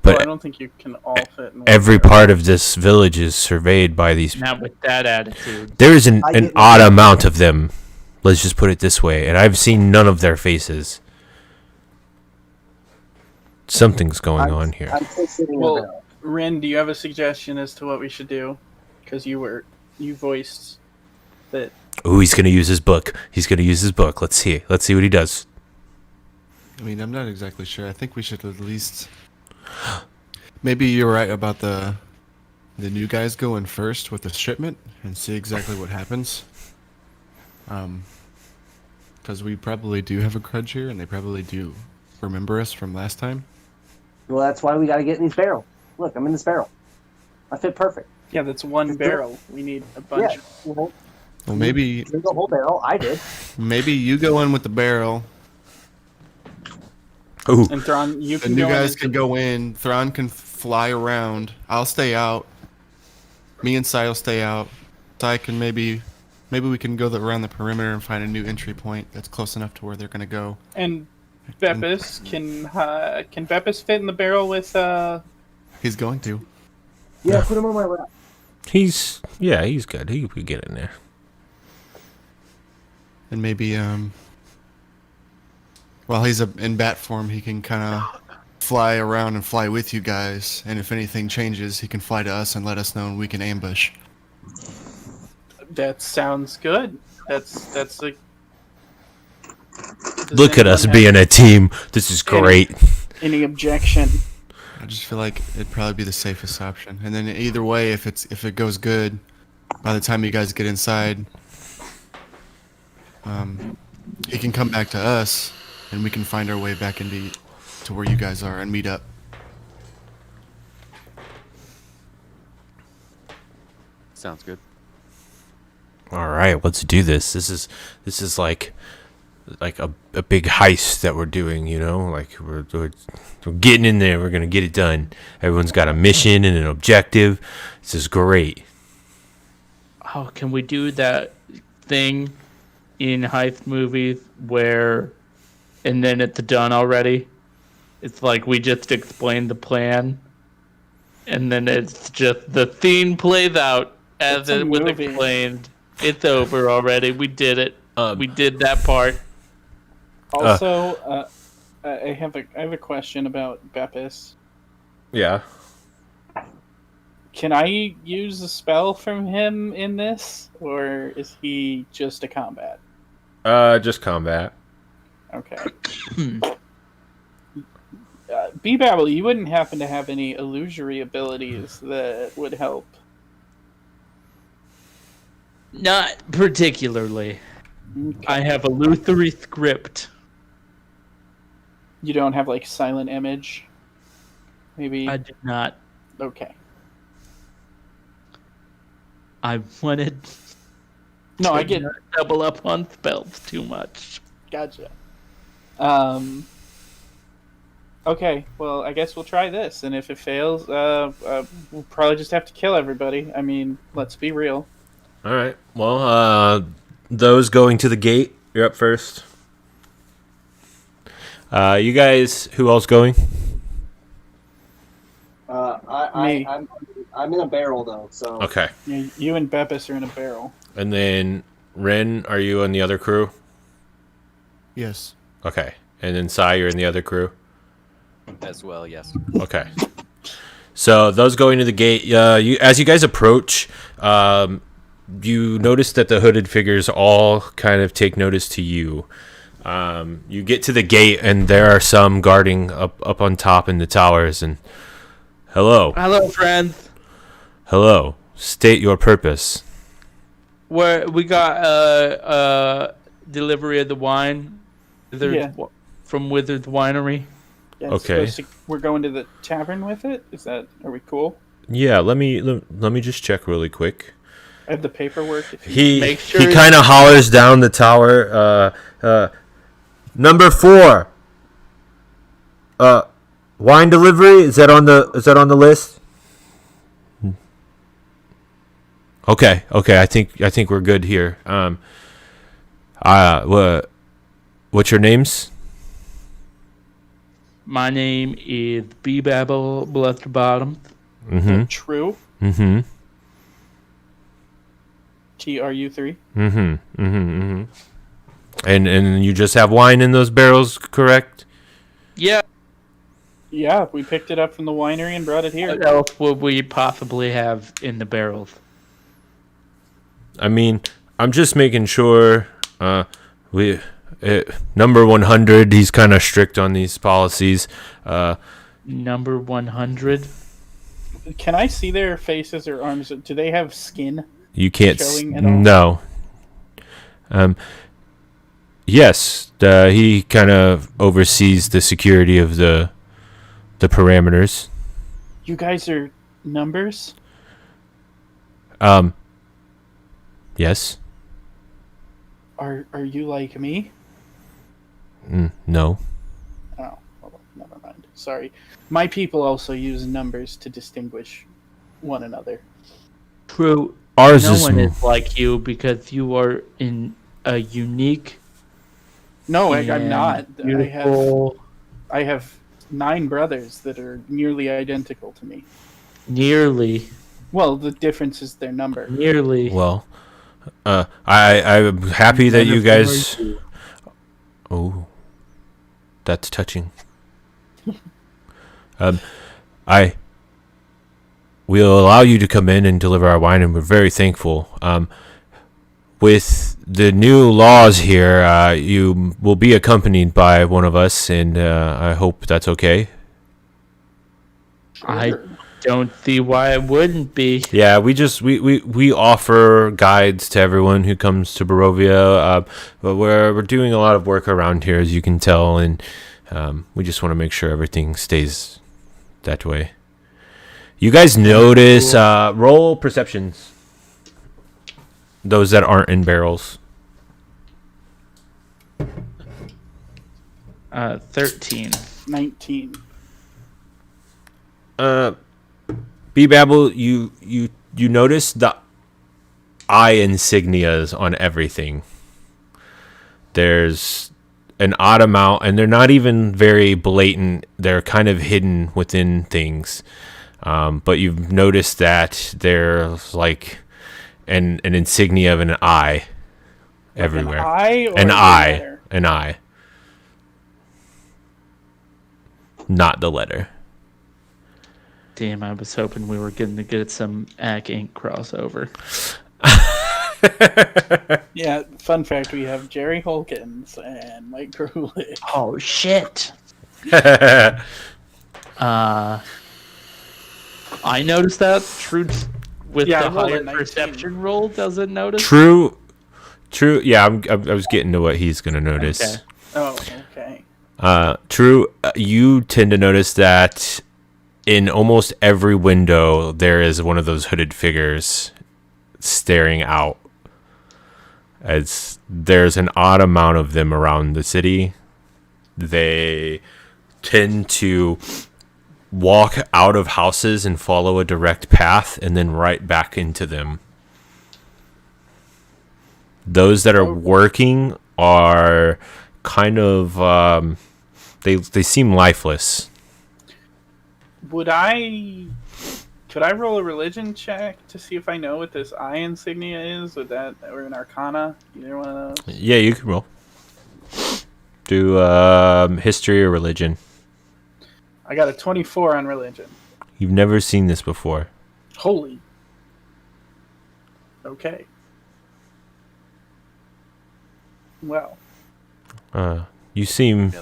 Well, I but don't think you can all fit in one every barrel. part of this village is surveyed by these. Not with that attitude. There is an I an get- odd amount of them. Let's just put it this way, and I've seen none of their faces. Something's going on here. I'm still sitting in a Well, barrel. Ren, do you have a suggestion as to what we should do? Because you voiced that. Ooh, he's gonna use his book. Let's see. Let's see what he does. I mean, I'm not exactly sure. I think we should at least. Maybe you're right about the new guys going first with the shipment and see exactly what happens. Because we probably do have a grudge here, and they probably do remember us from last time. Well, that's why we got to get in these barrels. Look, I'm in this barrel. I fit perfect. Yeah, that's one Just do it. barrel. We need a bunch. Yeah. Well, Well, maybe drink a whole barrel. I did. you go in with the barrel. Ooh, And Thrawn, you The can new go guys into- can go in. Thrawn can fly around. I'll stay out. Me and Sai will stay out. Sai can maybe we can go around the perimeter and find a new entry point that's close enough to where they're gonna go. And Beppis can Beppis fit in the barrel with He's going to. Yeah, put him on my lap. he's good. He could get in there. And maybe while he's in bat form, he can kind of fly around and fly with you guys. And if anything changes, he can fly to us and let us know, and we can ambush. That sounds good. That's like. Look at us being a team. This is great. Any objection? I just feel like it'd probably be the safest option. And then either way, if it goes good, by the time you guys get inside, he can come back to us, and we can find our way back to where you guys are and meet up. Sounds good. All right, let's do this. This is like a big heist that we're doing. You know, like we're getting in there. We're gonna get it done. Everyone's got a mission and an objective. This is great. oh, can we do that thing in heist movies where, and then it's done already? It's like we just explained the plan, and then it's just the scene plays out as It's a it was movie. explained. It's over already. We did it. We did that part. Also, I have a question about Beppis. Yeah. Can I use a spell from him in this, or is he just a combat? Just combat. Okay. B-Babble, you wouldn't happen to have any illusory abilities that would help? Not particularly. Okay. I have a Luthery script. You don't have, like, silent image? Maybe? I did not. Okay. I wanted No, to I get... not double up on spells too much. Gotcha. Okay, well, I guess we'll try this, and if it fails, we'll probably just have to kill everybody. I mean, let's be real. All right. Well, those going to the gate, you're up first. You guys, who else going? Me. I'm in a barrel though, so Okay. You and Beppis are in a barrel. And then Ren, are you in the other crew? Yes. Okay. And then Sai, you're in the other crew? As well, yes. Okay. So those going to the gate, as you guys approach, you notice that the hooded figures all kind of take notice to you. You get to the gate, and there are some guarding up on top in the towers. And hello, Hello, friends. hello. State your purpose. We got delivery of the wine. Yeah. From Wizard's Winery. Yeah, it's Okay. supposed to- we're going to the tavern with it? Are we cool? Yeah, let me just check really quick. I have the paperwork. If you... He Make sure he kind of hollers down the tower. Number 4. Wine delivery, is that on the list? Okay. I think we're good here. What's your names? My name is B-Babble Blusterbottom. Mm-hmm. True. Mm-hmm. TRU3. Mm-hmm. Mm-hmm. And you just have wine in those barrels, correct? Yeah. Yeah, we picked it up from the winery and brought it here. What else would we possibly have in the barrels? I mean, I'm just making sure. Number 100, he's kind of strict on these policies. Number 100. Can I see their faces or arms? Do they have skin? You can't. Showing at all? No. Yes, he kind of oversees the security of the parameters. You guys are numbers? Yes. Are you like me? No. Oh, well, never mind. Sorry. My people also use numbers to distinguish one another. True. Ours No is. one is like you because you are in a unique. No, I'm and not. Beautiful. I have 9 brothers that are nearly identical to me. Nearly. Well, the difference is their number. Nearly. Well, I'm happy that you guys. Oh, that's touching. We'll allow you to come in and deliver our wine, and we're very thankful. With the new laws here, you will be accompanied by one of us, and I hope that's okay. I don't see why it wouldn't be. Yeah, we offer guides to everyone who comes to Barovia, but we're doing a lot of work around here, as you can tell, and we just want to make sure everything stays that way. You guys notice, roll perceptions. Those that aren't in barrels. 13. 19. B-Babble, you notice the eye insignias on everything. There's an odd amount, and they're not even very blatant. They're kind of hidden within things. But you've noticed that there's like an insignia of an eye everywhere. An eye or An a eye. letter? An eye. Not the letter. Damn, I was hoping we were going to get some Ag Inc. crossover. Yeah, fun fact, we have Jerry Holkins and Mike Grulich. Oh, shit. I noticed that. True, with Yeah, the I rolled a higher 19. perception roll, doesn't notice. True. Yeah, I was getting to what he's gonna notice. Okay. Oh, okay. True. You tend to notice that in almost every window there is one of those hooded figures staring out. As there's an odd amount of them around the city. They tend to walk out of houses and follow a direct path and then right back into them. Those that are working are kind of they seem lifeless. Could I roll a religion check to see if I know what this eye insignia is? Would that, or an arcana? Either one of those? Yeah, you can roll. Do history or religion. I got a 24 on religion. You've never seen this before. Holy. Okay. Well. You seem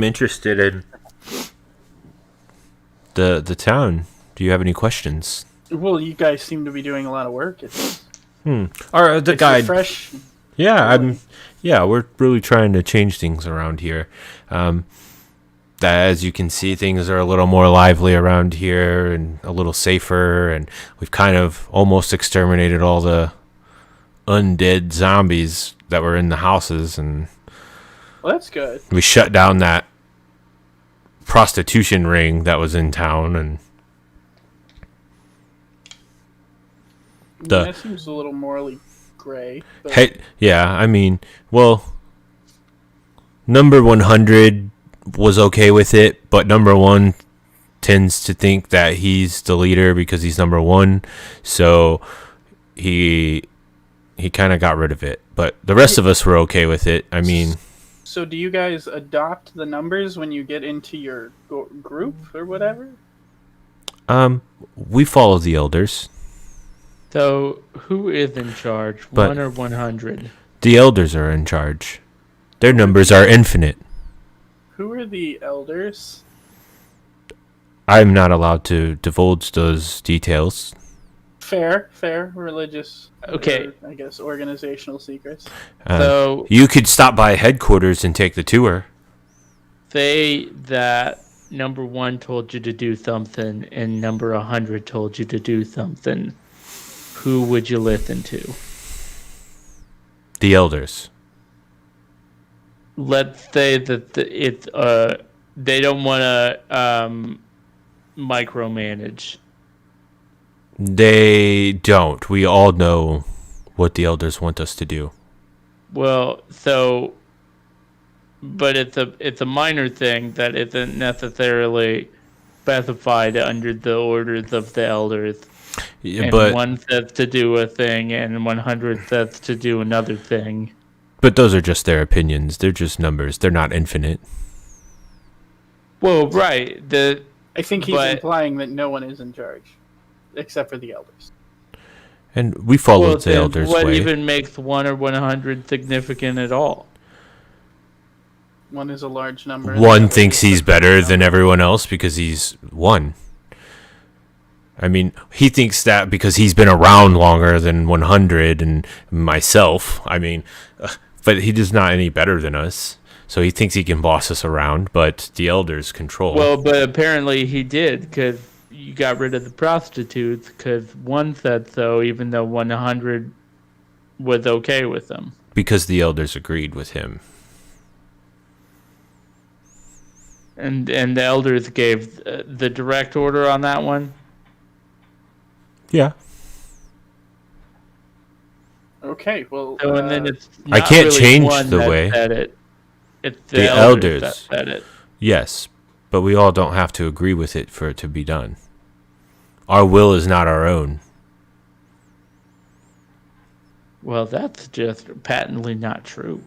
interested in the town. Do you have any questions? Well, you guys seem to be doing a lot of work. It's Or the guide. fresh. Yeah, we're really trying to change things around here. As you can see, things are a little more lively around here and a little safer, and we've kind of almost exterminated all the undead zombies that were in the houses, and Well, that's good. we shut down that prostitution ring that was in town, and That seems a little morally gray. But hey, yeah, I mean, well, number 100 was okay with it, but number 1 tends to think that he's the leader because he's number 1, so he kind of got rid of it. But the rest of us were okay with it. I mean, So do you guys adopt the numbers when you get into your group or whatever? we follow the elders. So, who is in charge? But- 1 or 100? The elders are in charge. Their numbers are infinite. Who are the elders? I'm not allowed to divulge those details. Fair, religious. Okay. Or, I guess organizational secrets. So, You could stop by headquarters and take the tour. say that number 1 told you to do something and number 100 told you to do something. Who would you listen to? The elders. Let's say that they don't want to micromanage. They don't. We all know what the elders want us to do. Well, but it's a minor thing that isn't necessarily specified under the orders of the elders. Yeah, And but 1 says to do a thing, and 100 says to do another thing. those are just their opinions. They're just numbers. They're not infinite. Well, right. I think he's But- implying that no one is in charge, except for the elders. And we followed the then elders' what way. even makes 1 or 100 significant at all? One is a large number. and One the other thinks is a he's small better number. than everyone else because he's 1. I mean, he thinks that because he's been around longer than 100 and myself. I mean, but he is not any better than us. So he thinks he can boss us around, but the elders control. Well, but apparently he did, because you got rid of the prostitutes, because 1 said so, even though 100 was okay with them. Because the elders agreed with him. And the elders gave the direct order on that one? Yeah. Okay, well, So, and then it's I not can't really change one the that way. said it. It's the, The elders that elders. said it. Yes, but we all don't have to agree with it for it to be done. Our will is not our own. Well, that's just patently not true.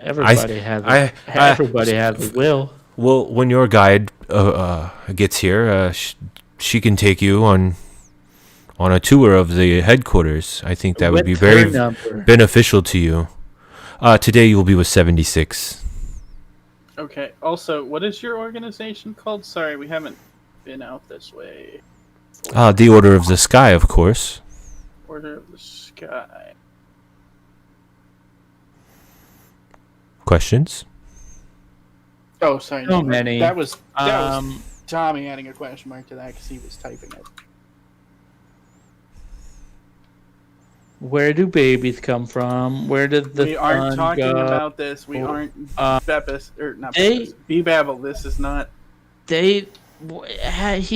Everybody everybody has a will. Well, when your guide gets here, she can take you on a tour of the headquarters. I think that would be What's very her number? beneficial to you. Today you will be with 76. okay. Also, what is your organization called? Sorry, we haven't been out this way. The Order of the Sky, of course. Order of the Sky. Questions? Oh, sorry. So many. That was Um, Tommy adding a question mark to that because he was typing it. Where do babies come from? Where did the We aren't sun talking go? about this. We aren't Beppis or not they- Beppis. Babble. This is not. He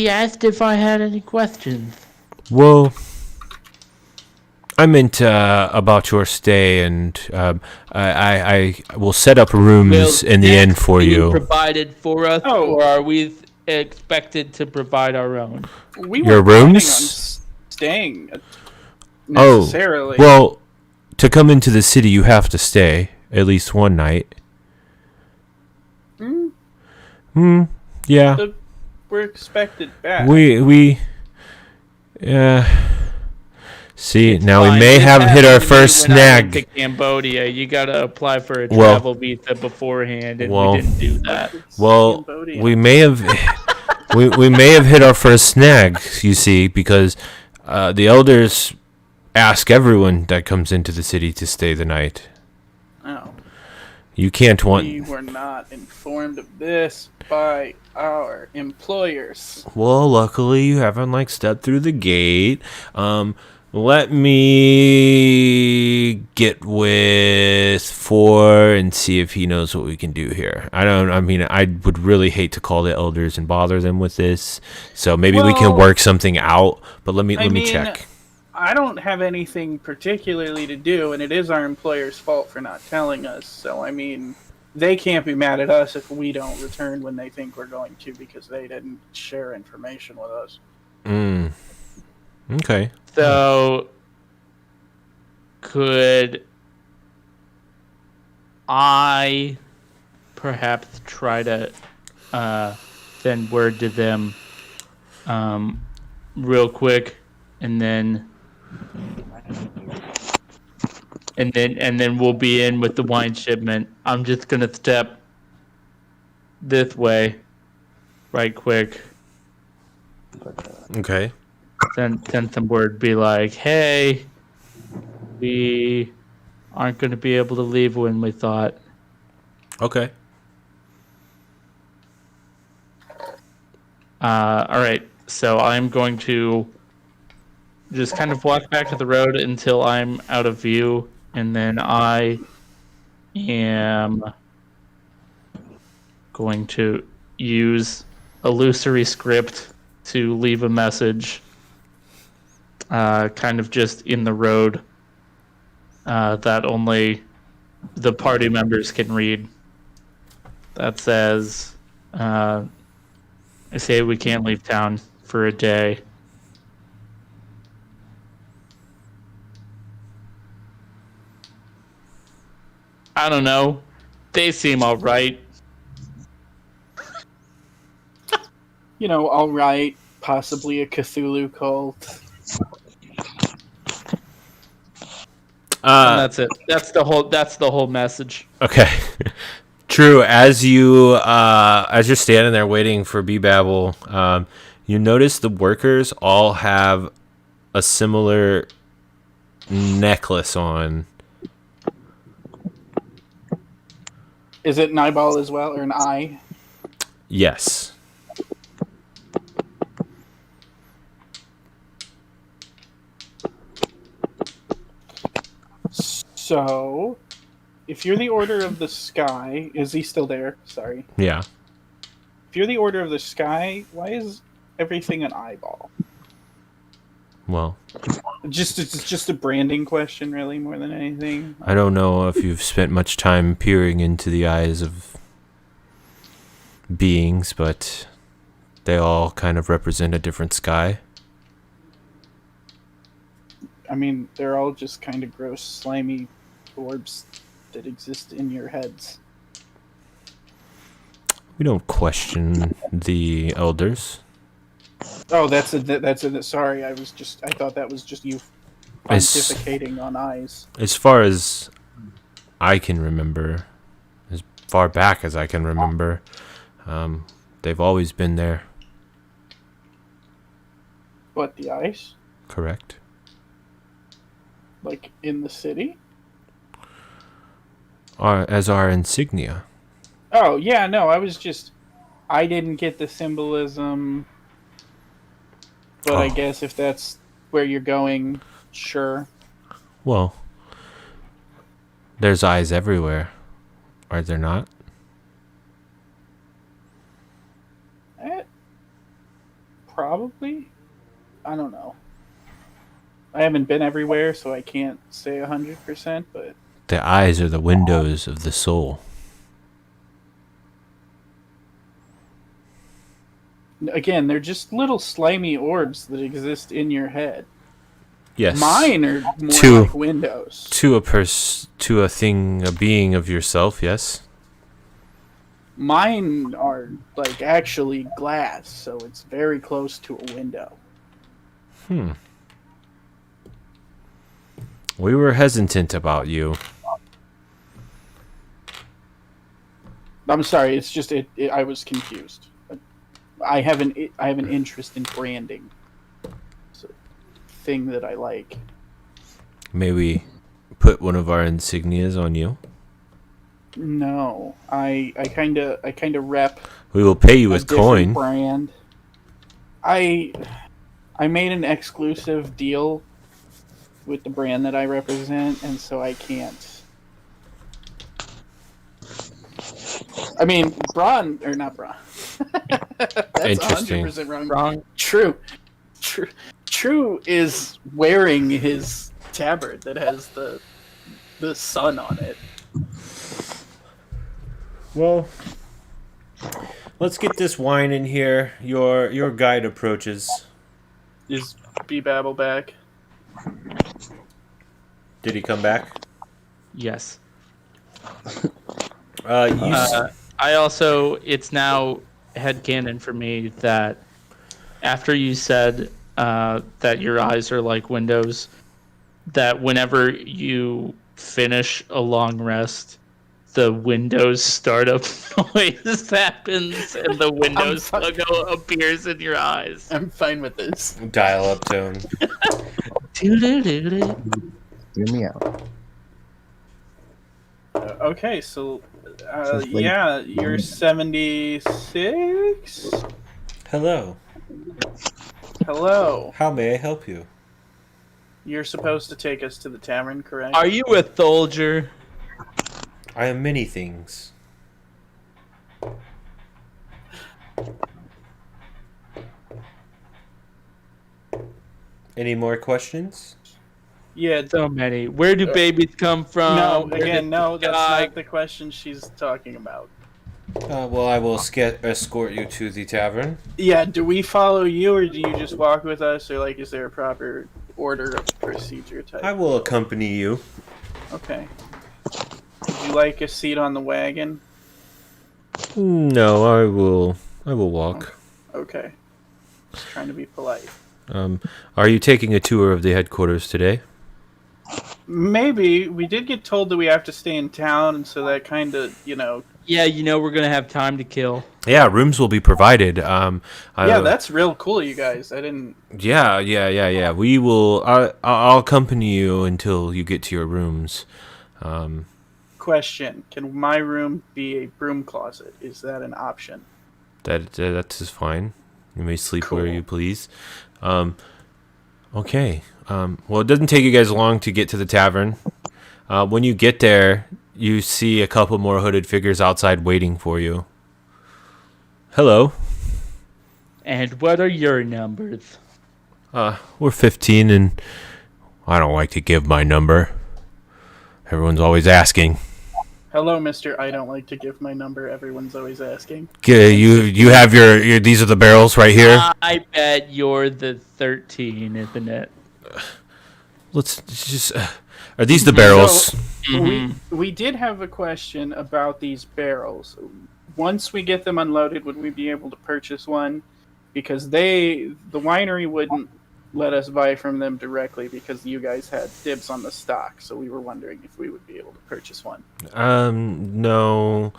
asked if I had any questions. Well, I meant about your stay, and I will set up rooms in the end for you. Provided for us, Oh. or are we expected to provide our own? We Your weren't planning on rooms? staying Oh, necessarily. well, to come into the city, you have to stay at least one night. Yeah. We're expected back. See, It's now we fine. may This have hit our happened to me first when I went snag. to Cambodia, you gotta apply for a Well- travel visa beforehand, and well- we didn't do that. Well, Cambodia. we may have we may have hit our first snag, you see, because the elders ask everyone that comes into the city to stay the night. Oh, You can't want. we were not informed of this by our employers. Well, luckily you haven't stepped through the gate. Let me get with 4 and see if he knows what we can do here. I mean, I would really hate to call the elders and bother them with this. So maybe we can Well, work something out. But let me mean, check. I don't have anything particularly to do, and it is our employer's fault for not telling us. So, I mean, they can't be mad at us if we don't return when they think we're going to because they didn't share information with us. Okay. So, could I perhaps try to send word to them real quick, and then we'll be in with the wine shipment. I'm just gonna step this way, right quick. Okay. Send some word, be like, hey, we aren't going to be able to leave when we thought. Okay. All right, so I'm going to just kind of walk back to the road until I'm out of view, and then I am going to use illusory script to leave a message, kind of just in the road, that only the party members can read. That says, I say we can't leave town for a day. I don't know. They seem all right. You know, all right, possibly a Cthulhu cult. And that's it. That's the whole message. Okay. True. As you're standing there waiting for B-Babble, you notice the workers all have a similar necklace on. Is it an eyeball as well, or an eye? Yes. So, if you're the Order of the Sky, is he still there? Sorry. Yeah. If you're the Order of the Sky, why is everything an eyeball? Well, It's just a branding question, really, more than anything. I don't know if you've spent much time peering into the eyes of beings, but they all kind of represent a different sky. I mean, they're all just kind of gross, slimy orbs that exist in your heads. We don't question the elders. Oh, that's a. Sorry, I thought that was just you It's- pontificating on eyes. As far as I can remember, as far back as I can remember, they've always been there, What, the eyes? correct? Like in the city? As our insignia. Oh, yeah, no, I didn't get the symbolism. But I Oh. guess if that's where you're going, sure. Well, there's eyes everywhere, are there not? Probably. I don't know. I haven't been everywhere, so I can't say 100%, but The eyes are the windows of the soul. again, they're just little slimy orbs that exist in your head. Yes. Mine are more Two. like windows. To a thing, a being of yourself, yes. Mine are like actually glass, so it's very close to a window. We were hesitant about you. I'm sorry, it's just I was confused. I have an interest in branding. It's a thing that I like. May we put one of our insignias on you? No, I kind of rep We will pay you a with different coin. brand. I made an exclusive deal with the brand that I represent, and so I can't. I mean, Braun or not Braun. That's Interesting. 100% wrong. Wrong. True is wearing his tabard that has the sun on it. Well, let's get this wine in here. Your guide approaches. Is B-Babble back? Did he come back? Yes. I also, it's now headcanon for me that after you said that your eyes are like windows, that whenever you finish a long rest, the Windows startup noise happens and the Windows logo appears in your eyes. I'm fine with this. dial up tone. Doo-doo-doo-doo. Hear me out. Okay, so Just wait. yeah, you're 76. Hello. Hello. How may I help you? You're supposed to take us to the tavern, correct? Are you a soldier? I am many things. Any more questions? Yeah. So many. Where do babies come from? No, Where again, did no, the that's guy- not the question she's talking about. Well, I will escort you to the tavern. Yeah, do we follow you, or do you just walk with us, or like, is there a proper order of procedure type? I will accompany you. Okay. Would you like a seat on the wagon? No, I will walk. Okay. Just trying to be polite. Are you taking a tour of the headquarters today? Maybe. We did get told that we have to stay in town, and so that kind of, Yeah, we're gonna have time to kill. Yeah, rooms will be provided. yeah, that's real cool, you guys. I didn't. Yeah. We will. I'll accompany you until you get to your rooms. Question: can my room be a broom closet? Is that an option? That is fine. You may sleep where Cool. you please. Okay. Well, it doesn't take you guys long to get to the tavern. When you get there, you see a couple more hooded figures outside waiting for you. Hello. And what are your numbers? We're 15, and I don't like to give my number. Everyone's always asking. Hello, Mister. I don't like to give my number. Everyone's always asking. You have your these are the barrels right here. I bet you're the 13, isn't it? Let's just. Are these the barrels? We did have a question about these barrels. Once we get them unloaded, would we be able to purchase one? Because the winery wouldn't let us buy from them directly because you guys had dibs on the stock. So we were wondering if we would be able to purchase one. No.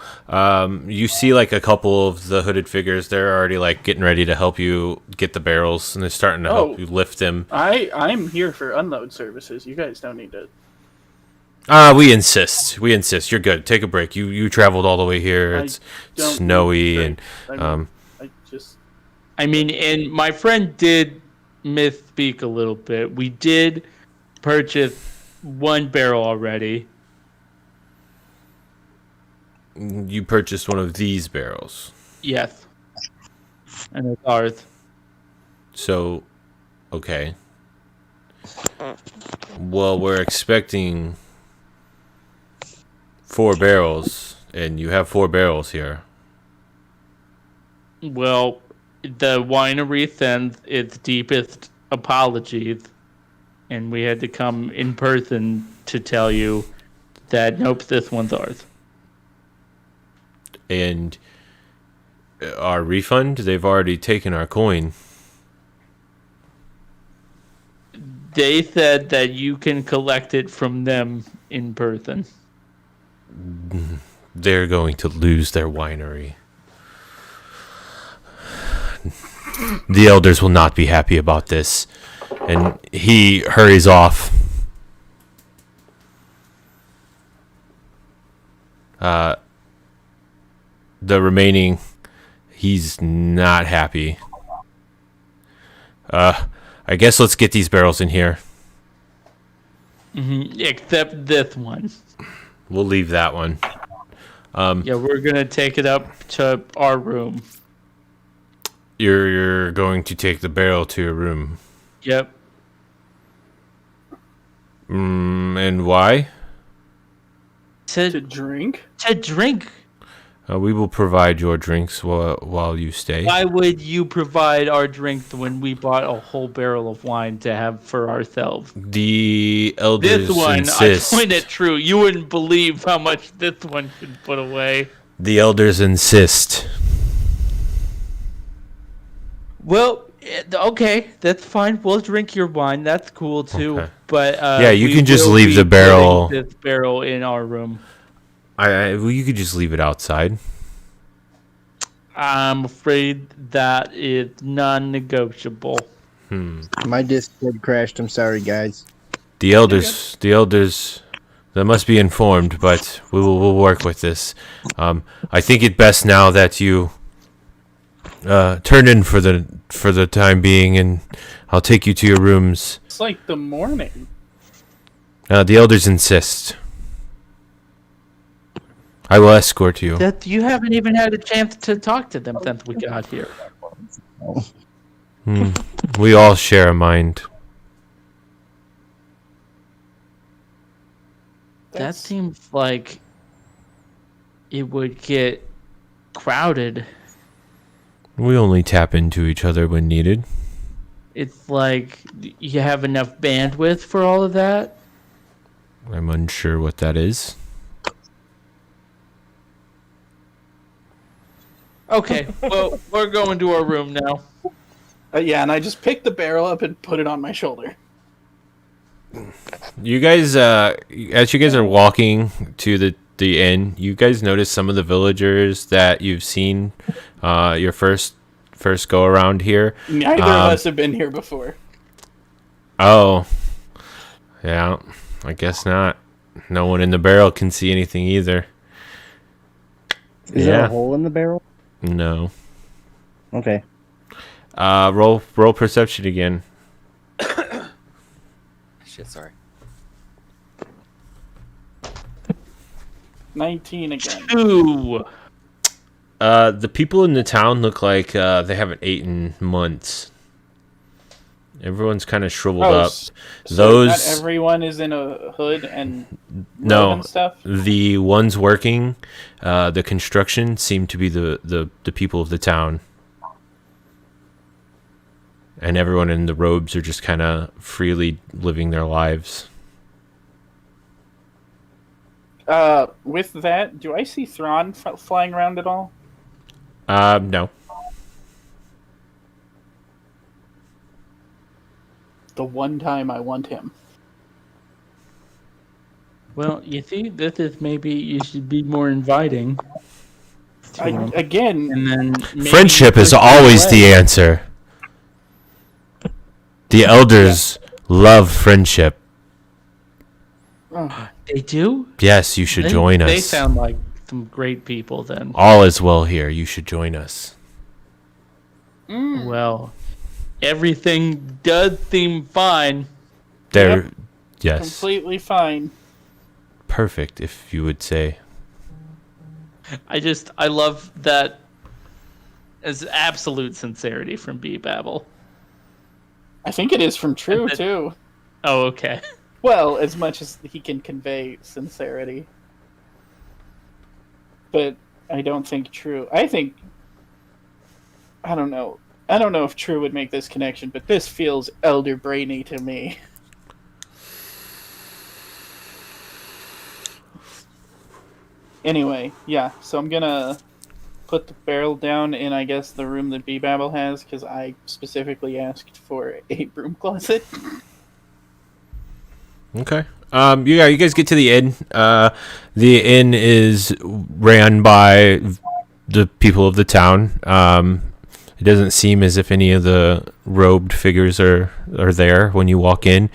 You see like a couple of the hooded figures. They're already like getting ready to help you get the barrels, and they're starting to help you lift them. I'm here for unload services. You guys don't need to. We insist. We insist. You're good. Take a break. You traveled all the way here. It's snowy and I mean, and my friend did misspeak a little bit. We did purchase one barrel already. You purchased one of these barrels. Yes. And it's ours. So, okay. Well, we're expecting 4 barrels, and you have 4 barrels here. Well, the winery sends its deepest apologies, and we had to come in person to tell you that, nope, this one's ours. And our refund? They've already taken our coin. They said that you can collect it from them in person. They're going to lose their winery. The elders will not be happy about this. And he hurries off. The remaining, he's not happy. I guess let's get these barrels in here. Except this one. We'll leave that one. Yeah, we're gonna take it up to our room. You're going to take the barrel to your room. Yep. And why? To drink? To drink. We will provide your drinks while you stay. Why would you provide our drinks when we bought a whole barrel of wine to have for ourselves? The elders This one, insist. I point it true. You wouldn't believe how much this one should put away. The elders insist. Well, okay, that's fine. We'll drink your wine. That's cool too. Okay. But Yeah, you we can just will leave be the barrel. putting this barrel in our room. Well, you could just leave it outside. I'm afraid that is non-negotiable. My Discord crashed. I'm sorry, guys. The elders, they must be informed, but we'll work with this. I think it best now that you turn in for the time being, and I'll take you to your rooms. It's like the morning. The elders insist. I will escort you. That you haven't even had a chance to talk to them since we got here. We all share a mind. That seems like it would get crowded. We only tap into each other when needed. It's like you have enough bandwidth for all of that. I'm unsure what that is. Okay, well, we're going to our room now. Yeah, and I just picked the barrel up and put it on my shoulder. You guys, as you guys are walking to the inn, you guys notice some of the villagers that you've seen your first go around here. Neither of us have been here before. Oh, yeah, I guess not. No one in the barrel can see anything either. Is there a hole in the barrel? No. Okay. Roll perception again. Shit, sorry. 19 again. 2. The people in the town look like they haven't eaten months. Everyone's kind of shriveled Oh, up. so Those not everyone is in a hood and robe no, and stuff. the ones working the construction seem to be the people of the town, and everyone in the robes are just kind of freely living their lives. With that, do I see Thrawn flying around at all? No. The one time I want him. Well, you see, this is maybe you should be more inviting. to him. Again, And then maybe Friendship is push him always away. the answer. The elders love friendship. They do? Yes, you should They- join us. They sound like some great people then. All is well here. You should join us. Well, everything does seem fine. There, Yep. yes, completely fine. perfect. If you would say. I love that as absolute sincerity from B Babel. I think it is from True And then- too. Oh, okay. Well, as much as he can convey sincerity. But I don't think True. I don't know. I don't know if True would make this connection, but this feels elder brainy to me. Anyway, yeah, so I'm gonna put the barrel down in, I guess, the room that B Babel has, because I specifically asked for a broom closet. Okay. You guys get to the inn. The inn is ran by the people of the town. It doesn't seem as if any of the robed figures are there when you walk in.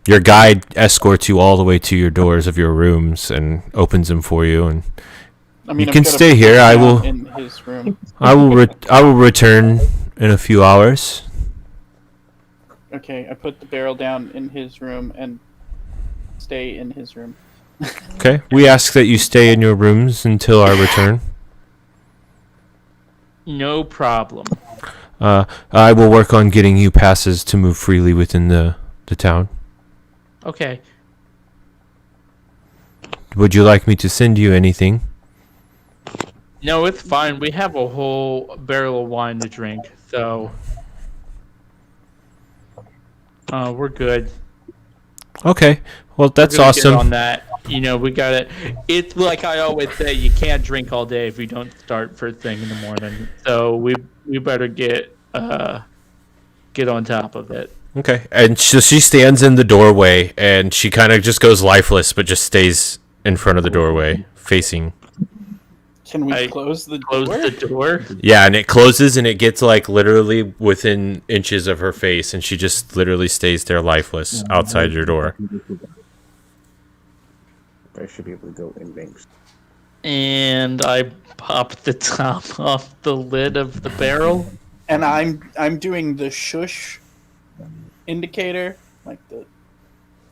Your guide escorts you all the way to your doors of your rooms and opens them for you. And I mean, You I'm can gonna stay put here, it I down will- in his room. I will return in a few hours. Okay, I put the barrel down in his room and stay in his room. Okay. We ask that you stay in your rooms until our return. No problem. I will work on getting you passes to move freely within the town. Okay. Would you like me to send you anything? No, it's fine. We have a whole barrel of wine to drink, so we're good. Okay. Well, that's We're gonna get awesome. on that, you know, we got it. It's like I always say, you can't drink all day if you don't start first thing in the morning. So we better get on top of it. Okay. And so she stands in the doorway and she kind of just goes lifeless, but just stays in front of the doorway, facing. Can we I close the Close door? the door. Yeah, and it closes and it gets like literally within inches of her face, and she just literally stays there lifeless outside your door. I should be able to go in banks. And I pop the top off the lid of the barrel. And I'm doing the shush indicator, like the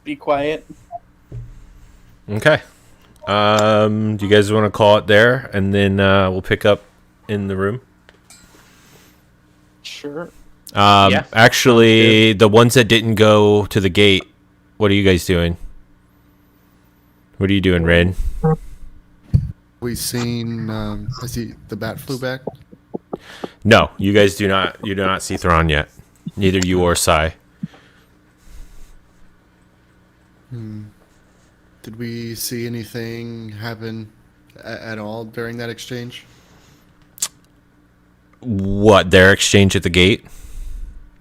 be quiet. Okay. Do you guys want to call it there, and then we'll pick up in the room? Sure. Yeah. Actually, the ones that didn't go to the gate, what are you guys doing? What are you doing, Ren? We seen. Has the bat flew back? No, you guys do not. You do not see Thrawn yet. Neither you or Sai. Did we see anything happen at all during that exchange? What, their exchange at the gate?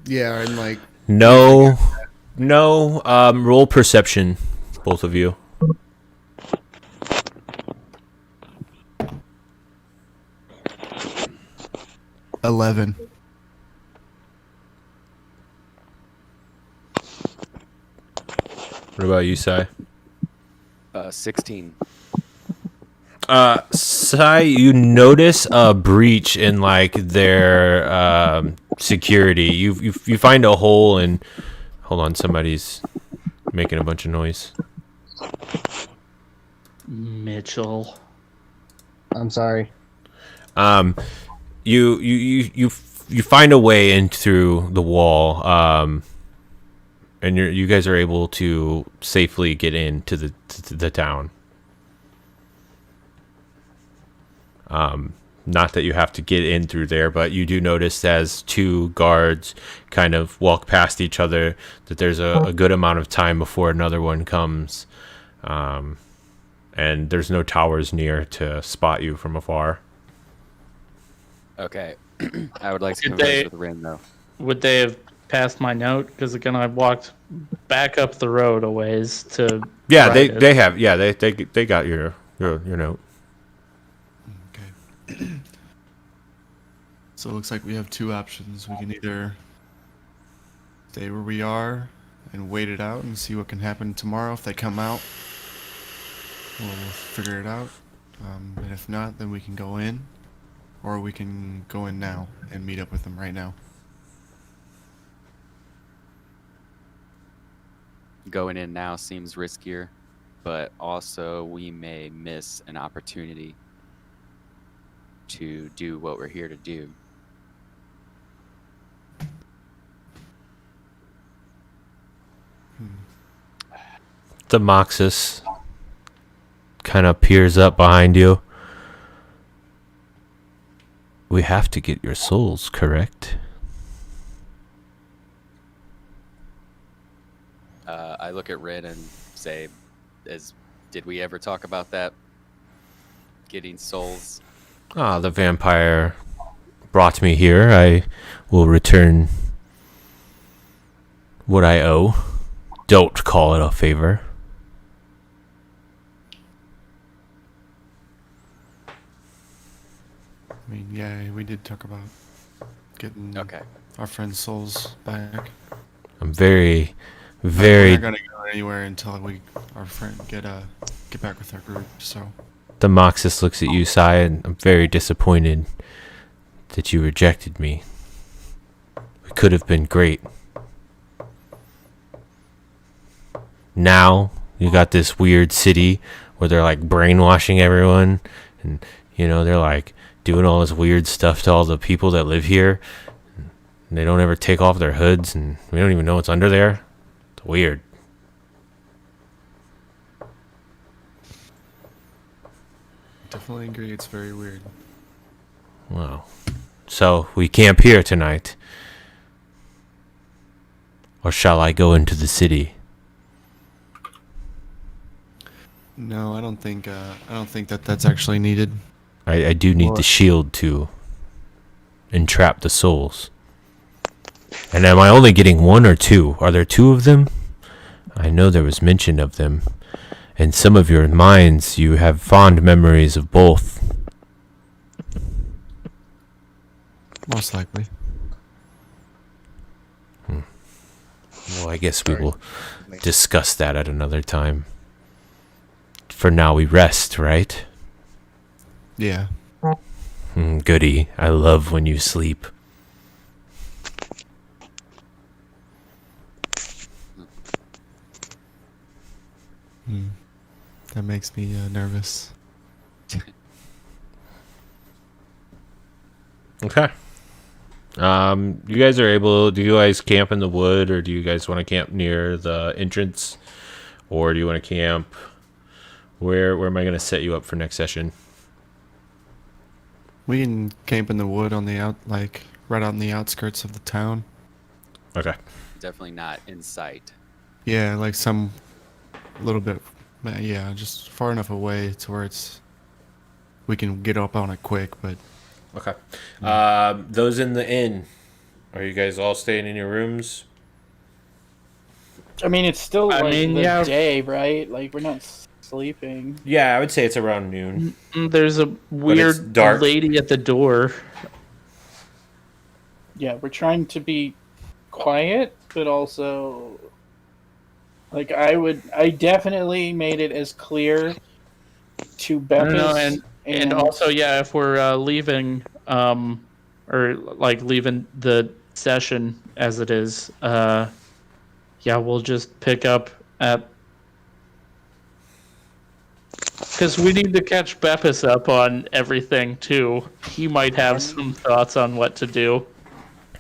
Yeah, and like No. No. Roll perception, both of you. $11. What about you, Sai? 16. Sai, you notice a breach in like their security. You find a hole in. Hold on, somebody's making a bunch of noise. Mitchell. I'm sorry. You you find a way in through the wall, and you guys are able to safely get into the town. Not that you have to get in through there, but you do notice as two guards kind of walk past each other that there's a good amount of time before another one comes. And there's no towers near to spot you from afar. Okay. I would like to Did converse they- with Rin, though. Would they have passed my note? Because again, I walked back up the road a ways to. Yeah, write it. they have. Yeah, they got your note. Okay. So it looks like we have two options. We can either stay where we are and wait it out and see what can happen tomorrow. If they come out, we'll figure it out. And if not, then we can go in, or we can go in now and meet up with them right now. Going in now seems riskier, but also we may miss an opportunity to do what we're here to do. Demoxys kind of peers up behind you. We have to get your souls, correct? I look at Rin and say, did we ever talk about that? Getting souls? Ah, the vampire brought me here. I will return what I owe. Don't call it a favor. I mean, yeah, we did talk about getting Okay. our friend's souls back. I'm very, We're very. not gonna go anywhere until our friend get back with our group. So Demoxys looks at you, Sai, and I'm very disappointed that you rejected me. We could have been great. Now you got this weird city where they're like brainwashing everyone, and they're like doing all this weird stuff to all the people that live here. And they don't ever take off their hoods, and we don't even know what's under there. It's weird. definitely agree, it's very weird. Wow. So we camp here tonight. Or shall I go into the city? No, I don't think that's actually needed. I do need the shield to entrap the souls. And am I only getting one or two? Are there two of them? I know there was mention of them. In some of your minds, you have fond memories of both. Most likely. Well, I guess we will discuss that at another time. For now, we rest, right? Yeah. Goody. I love when you sleep. That makes me nervous. Okay. You guys are able. Do you guys camp in the wood, or do you guys want to camp near the entrance, or do you want to camp? Where am I going to set you up for next session? We can camp in the wood on the right out in the outskirts of the town. Okay. Definitely not in sight. Yeah, like a little bit. Yeah, just far enough away to where we can get up on it quick, but. Okay. Those in the inn, are you guys all staying in your rooms? I mean, it's still like the yeah. day, right? Like, we're not sleeping. Yeah, I would say it's around noon. There's a weird dark. lady at the door. Yeah, we're trying to be quiet, but also, like, I definitely made it as clear to Beppis. No, and also, yeah, if we're leaving, or like leaving the session as it is, yeah, we'll just pick up at. Because we need to catch Beppis up on everything too. He might have some thoughts on what to do.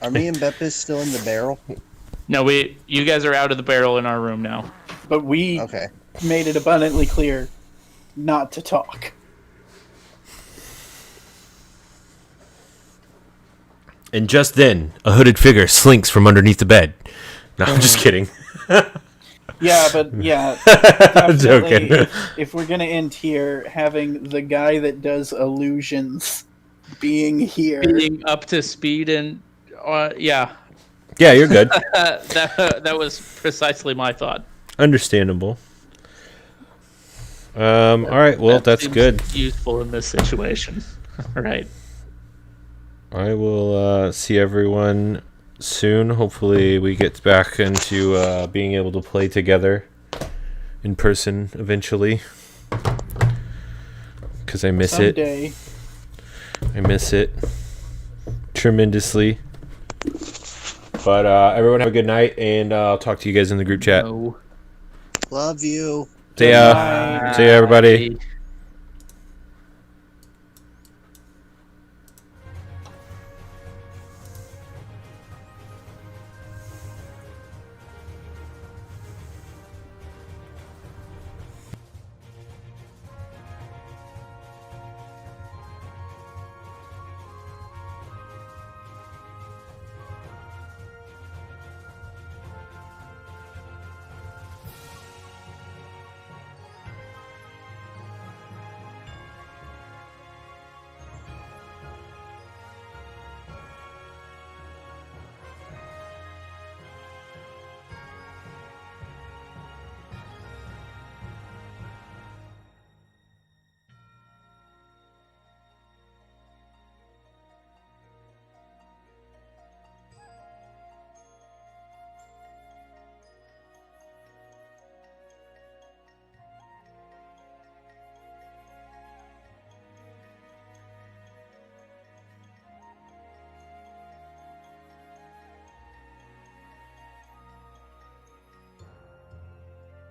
Are me and Beppis still in the barrel? No, you guys are out of the barrel in our room now. But we Okay. made it abundantly clear not to talk. And just then, a hooded figure slinks from underneath the bed. No, I'm just kidding. Yeah, but yeah, I'm definitely, joking. if we're gonna end here, having the guy that does illusions being here. Being up to speed and yeah, Yeah, you're good. that was precisely my thought. Understandable. All right. Well, That that's seems good. Useful in this situation. All right. I will see everyone soon. Hopefully, we get back into being able to play together in person eventually. Because I miss it. Someday. I miss it tremendously. But everyone have a good night, and I'll talk to you guys in the group chat. No. Love you. See ya. See ya, everybody. Bye.